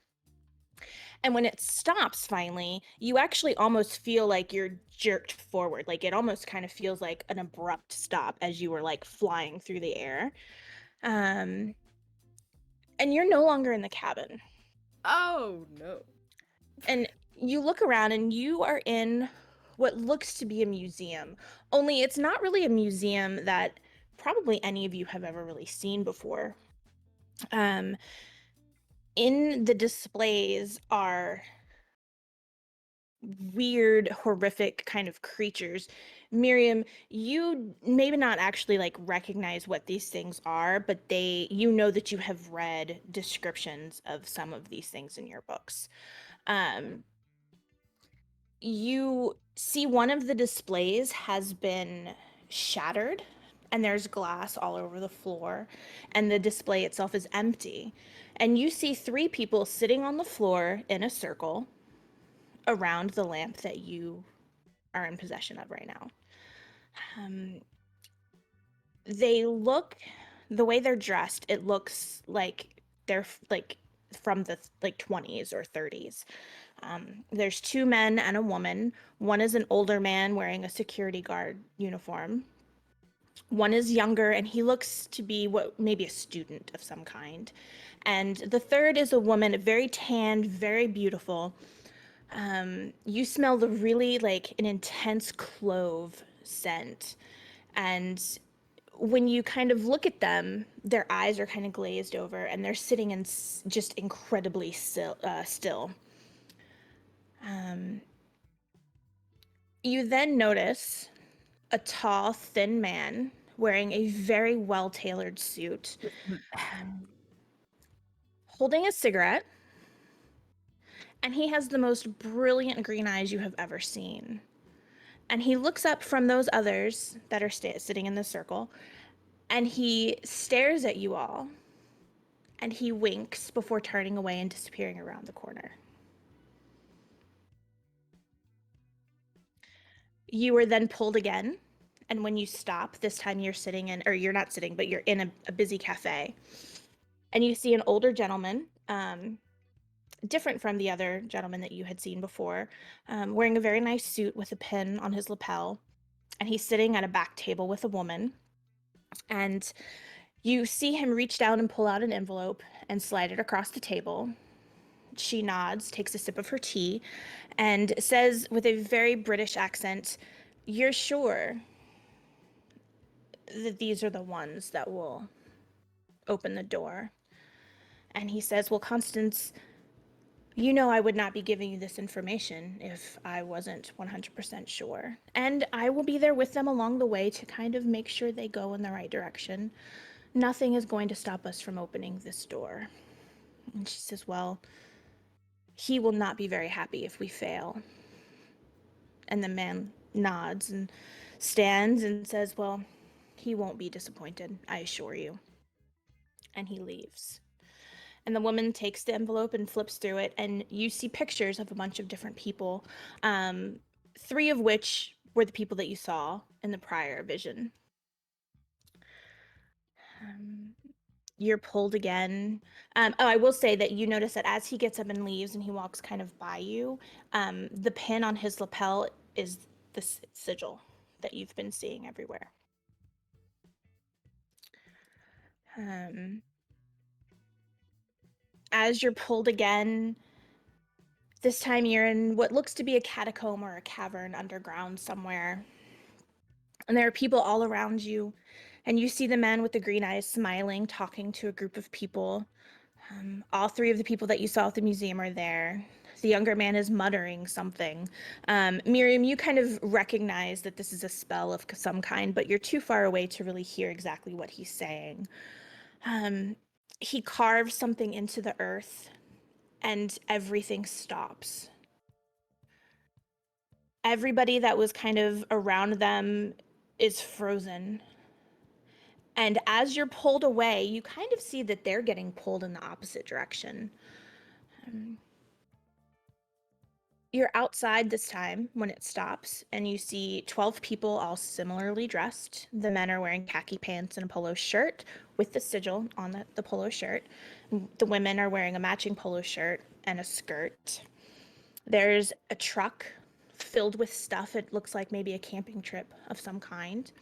And when it stops finally, you actually almost feel like you're jerked forward. Like it almost kind of feels like an abrupt stop as you were like flying through the air. And you're no longer in the cabin. Oh no. And you look around and you are in what looks to be a museum. Only it's not really a museum that probably any of you have ever really seen before. In the displays are weird, horrific kind of creatures. Miriam, you maybe not actually like recognize what these things are, but you know that you have read descriptions of some of these things in your books. You see one of the displays has been shattered and there's glass all over the floor, and the display itself is empty. And you see 3 people sitting on the floor in a circle around the lamp that you are in possession of right now. They look, the way they're dressed, it looks like they're like from the like 20s or 30s. There's 2 men and a woman. One is an older man wearing a security guard uniform. One is younger, and he looks to be maybe a student of some kind. And the third is a woman, very tanned, very beautiful. You smell the really like an intense clove scent. And when you kind of look at them, their eyes are kind of glazed over and they're sitting in just incredibly still. You then notice a tall, thin man wearing a very well-tailored suit, holding a cigarette, and he has the most brilliant green eyes you have ever seen. And he looks up from those others that are sitting in the circle, and he stares at you all, and he winks before turning away and disappearing around the corner. You are then pulled again, and when you stop, this time you're sitting in, or you're not sitting, but you're in a busy cafe, and you see an older gentleman, different from the other gentleman that you had seen before, wearing a very nice suit with a pin on his lapel, and he's sitting at a back table with a woman, and you see him reach down and pull out an envelope and slide it across the table, She nods, takes a sip of her tea, and says with a very British accent, "You're sure that these are the ones that will open the door?" And he says, "Well, Constance, you know I would not be giving you this information if I wasn't 100% sure. And I will be there with them along the way to kind of make sure they go in the right direction. Nothing is going to stop us from opening this door." And she says, "Well, he will not be very happy if we fail." And the man nods and stands and says, "Well, he won't be disappointed, I assure you." And he leaves. And the woman takes the envelope and flips through it, and you see pictures of a bunch of different people, 3 of which were the people that you saw in the prior vision. You're pulled again. I will say that you notice that as he gets up and leaves and he walks kind of by you, the pin on his lapel is the sigil that you've been seeing everywhere. As you're pulled again, this time you're in what looks to be a catacomb or a cavern underground somewhere. And there are people all around you, and you see the man with the green eyes smiling, talking to a group of people. All 3 of the people that you saw at the museum are there. The younger man is muttering something. Mirm, you kind of recognize that this is a spell of some kind, but you're too far away to really hear exactly what he's saying. He carves something into the earth, and everything stops. Everybody that was kind of around them is frozen. And as you're pulled away, you kind of see that they're getting pulled in the opposite direction. You're outside this time when it stops, and you see 12 people all similarly dressed. The men are wearing khaki pants and a polo shirt with the sigil on the polo shirt. The women are wearing a matching polo shirt and a skirt. There's a truck filled with stuff. It looks like maybe a camping trip of some kind.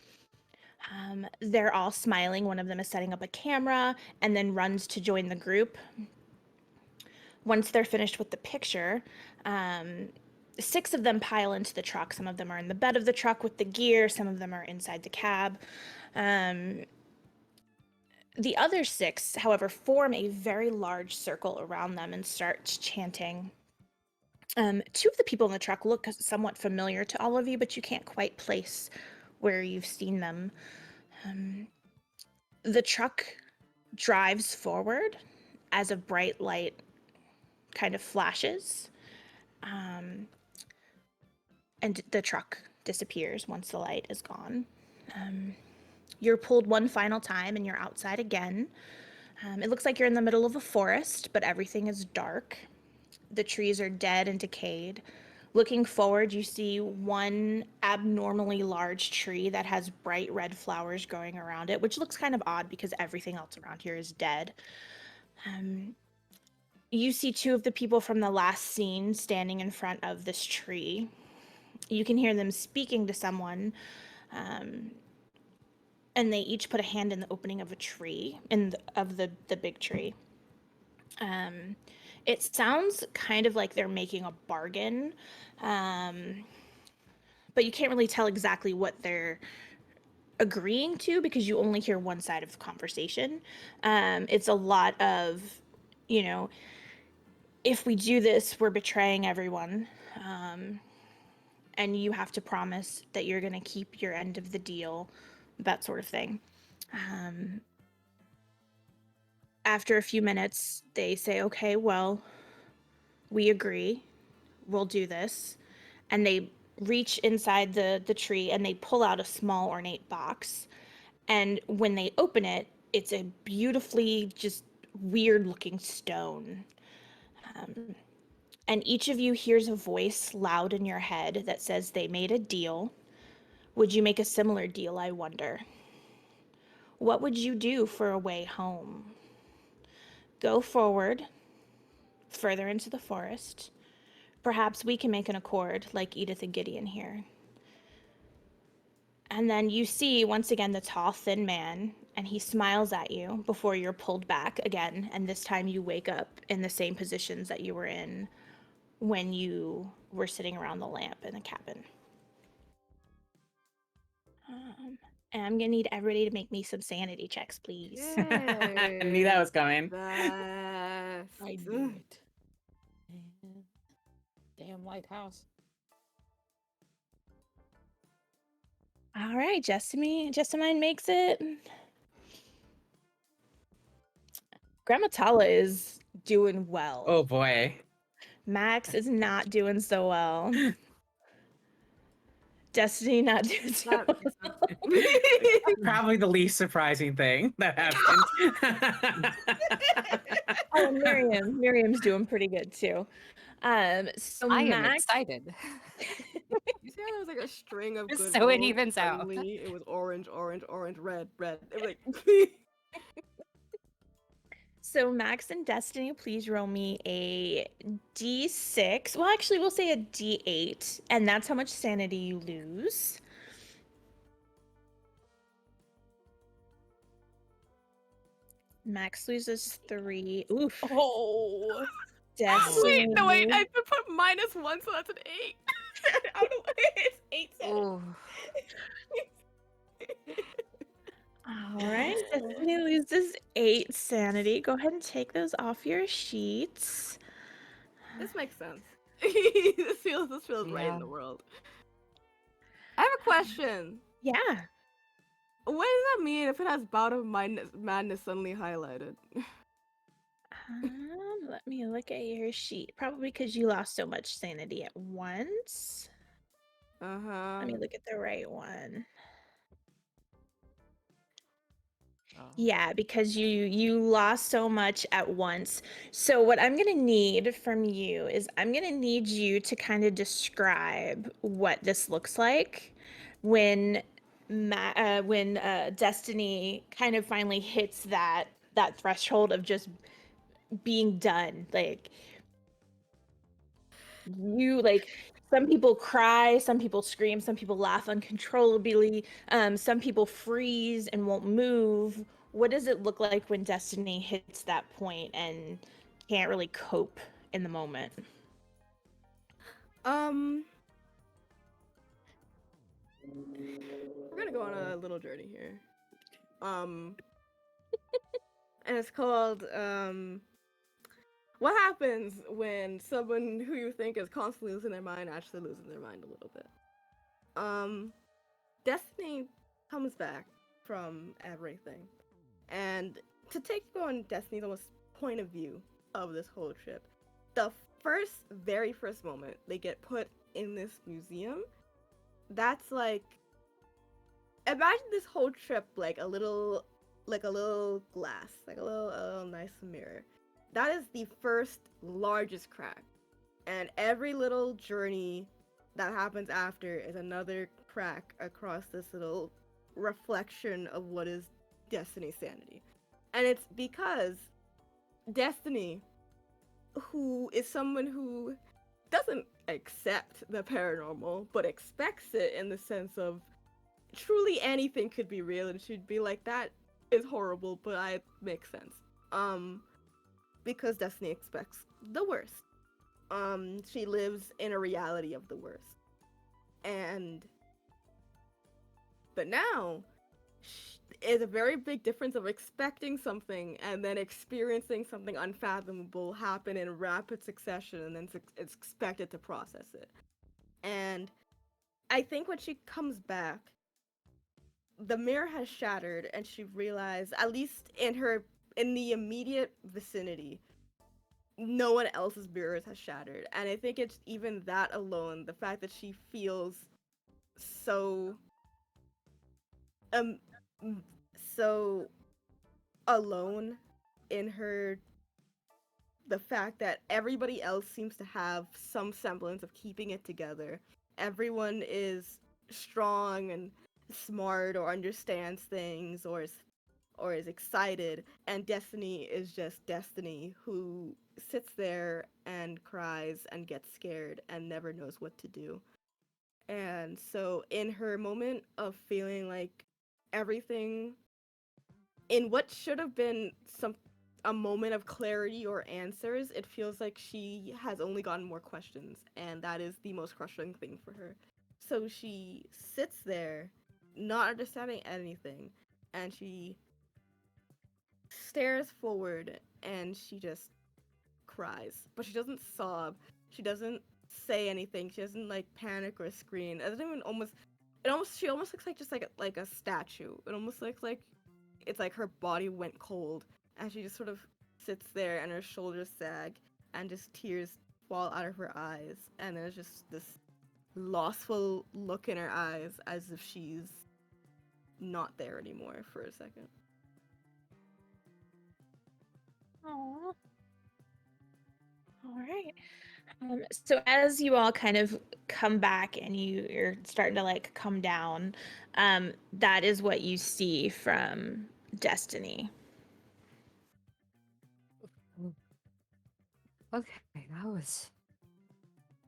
They're all smiling. One of them is setting up a camera and then runs to join the group. Once they're finished with the picture, 6 of them pile into the truck. Some of them are in the bed of the truck with the gear. Some of them are inside the cab. The other 6, however, form a very large circle around them and start chanting. 2 of the people in the truck look somewhat familiar to all of you, but you can't quite place where you've seen them. The truck drives forward as a bright light kind of flashes, and the truck disappears once the light is gone. You're pulled one final time and you're outside again. It looks like you're in the middle of a forest, but everything is dark. The trees are dead and decayed. Looking forward, you see one abnormally large tree that has bright red flowers growing around it, which looks kind of odd because everything else around here is dead. You see 2 of the people from the last scene standing in front of this tree. You can hear them speaking to someone, and they each put a hand in the opening of a tree, of the big tree. It sounds kind of like they're making a bargain, but you can't really tell exactly what they're agreeing to because you only hear one side of the conversation. It's a lot of, if we do this, we're betraying everyone. And you have to promise that you're going to keep your end of the deal, that sort of thing. After a few minutes, they say, "Okay, well, we agree. We'll do this." And they reach inside the tree and they pull out a small ornate box. And when they open it, it's a beautifully just weird looking stone. And each of you hears a voice loud in your head that says they made a deal. Would you make a similar deal, I wonder? What would you do for a way home? Go forward, further into the forest. Perhaps we can make an accord like Edith and Gideon here. And then you see, once again, the tall, thin man, and he smiles at you before you're pulled back again, and this time you wake up in the same positions that you were in when you were sitting around the lamp in the cabin. And I'm gonna need everybody to make me some sanity checks, please. I knew that was coming. Best. I knew it. And damn lighthouse. All right, Jessamine makes it. Grandma Tala is doing well. Oh boy. Max is not doing so well. Destiny not doing so well. Probably the least surprising thing that happened. Oh, Miriam's doing pretty good too. So I am Max, excited. You see how there was like a string of good So it rolls, evens out. suddenly it was orange, orange, orange, red, red. It was like so Max and Destiny, please roll me a D6. Well, actually, we'll say a D8, and that's how much sanity you lose. Max loses 3. Oof. Oh. Destiny. wait, I put -1, so that's an 8. I don't know. It's 8 Ooh. All right, Destiny loses 8 sanity. Go ahead and take those off your sheets. This makes sense. this feels right in Yeah. the world. I have a question. Yeah. What does that mean if it has bout of madness suddenly highlighted? Let me look at your sheet. Probably because you lost so much sanity at once. Let me look at the right one. Oh. Yeah, because you lost so much at once. So what I'm going to need from you is I'm going to need you to kind of describe what this looks like when Destiny kind of finally hits that threshold of just being done. Like some people cry, some people scream, some people laugh uncontrollably, some people freeze and won't move. What does it look like when Destiny hits that point and can't really cope in the moment? We're gonna go on a little journey here. And it's called what happens when someone who you think is constantly losing their mind actually loses their mind a little bit. Destiny comes back from everything. And to take you on Destiny's almost point of view of this whole trip, the very first moment they get put in this museum, that's like, imagine this whole trip like a little glass, like a little nice mirror. That is the first largest crack, and every little journey that happens after is another crack across this little reflection of what is Destiny's sanity. And it's because Destiny, who is someone who doesn't accept the paranormal, but expects it in the sense of truly anything could be real, and she'd be like, that is horrible, but it makes sense. Because Destiny expects the worst. She lives in a reality of the worst. But now, is a very big difference of expecting something and then experiencing something unfathomable happen in rapid succession, and then it's expected to process it. And I think when she comes back, the mirror has shattered, and she realized, at least in the immediate vicinity, no one else's mirrors has shattered. And I think it's even that alone, the fact that she feels so alone in the fact that everybody else seems to have some semblance of keeping it together. Everyone is strong and smart, or understands things, or is excited, and Destiny is just Destiny, who sits there and cries and gets scared and never knows what to do. And so in her moment of feeling like everything in what should have been a moment of clarity or answers, it feels like she has only gotten more questions, and that is the most crushing thing for her. So she sits there, not understanding anything, and she stares forward, and she just cries. But she doesn't sob. She doesn't say anything. She doesn't like panic or scream. It doesn't even she almost looks like just like a statue. It almost looks like it's like her body went cold, and she just sort of sits there, and her shoulders sag, and just tears fall out of her eyes, and there's just this lostful look in her eyes as if she's not there anymore for a second. Aww. All right. So as you all kind of come back and you're starting to like come down, that is what you see from Destiny. Okay, that was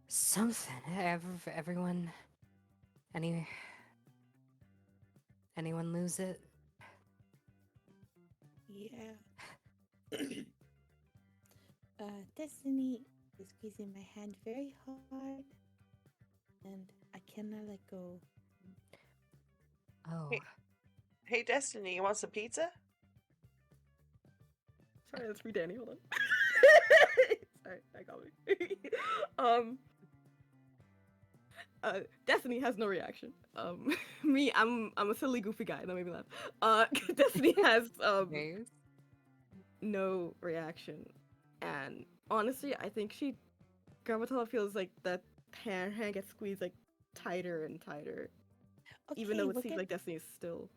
something. Everyone, anyone lose it? Yeah. Destiny is squeezing my hand very hard, and I cannot let go. Oh, Hey, Destiny, you want some pizza? Sorry, that's me, Dani. Hold on. Sorry, I got me. Destiny has no reaction. Me, I'm a silly, goofy guy. That made me laugh. Destiny has nice. no reaction, and honestly, I think Gramatella feels like that hand gets squeezed like tighter and tighter, Okay, even though it we're seems gonna, like Destiny is still.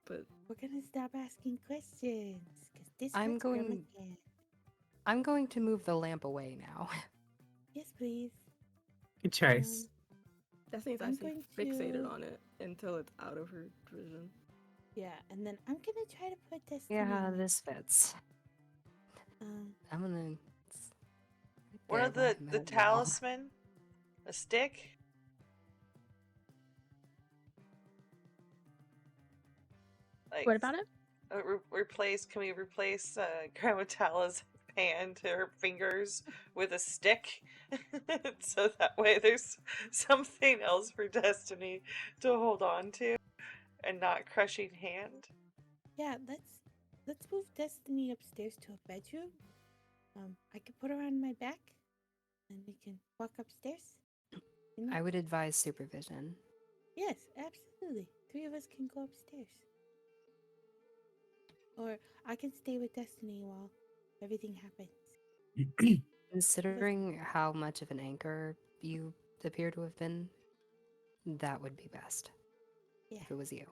But we're gonna stop asking questions, because this I'm hurts Grandma going- again. I'm going to move the lamp away now. Yes, please. Good choice. Destiny's I'm actually going fixated to- on it until it's out of her vision. Yeah, and then I'm gonna try to put Destiny. Yeah, on. this fits. I'm gonna. One of there the by wall. talisman? A stick? Like, What about it? Can we replace Grandma Tala's hand, her fingers, with a stick? So that way there's something else for Destiny to hold on to and not crushing hand. Yeah, let's move Destiny upstairs to a bedroom. I could put her on my back, and we can walk upstairs. You know? I would advise supervision. Yes, absolutely. 3 of us can go upstairs. Or I can stay with Destiny while everything happens. Considering how much of an anchor you appear to have been, that would be best. Yeah, If it was you.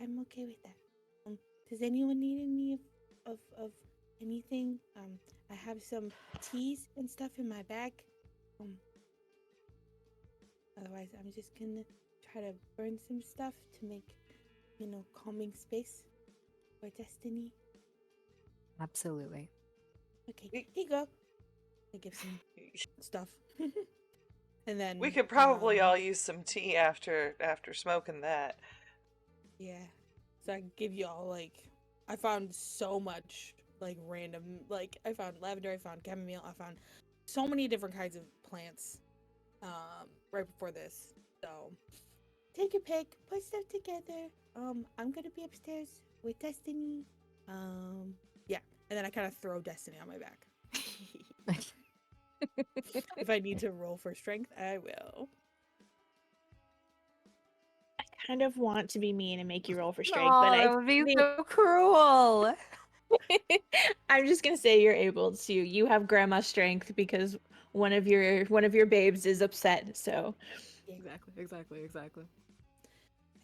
I'm okay with that. Does anyone need any of anything? I have some teas and stuff in my bag. Otherwise, I'm just gonna try to burn some stuff to make, calming space for Destiny. Absolutely. Okay, here you go. I give some stuff. And then We could probably all use some tea after smoking that. Yeah. So I give you all I found so much random I found lavender, I found chamomile, I found so many different kinds of plants right before this. So take your pick, put stuff together. I'm gonna be upstairs with Destiny. yeah. And then I kind of throw Destiny on my back. If I need to roll for strength, I will. I kind of want to be mean and make you roll for strength, Oh, but I that would be think so cruel. I'm just gonna say you're able to. You have grandma strength because one of your babes is upset. So Exactly.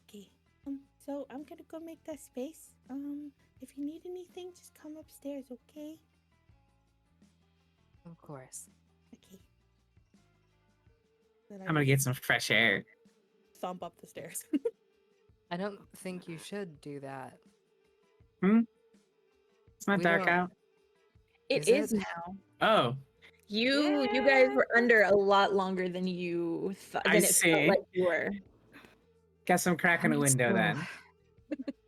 Okay. So I'm gonna go make that space. If you need anything, just come upstairs, okay? Of course. Okay. Then I'm gonna get some fresh air. thump up the stairs. I don't think you should do that. It's not We dark don't- out. it Is is it? now. Oh, You guys were under a lot longer than you thought. I Than it see. felt like you were. Guess I'm cracking a I'm window so- then.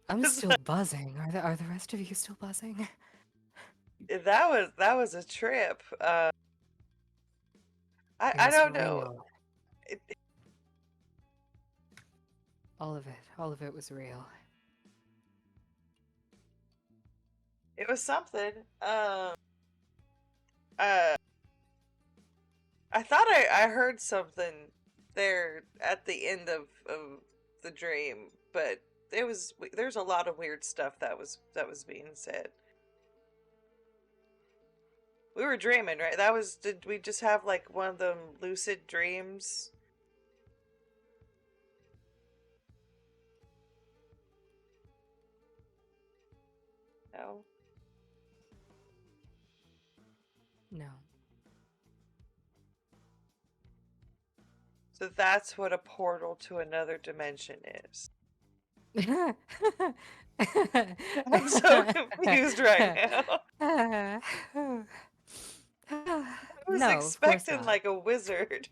I'm still buzzing. Are the rest of you still buzzing? That was a trip. It I was don't know. real. All of it was real. It was something. Uh, I thought I heard something there at the end of the dream, but there's a lot of weird stuff that was being said. We were dreaming, right? Did we just have like one of them lucid dreams? No. No. So that's what a portal to another dimension is. I'm so confused right now. I was No, of course expecting not. like a wizard.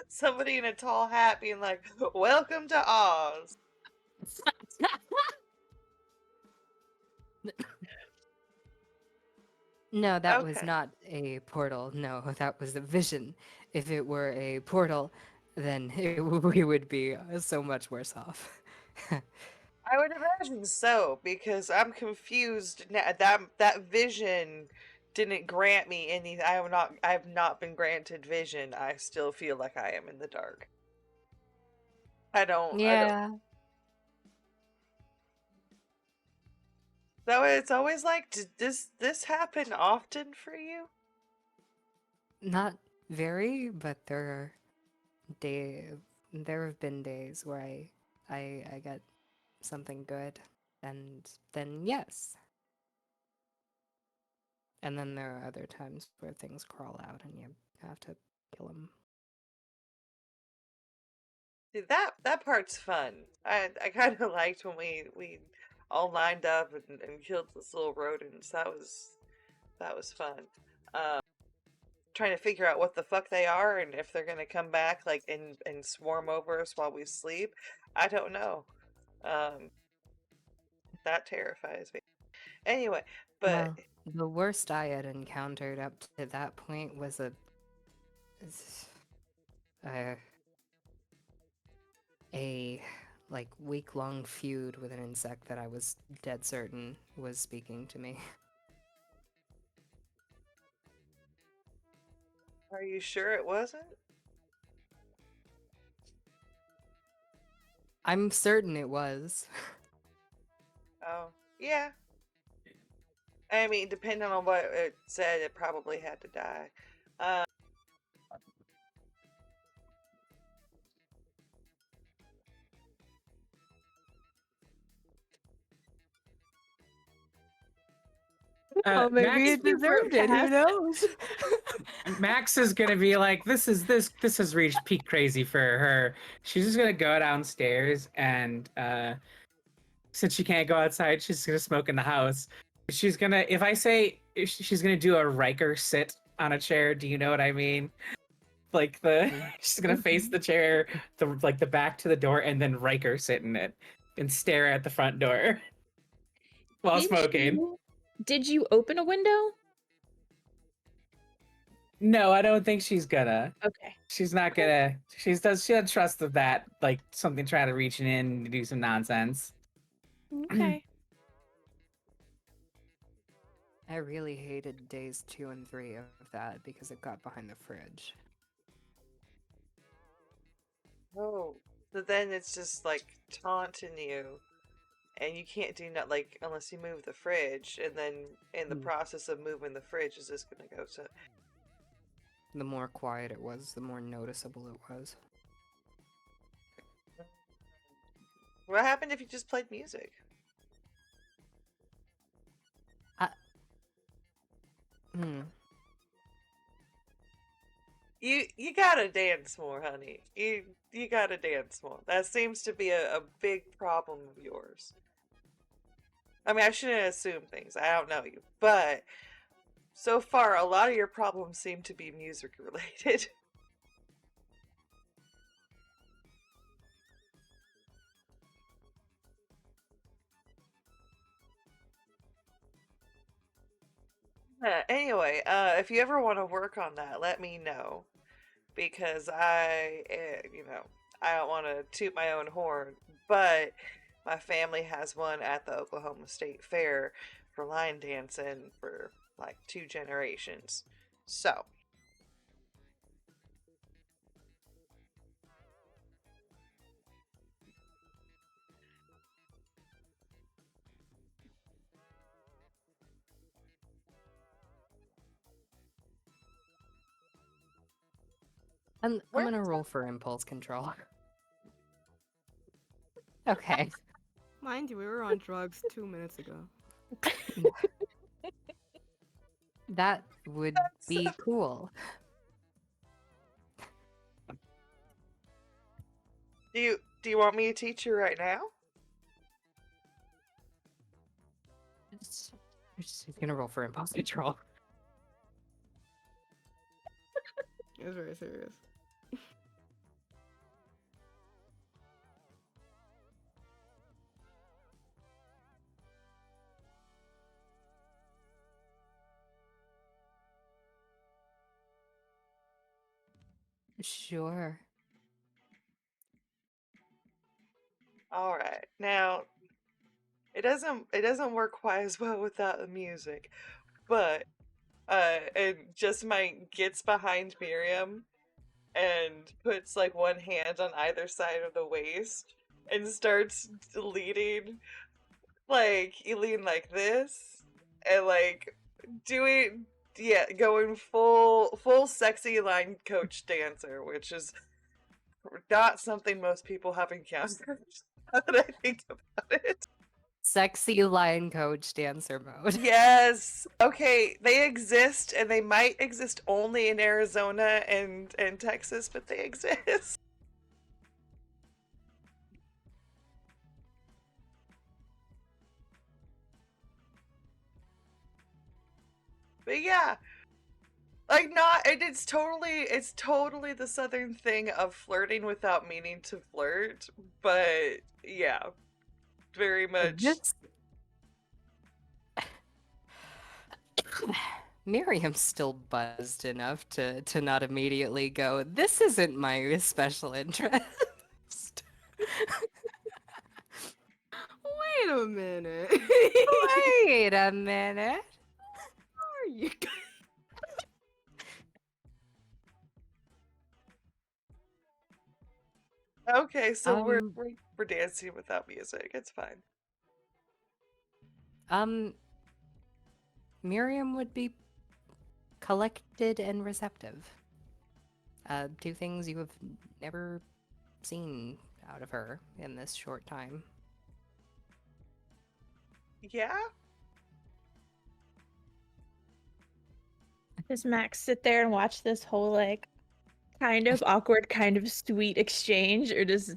Somebody in a tall hat being like, "Welcome to Oz." No, that was Okay. not a portal. No, that was a vision. If it were a portal, then we would be so much worse off. I would imagine so, because I'm confused now. That vision didn't grant me any. I have not been granted vision. I still feel like I am in the dark. I don't. Yeah, So it's always like, does this happen often for you? not very, but day there have been days where I get something good, and then yes. And then there are other times where things crawl out and you have to kill them. See, that part's fun. I kind of liked when we all lined up and killed this little rodents. That was fun. Trying to figure out what the fuck they are and if they're gonna come back like and swarm over us while we sleep. I don't know. That terrifies me. Anyway, but Well, the worst I had encountered up to that point was a a like week-long feud with an insect that I was dead certain was speaking to me. are you sure it wasn't? I'm certain it was. Oh, yeah. I mean, depending on what it said, it probably had to die. Max, Kass. knows? Max is gonna be like, this has reached peak crazy for her. She's just gonna go downstairs and since she can't go outside, she's gonna smoke in the house. She's gonna, if she's gonna do a Riker sit on a chair, do you know what I mean? Like she's gonna face the chair, the back to the door, and then Riker sit in it and stare at the front door while smoking. Did you open a window? No, I don't think she's gonna. Okay. She's not gonna. She doesn't trust that like something trying to reach in to do some nonsense. Okay. I really hated days 2 and 3 of that because it got behind the fridge. Oh, so then it's just like taunting you, and you can't do that like unless you move the fridge, and then in the process of moving the fridge is just gonna go to. The more quiet it was, the more noticeable it was. What happened if you just played music? You gotta dance more, honey. You gotta dance more. That seems to be a big problem of yours. I mean, I shouldn't assume things. I don't know you, but so far, a lot of your problems seem to be music related. Anyway, if you ever want to work on that, let me know. Because I don't want to toot my own horn, but my family has one at the Oklahoma State Fair for line dancing for like 2 generations. So, I'm where gonna roll for impulse control. Okay. Mind you, we were on drugs 2 minutes ago. That would be cool. do you want me to teach you right now? Just gonna roll for impulse control. It was very serious. Sure. All right. Now, it doesn't work quite as well without the music, but it just gets behind Miriam and puts like one hand on either side of the waist and starts leading, like you lean like this and like doing, going full sexy line coach dancer, which is not something most people have encountered. Now that I think about it. Sexy line coach dancer mode. Yes. Okay, they exist and they might exist only in Arizona and Texas, but they exist. But yeah, like not it's totally the southern thing of flirting without meaning to flirt, but yeah, very much. This Miriam's still buzzed enough to not immediately go, this isn't my special interest. Wait a minute. Wait a minute. Are you? Okay, so we're Um, we're dancing without music. It's fine. Miriam would be collected and receptive. Two things you have never seen out of her in this short time. Yeah? Does Max sit there and watch this whole like kind of awkward, kind of sweet exchange, or does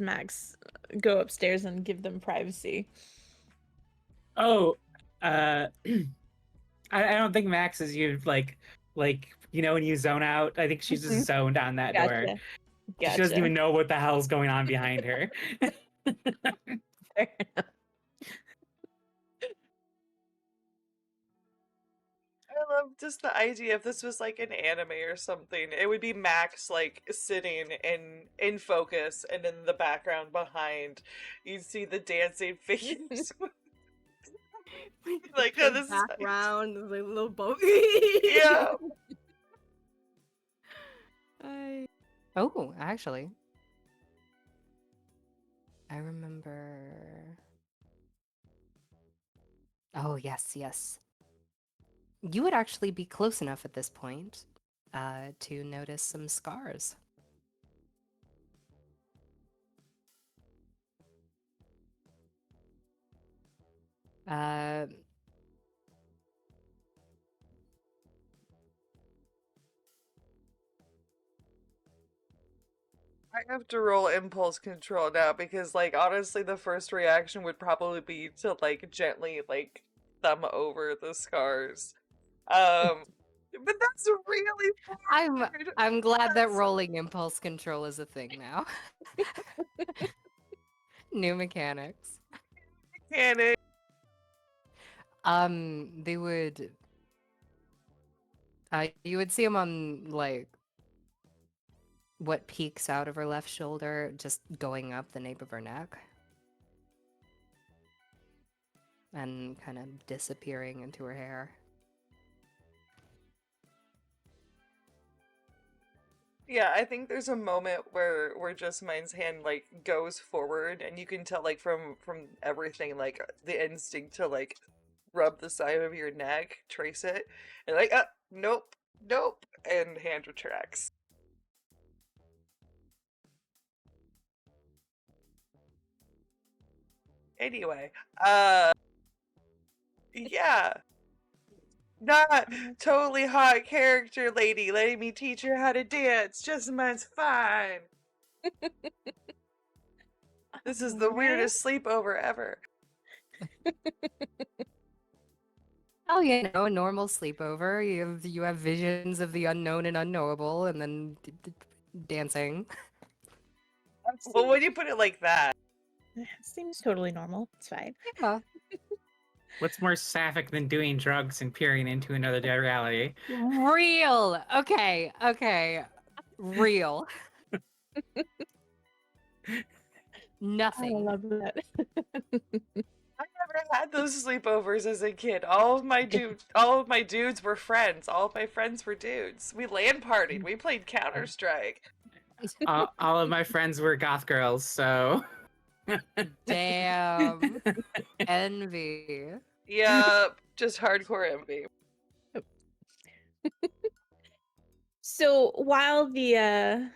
Max go upstairs and give them privacy? Oh, I don't think Max is you like when you zone out. I think she's Mhm. just zoned on that door. Gotcha. She doesn't Gotcha. even know what the hell's going on behind her. Fair enough. I love just the idea if this was like an anime or something. It would be Max like sitting in focus, and in the background behind, you'd see the dancing figures. Like, oh, this is background, there's like a little boat. yeah. Oh, actually. I remember. Oh, yes. You would actually be close enough at this point to notice some scars. Uh, I have to roll impulse control now because, like, honestly, the first reaction would probably be to like gently like thumb over the scars. But that's really hard. I'm glad that That's rolling impulse control is a thing now. New mechanics. mechanic. They would You would see him on like what peeks out of her left shoulder, just going up the nape of her neck. And kind of disappearing into her hair. Yeah, I think there's a moment where Jessamines' hand like goes forward, and you can tell like from everything like the instinct to like rub the side of your neck, trace it, and like nope, nope, and hand retracts. Anyway, yeah. Not totally hot character lady letting me teach her how to dance. Jessamine's fine. This is the weirdest sleepover ever. Oh, you know, a normal sleepover. You have visions of the unknown and unknowable, and then dancing. Well, when you put it like that. Seems totally normal. It's fine. Yeah. What's more sapphic than doing drugs and peering into another reality? Real. Okay. Real. I Nothing. love that. I never had those sleepovers as a kid. All of my dudes were friends. All of my friends were dudes. We LAN partied. We played Counter-Strike. All of my friends were goth girls, so Damn. Envy. Yep, just hardcore envy. So while the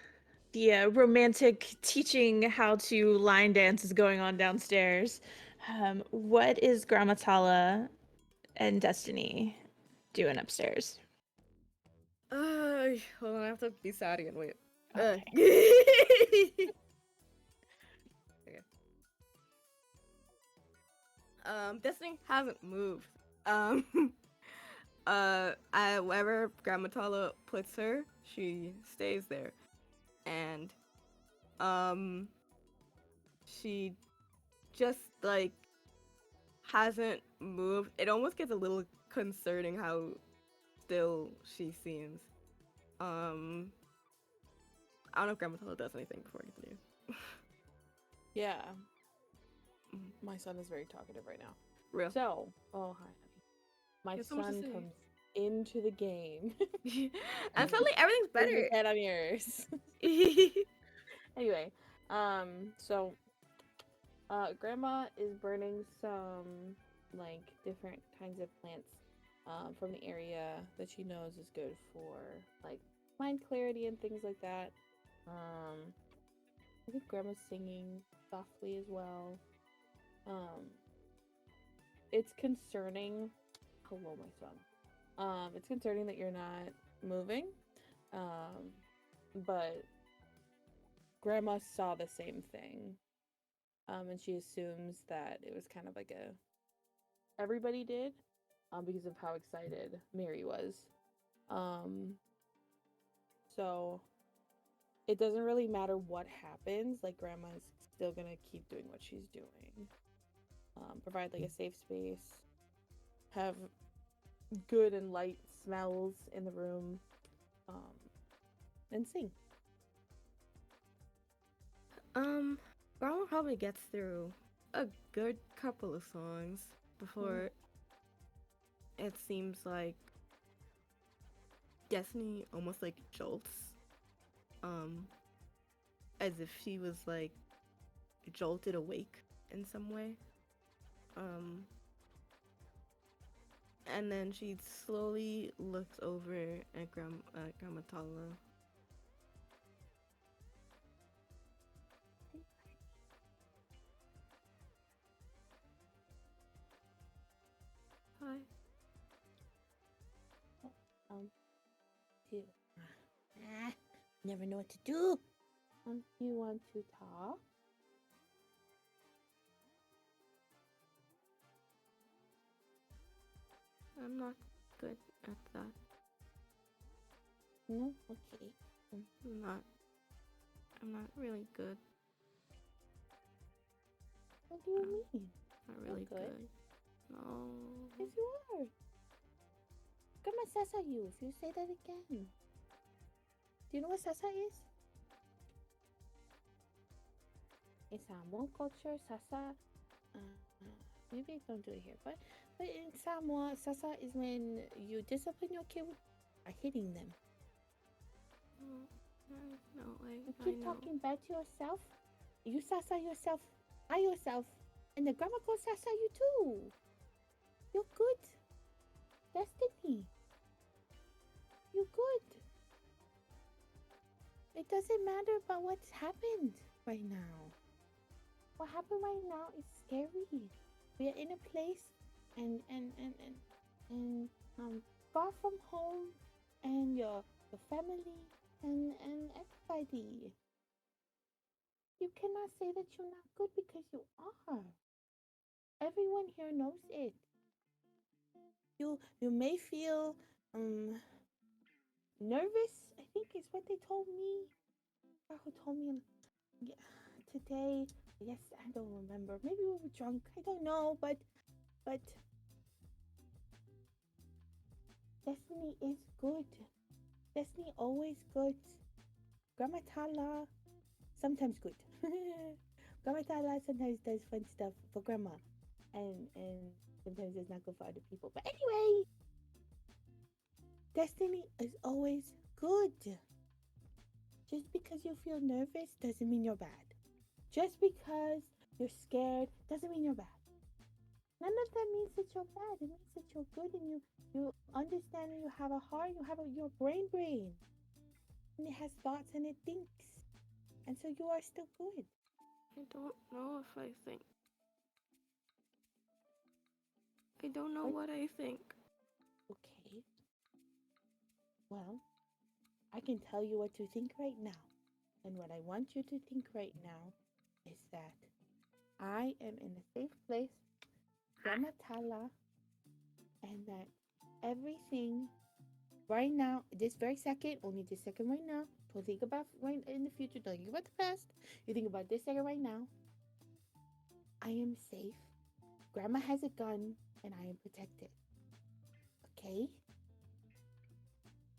romantic teaching how to line dance is going on downstairs, what is Gramatala and Destiny doing upstairs? Hold on, I have to be Saudi and wait. Okay. Okay. Destiny hasn't moved. Wherever Gramatala puts her, she stays there. And, she just, like, hasn't moved. It almost gets a little concerning how still she seems. I don't know if Gramatala does anything before I continue. Yeah. My son is very talkative right now. Real. So, oh hi, honey. My There's so much to son say. comes into the game. And suddenly everything's Put better. your head on yours. Anyway, so, Grandma is burning some like different kinds of plants, from the area that she knows is good for like mind clarity and things like that. I think Grandma's singing softly as well. It's concerning. Hello, my son. It's concerning that you're not moving. But Grandma saw the same thing. And she assumes that it was kind of like everybody did, because of how excited Mary was. So it doesn't really matter what happens. Like Grandma's still gonna keep doing what she's doing. Provide like a safe space. Have good and light smells in the room. And sing. Grandma probably gets through a good couple of songs before it seems like Destiny almost like jolts. As if she was like jolted awake in some way. And then she slowly looks over at Gramatala. Hi. Do never know what to do. Do you want to talk? I'm not good at that. No? Okay. I'm not really good. What do you mean? Not really good. good. No. Yes, you are. Grandma Sasa you if you say that again. Do you know what Sasa is? In Samoan culture, Sasa, maybe I don't do it here, but in Samoa, Sasa is when you discipline your kid by hitting them. No, You I keep know. talking bad to yourself. You Sasa yourself, by yourself, and the grandma goes Sasa you too. You're good. Destiny. You're good. It doesn't matter about what's happened right now. What happened right now is scary. We are in a place and far from home and your family and everybody. You cannot say that you're not good because you are. Everyone here knows it. You may feel nervous, I think is what they told me. Who told me today? Yes, I don't remember. Maybe we were drunk. I don't know, but Destiny is good. Destiny always good. Grandma Tala sometimes good. Grandma Tala sometimes does fun stuff for grandma, and sometimes it's not good for other people. But anyway, Destiny is always good. Just because you feel nervous doesn't mean you're bad. Just because you're scared doesn't mean you're bad. None of that means that you're bad. It means that you're good and you understand and you have a heart, you have your brain. And it has thoughts and it thinks. And so you are still good. I don't know if I think. I don't know what I think. Okay. Well, I can tell you what to think right now. And what I want you to think right now is that I am in a safe place, Grandma Tala, and that everything right now, this very second, only this second right now, don't think about right in the future, don't think about the past. You think about this second right now. I am safe. Grandma has a gun and I am protected. Okay?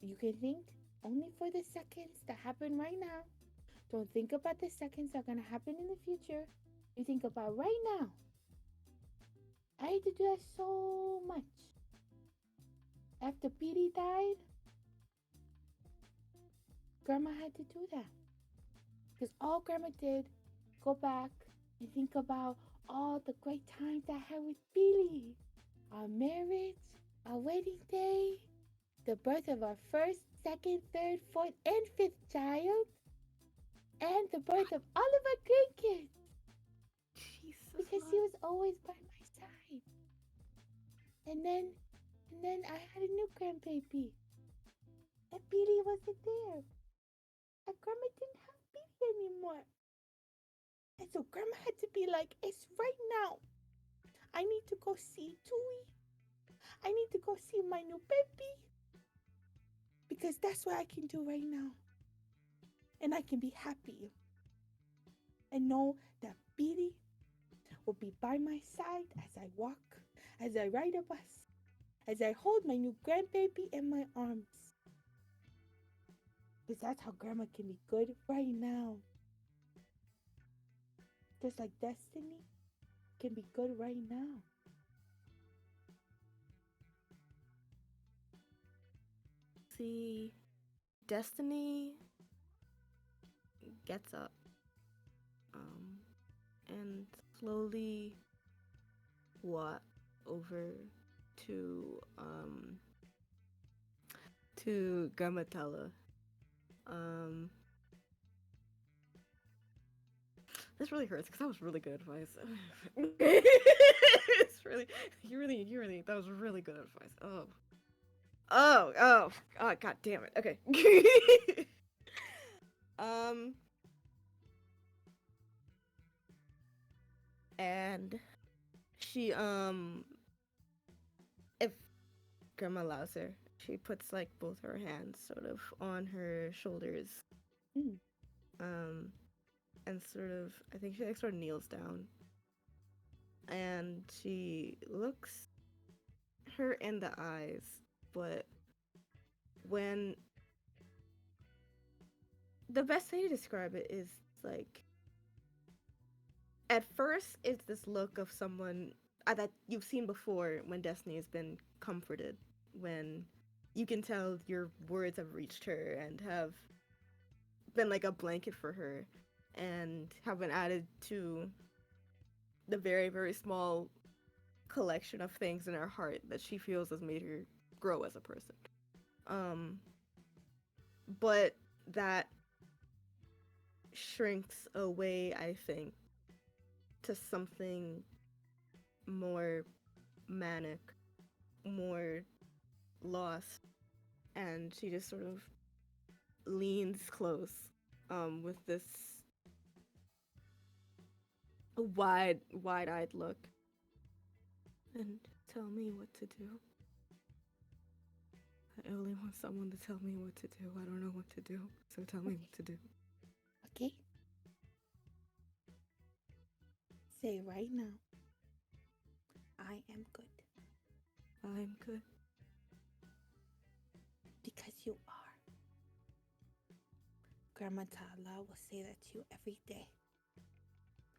You can think only for the seconds that happen right now. Don't think about the seconds that are gonna happen in the future. You think about right now. I had to do that so much. After Petey died, Grandma had to do that. Because all Grandma did, go back and think about all the great times I had with Billy. Our marriage, our wedding day, the birth of our first, second, third, fourth, and fifth child, and the birth of all of our grandkids. Jesus. Because he was always by my side. And then I had a new grandbaby. And Billy wasn't there. And Grandma didn't have Billy anymore. And so Grandma had to be like, it's right now. I need to go see Tui. I need to go see my new baby. Because that's what I can do right now. And I can be happy. And know that Billy will be by my side as I walk, as I ride a bus, as I hold my new grandbaby in my arms. Because that's how Grandma can be good right now. Just like Destiny can be good right now. See, Destiny gets up and slowly walk over to Gamatella. This really hurts because that was really good advice. It's really, you really, that was really good advice. Oh, god damn it. Okay. And she, if Grandma allows her, she puts like both her hands sort of on her shoulders. Mm. And sort of, I think she like sort of kneels down. And she looks her in the eyes but when the best way to describe it is like at first it's this look of someone that you've seen before when Destiny has been comforted, when you can tell your words have reached her and have been like a blanket for her and have been added to the very, very small collection of things in her heart that she feels has made her grow as a person. But that shrinks away, I think, to something more manic, more lost, and she just sort of leans close, with this wide-eyed look, and tell me what to do. I only want someone to tell me what to do. I don't know what to do, so tell me what to do. Okay? Say right now, I am good. I'm good. Because you are. Grandma Tala will say that to you every day.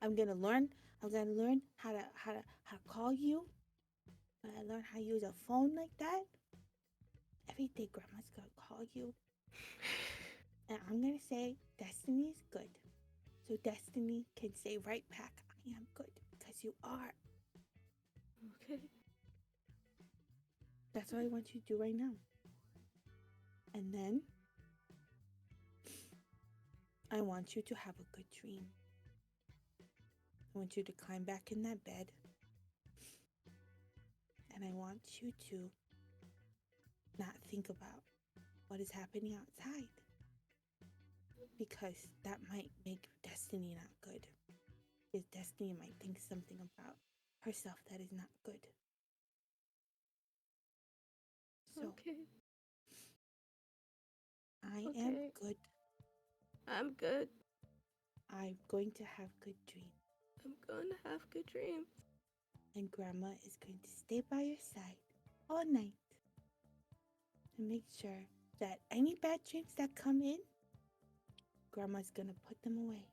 I'm gonna learn how to call you. When I learn how to use a phone like that, every day Grandma's gonna call you. And I'm gonna say Destiny is good. So Destiny can say right back, I am good, because you are. Okay. That's what I want you to do right now. And then I want you to have a good dream. I want you to climb back in that bed. And I want you to not think about what is happening outside. Because that might make Destiny not good. Because Destiny might think something about herself that is not good. So Okay. I am Okay. good. I'm good. I'm going to have good dreams. I'm gonna have good dreams. And Grandma is going to stay by your side all night. And make sure that any bad dreams that come in, Grandma's gonna put them away.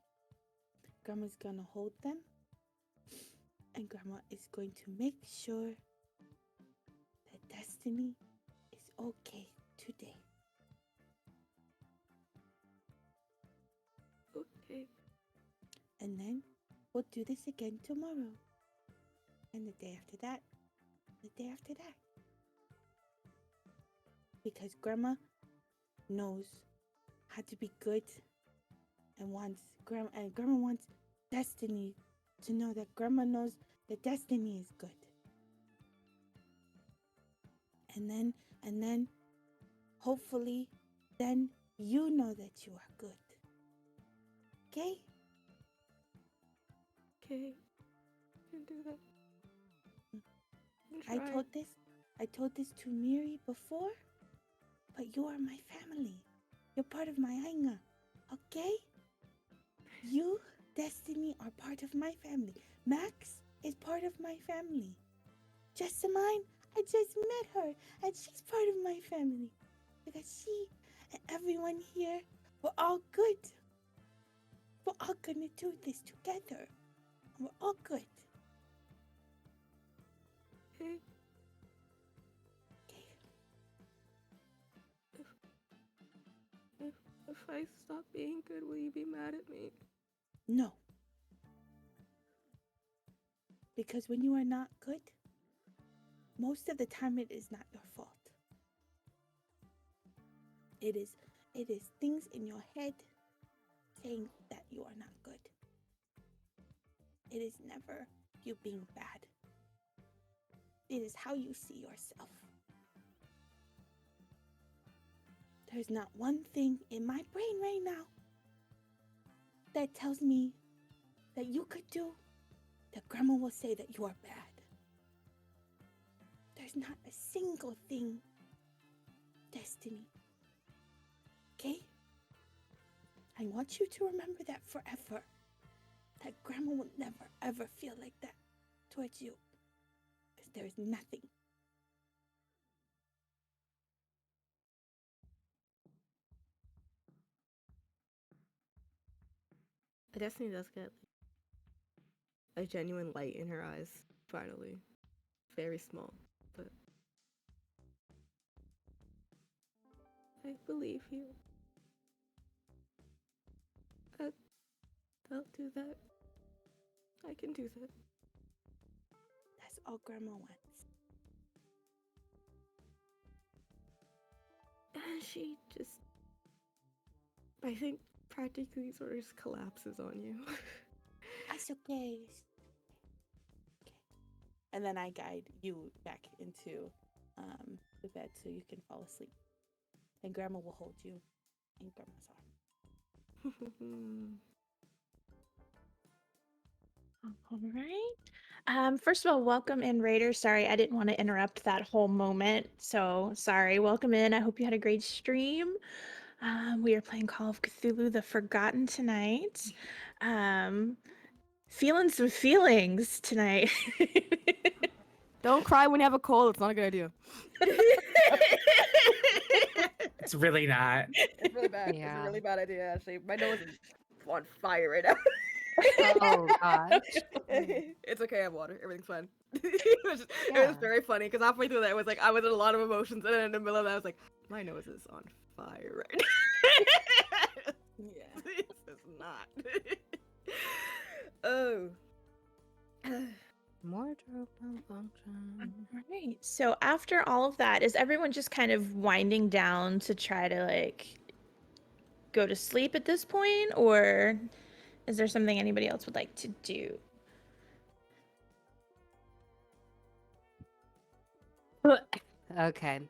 Grandma's gonna hold them. And Grandma is going to make sure that Destiny is okay today. Okay. And then we'll do this again tomorrow. And the day after that. The day after that. Because Grandma knows how to be good and Grandma wants Destiny to know that Grandma knows that Destiny is good. And then hopefully then you know that you are good. Okay? Okay. Can do that. I told this to Miri before, but you are my family. You're part of my Ainga. Okay? You, Destiny, are part of my family. Max is part of my family. Jessamine, I just met her, and she's part of my family. Because she and everyone here, we're all good. We're all gonna do this together. We're all good. Okay. Okay? If I stop being good, will you be mad at me? No. Because when you are not good, most of the time it is not your fault. It is things in your head saying that you are not good. It is never you being bad. It is how you see yourself. There's not one thing in my brain right now that tells me that you could do that Grandma will say that you are bad. There's not a single thing, Destiny. Okay? I want you to remember that forever. That Grandma will never ever feel like that towards you. Because there is nothing Destiny does get a genuine light in her eyes, finally. Very small, but I believe you. I'll do that. I can do that. That's all Grandma wants. And she just, I think, practically sort of collapses on you. That's okay. Okay. And then I guide you back into the bed so you can fall asleep. And Grandma will hold you in Grandma's arm. All right. First of all, welcome in, Raiders. Sorry, I didn't want to interrupt that whole moment. So sorry. Welcome in. I hope you had a great stream. We are playing Call of Cthulhu: The Forgotten tonight. Feeling some feelings tonight. Don't cry when you have a cold. It's not a good idea. It's really not. It's really bad. It's Yeah. a really bad idea, actually. My nose is on fire right now. Oh gosh. It's okay, I have water. Everything's fine. It was Yeah. very funny because halfway through that, it was like I was in a lot of emotions, and then in the middle of that, I was like, my nose is on fire right now. Yeah. This is not. Oh. Wardrobe malfunction. All right. So after all of that, is everyone just kind of winding down to try to like go to sleep at this point, or is there something anybody else would like to do? Okay.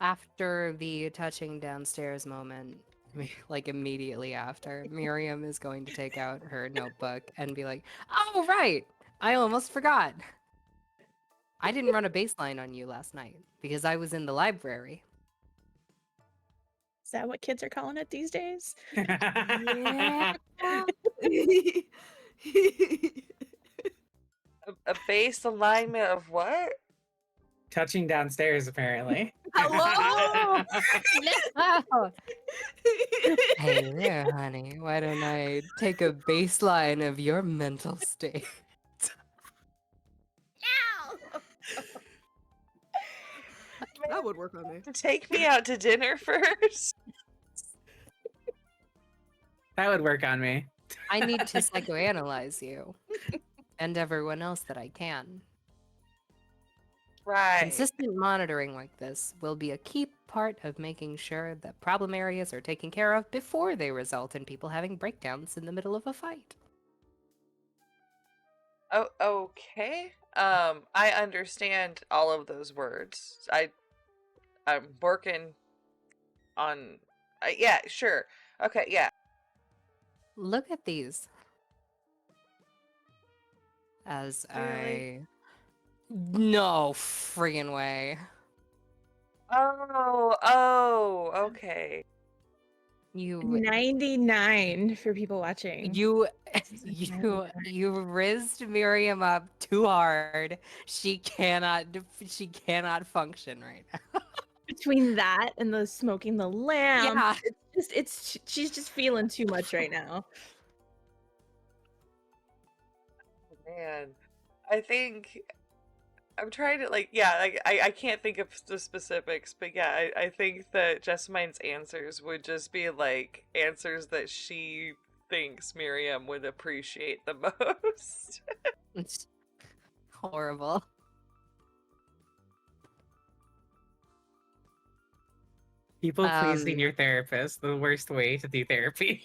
After the touching downstairs moment, like immediately after, Miriam is going to take out her notebook and be like, "Oh right, I almost forgot. I didn't run a baseline on you last night because I was in the library." Is that what kids are calling it these days? Yeah. A base alignment of what? Touching downstairs, apparently. Hello? No. Hey there, honey. Why don't I take a baseline of your mental state? That would work on me. Take me out to dinner first. That would work on me. I need to psychoanalyze you and everyone else that I can. Right. Consistent monitoring like this will be a key part of making sure that problem areas are taken care of before they result in people having breakdowns in the middle of a fight. Oh, okay. I understand all of those words. I'm working on. Yeah, sure. Okay, yeah. Look at these. As Really? No friggin' way. Oh, okay. You 99 for people watching. you It's like you rizzed Miriam up too hard. She cannot function right now. between that and the smoking the lamp. Yeah. She's just feeling too much right now. Man, I think I'm trying to I can't think of the specifics, but yeah, I think that Jessamine's answers would just be like answers that she thinks Miriam would appreciate the most. It's horrible. People pleasing your therapist, the worst way to do therapy.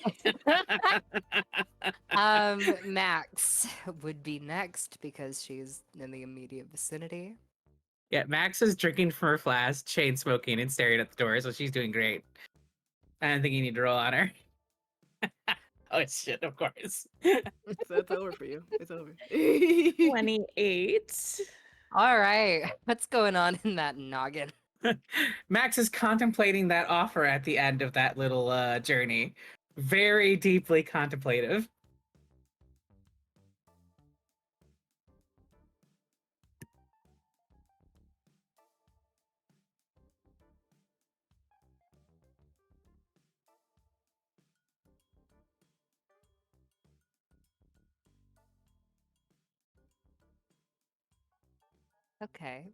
Max would be next because she's in the immediate vicinity. Yeah, Max is drinking from her flask, chain smoking, and staring at the door, so she's doing great. I don't think you need to roll on her. Oh shit, of course. So it's over for you. It's over. 28. All right, what's going on in that noggin? Max is contemplating that offer at the end of that little journey. Very deeply contemplative. Okay.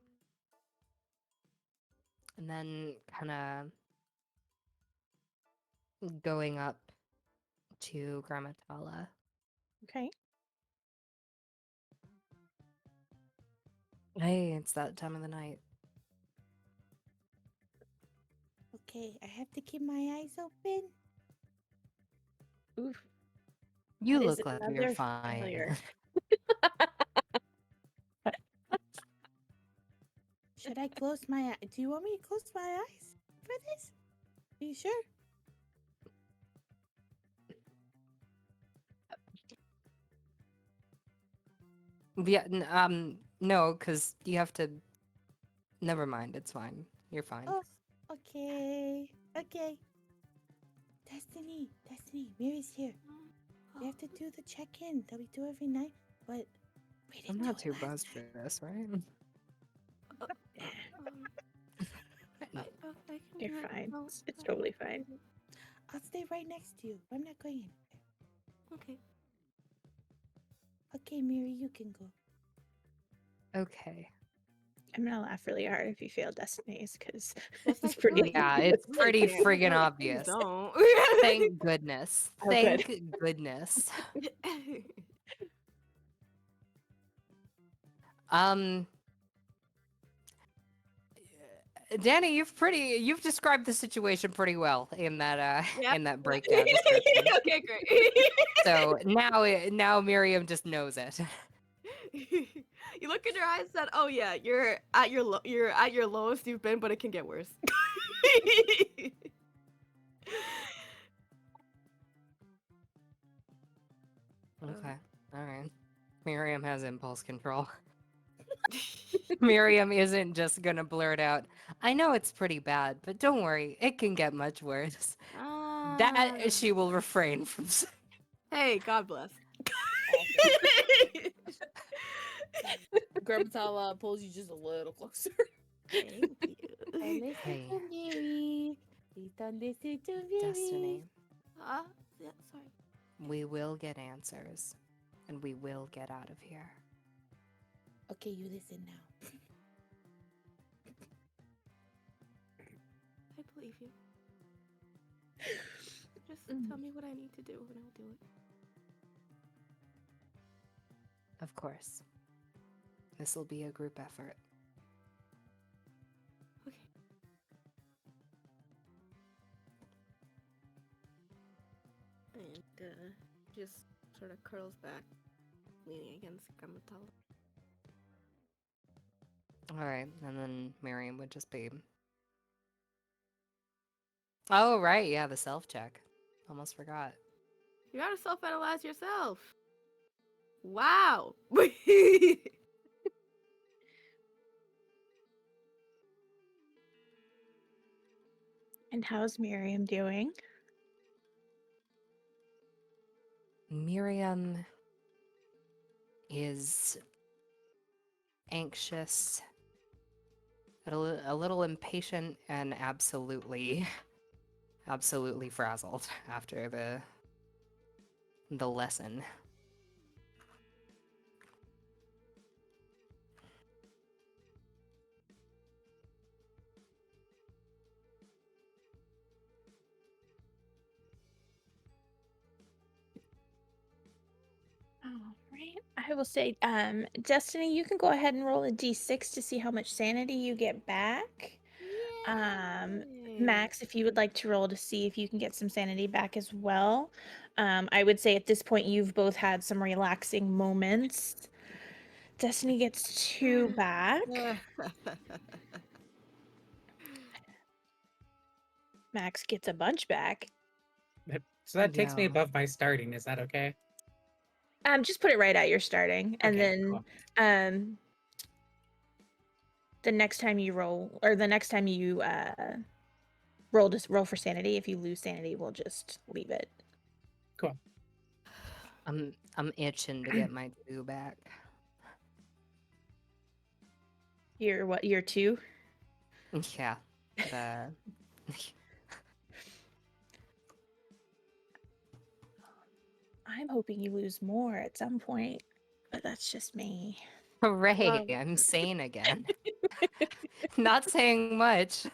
And then kind of going up to Grammatala. Okay. Hey, it's that time of the night. Okay, I have to keep my eyes open. Oof. You That is look like you're another fine. failure. Should I close my eye? Do you want me to close my eyes for this? Are you sure? Yeah, no, because you have to. Never mind, it's fine. You're fine. Oh, okay. Okay. Destiny, Mary's here. We have to do the check-in that we do every night, but we I'm didn't do not it too last buzzed night. for this, right? You're fine. It's totally fine. I'll stay right next to you. I'm not going anywhere. Okay. Okay, Mary, you can go. Okay. I'm gonna laugh really hard if you fail Destinies because Yes, I it's pretty. feel Yeah, it's pretty Yeah, friggin' please obvious. don't. Thank goodness. Oh, good. Thank goodness. Um, Dani, you've described the situation pretty well in that Yeah. in that breakdown description. Okay, great. So now Miriam just knows it. You look in your eyes and said, "Oh yeah, you're at your lowest you've been, but it can get worse." Okay. All right. Miriam has impulse control. Miriam isn't just gonna blurt out, "I know it's pretty bad, but don't worry, it can get much worse." That she will refrain from saying. Hey, God bless. Grammatala pulls you just a little closer. Thank you. Don't listen Hey. to Mary. Please don't listen to Mary. Destiny, Yeah, sorry. we will get answers, and we will get out of here. Okay, you listen now. I believe you. Just tell me what I need to do and I'll do it. Of course. This will be a group effort. Okay. And just sort of curls back, leaning against Grammatala. All right, and then Miriam would just be. Oh right, yeah, the self check. Almost forgot. You gotta self-analyze yourself. Wow. And how's Miriam doing? Miriam is anxious, a little impatient, and absolutely frazzled after the lesson. All right. I will say, Destiny, you can go ahead and roll a d6 to see how much sanity you get back. Max, if you would like to roll to see if you can get some sanity back as well. I would say at this point you've both had some relaxing moments. Destiny gets 2 back. Max gets a bunch back. So that takes me Yeah. above my starting. Is that okay? Just put it right at your starting, and Okay, then cool. the next time you roll, or the next time you roll for sanity, if you lose sanity, we'll just leave it. Cool. I'm itching to get my 2 back. You're 2? Yeah. The I'm hoping you lose more at some point, but that's just me. Hooray, I'm sane again. Not saying much.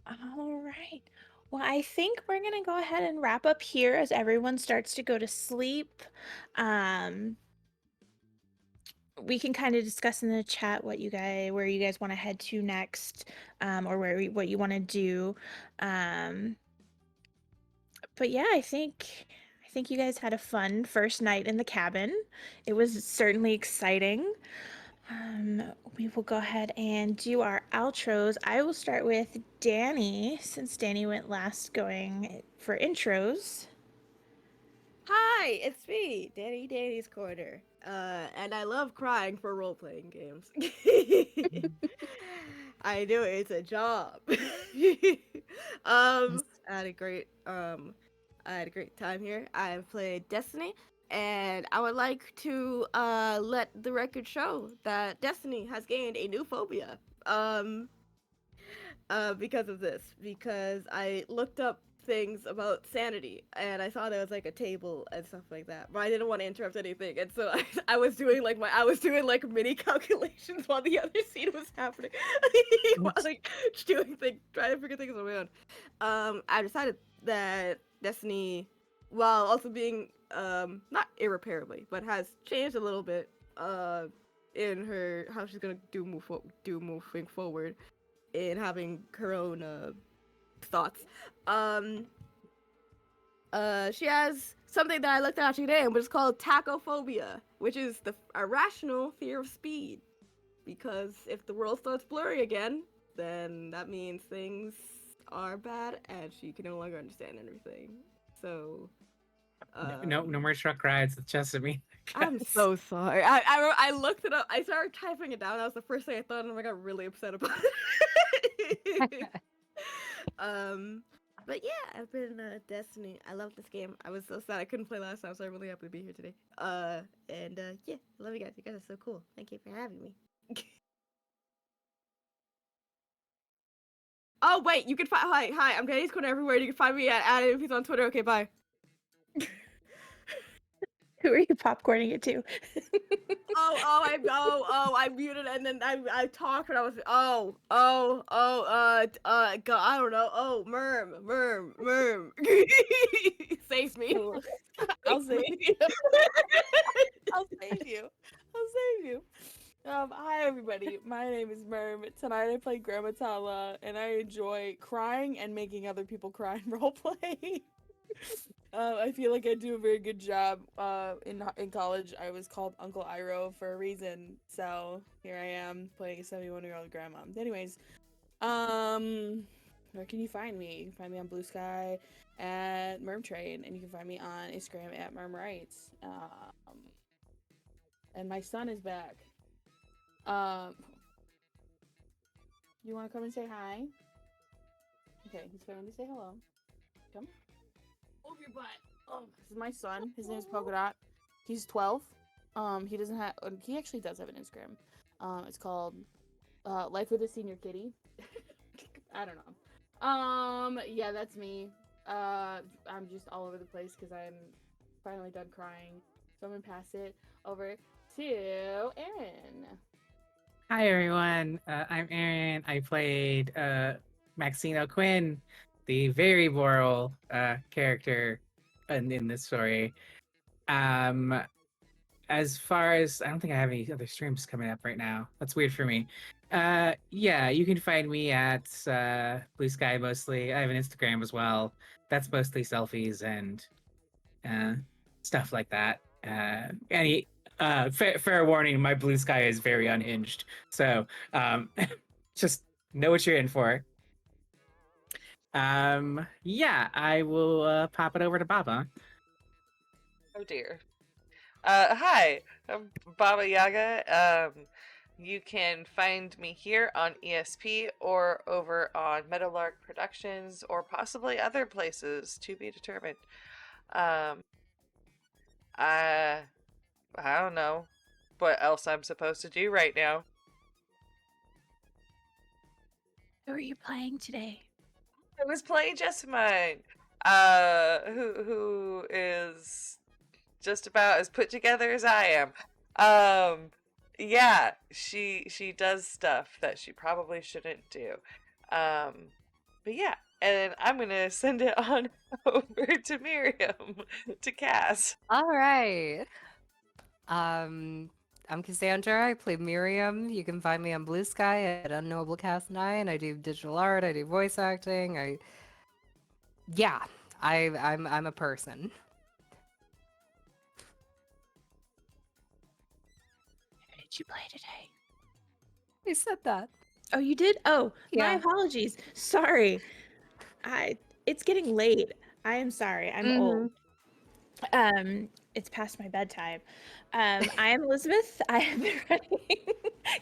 All right. Well, I think we're gonna go ahead and wrap up here as everyone starts to go to sleep. Um, we can kind of discuss in the chat where you guys want to head to next, or what you want to do. Um, but yeah, I think you guys had a fun first night in the cabin. It was certainly exciting. We will go ahead and do our outros. I will start with Dani, since Dani went last going for intros. Hi, it's me, Danny's Corner. And I love crying for role-playing games. I do it, it's a job. I had a great time here. I've played Destiny, and I would like to let the record show that Destiny has gained a new phobia. Because of this, because I looked up things about sanity and I saw there was like a table and stuff like that, but I didn't want to interrupt anything, and so I was doing like mini calculations while the other scene was happening. While like trying to figure things on my own. I decided that Destiny, while also being not irreparably, but has changed a little bit in her how she's gonna moving forward, in having her own thoughts. She has something that I looked at today, which is called tachophobia, which is the irrational fear of speed. Because if the world starts blurry again, then that means things are bad, and she can no longer understand everything. So, No more truck rides with Chesapeake. I'm so sorry. I looked it up. I started typing it down. That was the first thing I thought, and I got really upset about it. But yeah, I've been Destiny. I love this game. I was so sad I couldn't play last time, so I'm really happy to be here today. And yeah, I love you guys. You guys are so cool. Thank you for having me. Oh wait, you can find hi. I'm Danny's Corner everywhere. You can find me at if he's on Twitter. Okay, bye. Who are you popcorning it to? I muted and then I talked and I was God, I don't know. Oh, Mirm. Saves me. I'll save you. I'll save you. Hi everybody. My name is Mirm. Tonight I play Grandma Tala, and I enjoy crying and making other people cry in roleplay. I feel like I do a very good job. In college, I was called Uncle Iroh for a reason, so here I am playing a 71-year-old grandma. Anyways, where can you find me? You can find me on Blue Sky at Mirm Train, and you can find me on Instagram at Mirm Writes. And my son is back. You want to come and say hi? Okay, he's coming to say hello. Come. Move your butt. Oh, this is my son. His name is Polka Dot. He's 12. He doesn't have. He actually does have an Instagram. It's called Life with a Senior Kitty. I don't know. Yeah, that's me. I'm just all over the place because I'm finally done crying. So I'm gonna pass it over to Erin. Hi everyone, I'm Erin. I played Maxine O'Quinn, the very moral character in this story. As far as I don't think I have any other streams coming up right now. That's weird for me. Yeah, you can find me at Blue Sky mostly. I have an Instagram as well. That's mostly selfies and stuff like that. Fair warning, my Blue Sky is very unhinged. So just know what you're in for. Yeah, I will pop it over to Baba. Oh dear. Hi, I'm Baba Yaga. You can find me here on ESP or over on Meadowlark Productions or possibly other places to be determined. I don't know what else I'm supposed to do right now. Who are you playing today? I was playing Jessamine, who is just about as put together as I am. Yeah, she does stuff that she probably shouldn't do. But yeah, and I'm gonna send it on over to Miriam to Cass. All right. I'm Cassandra. I play Miriam. You can find me on Blue Sky at Unknowable Cast 9. I do digital art. I do voice acting. I'm a person. Who did you play today? I said that. Oh, you did? Oh, my Yeah. apologies. Sorry. It's getting late. I am sorry. I'm old. It's past my bedtime. I am Elizabeth. I have been running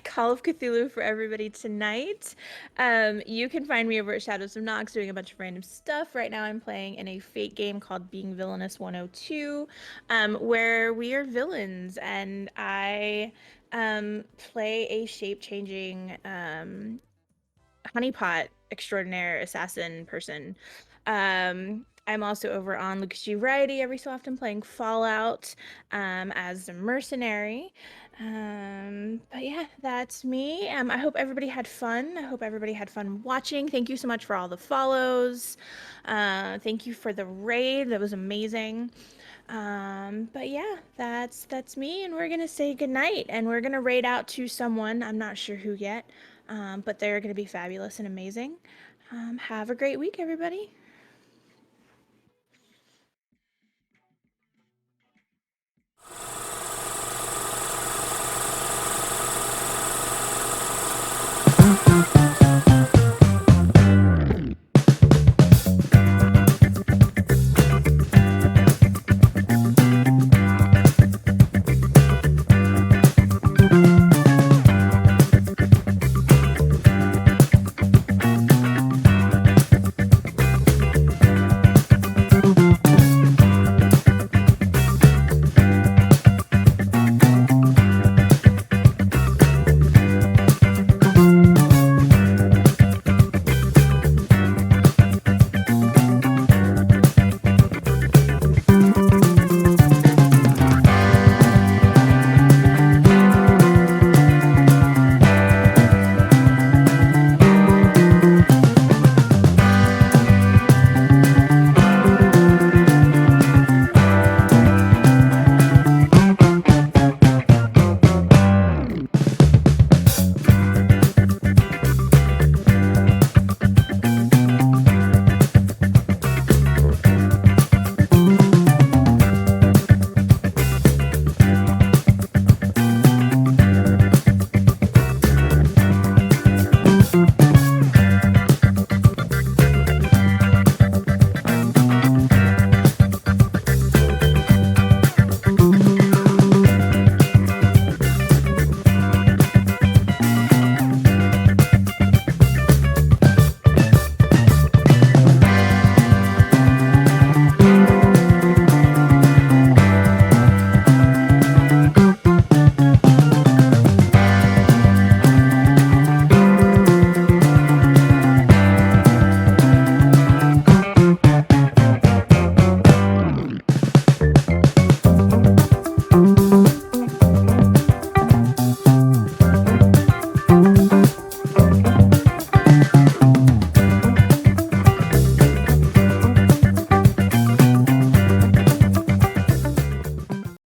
Call of Cthulhu for everybody tonight. You can find me over at Shadows of Nox doing a bunch of random stuff. Right now, I'm playing in a Fate game called Being Villainous 102, where we are villains, and I play a shape-changing honeypot extraordinaire assassin person. I'm also over on Lucas G. Variety every so often playing Fallout as a mercenary. But yeah, that's me. I hope everybody had fun. I hope everybody had fun watching. Thank you so much for all the follows. Thank you for the raid. That was amazing. But yeah, that's me, and we're gonna say goodnight, and we're gonna raid out to someone. I'm not sure who yet, but they're gonna be fabulous and amazing. Have a great week, everybody.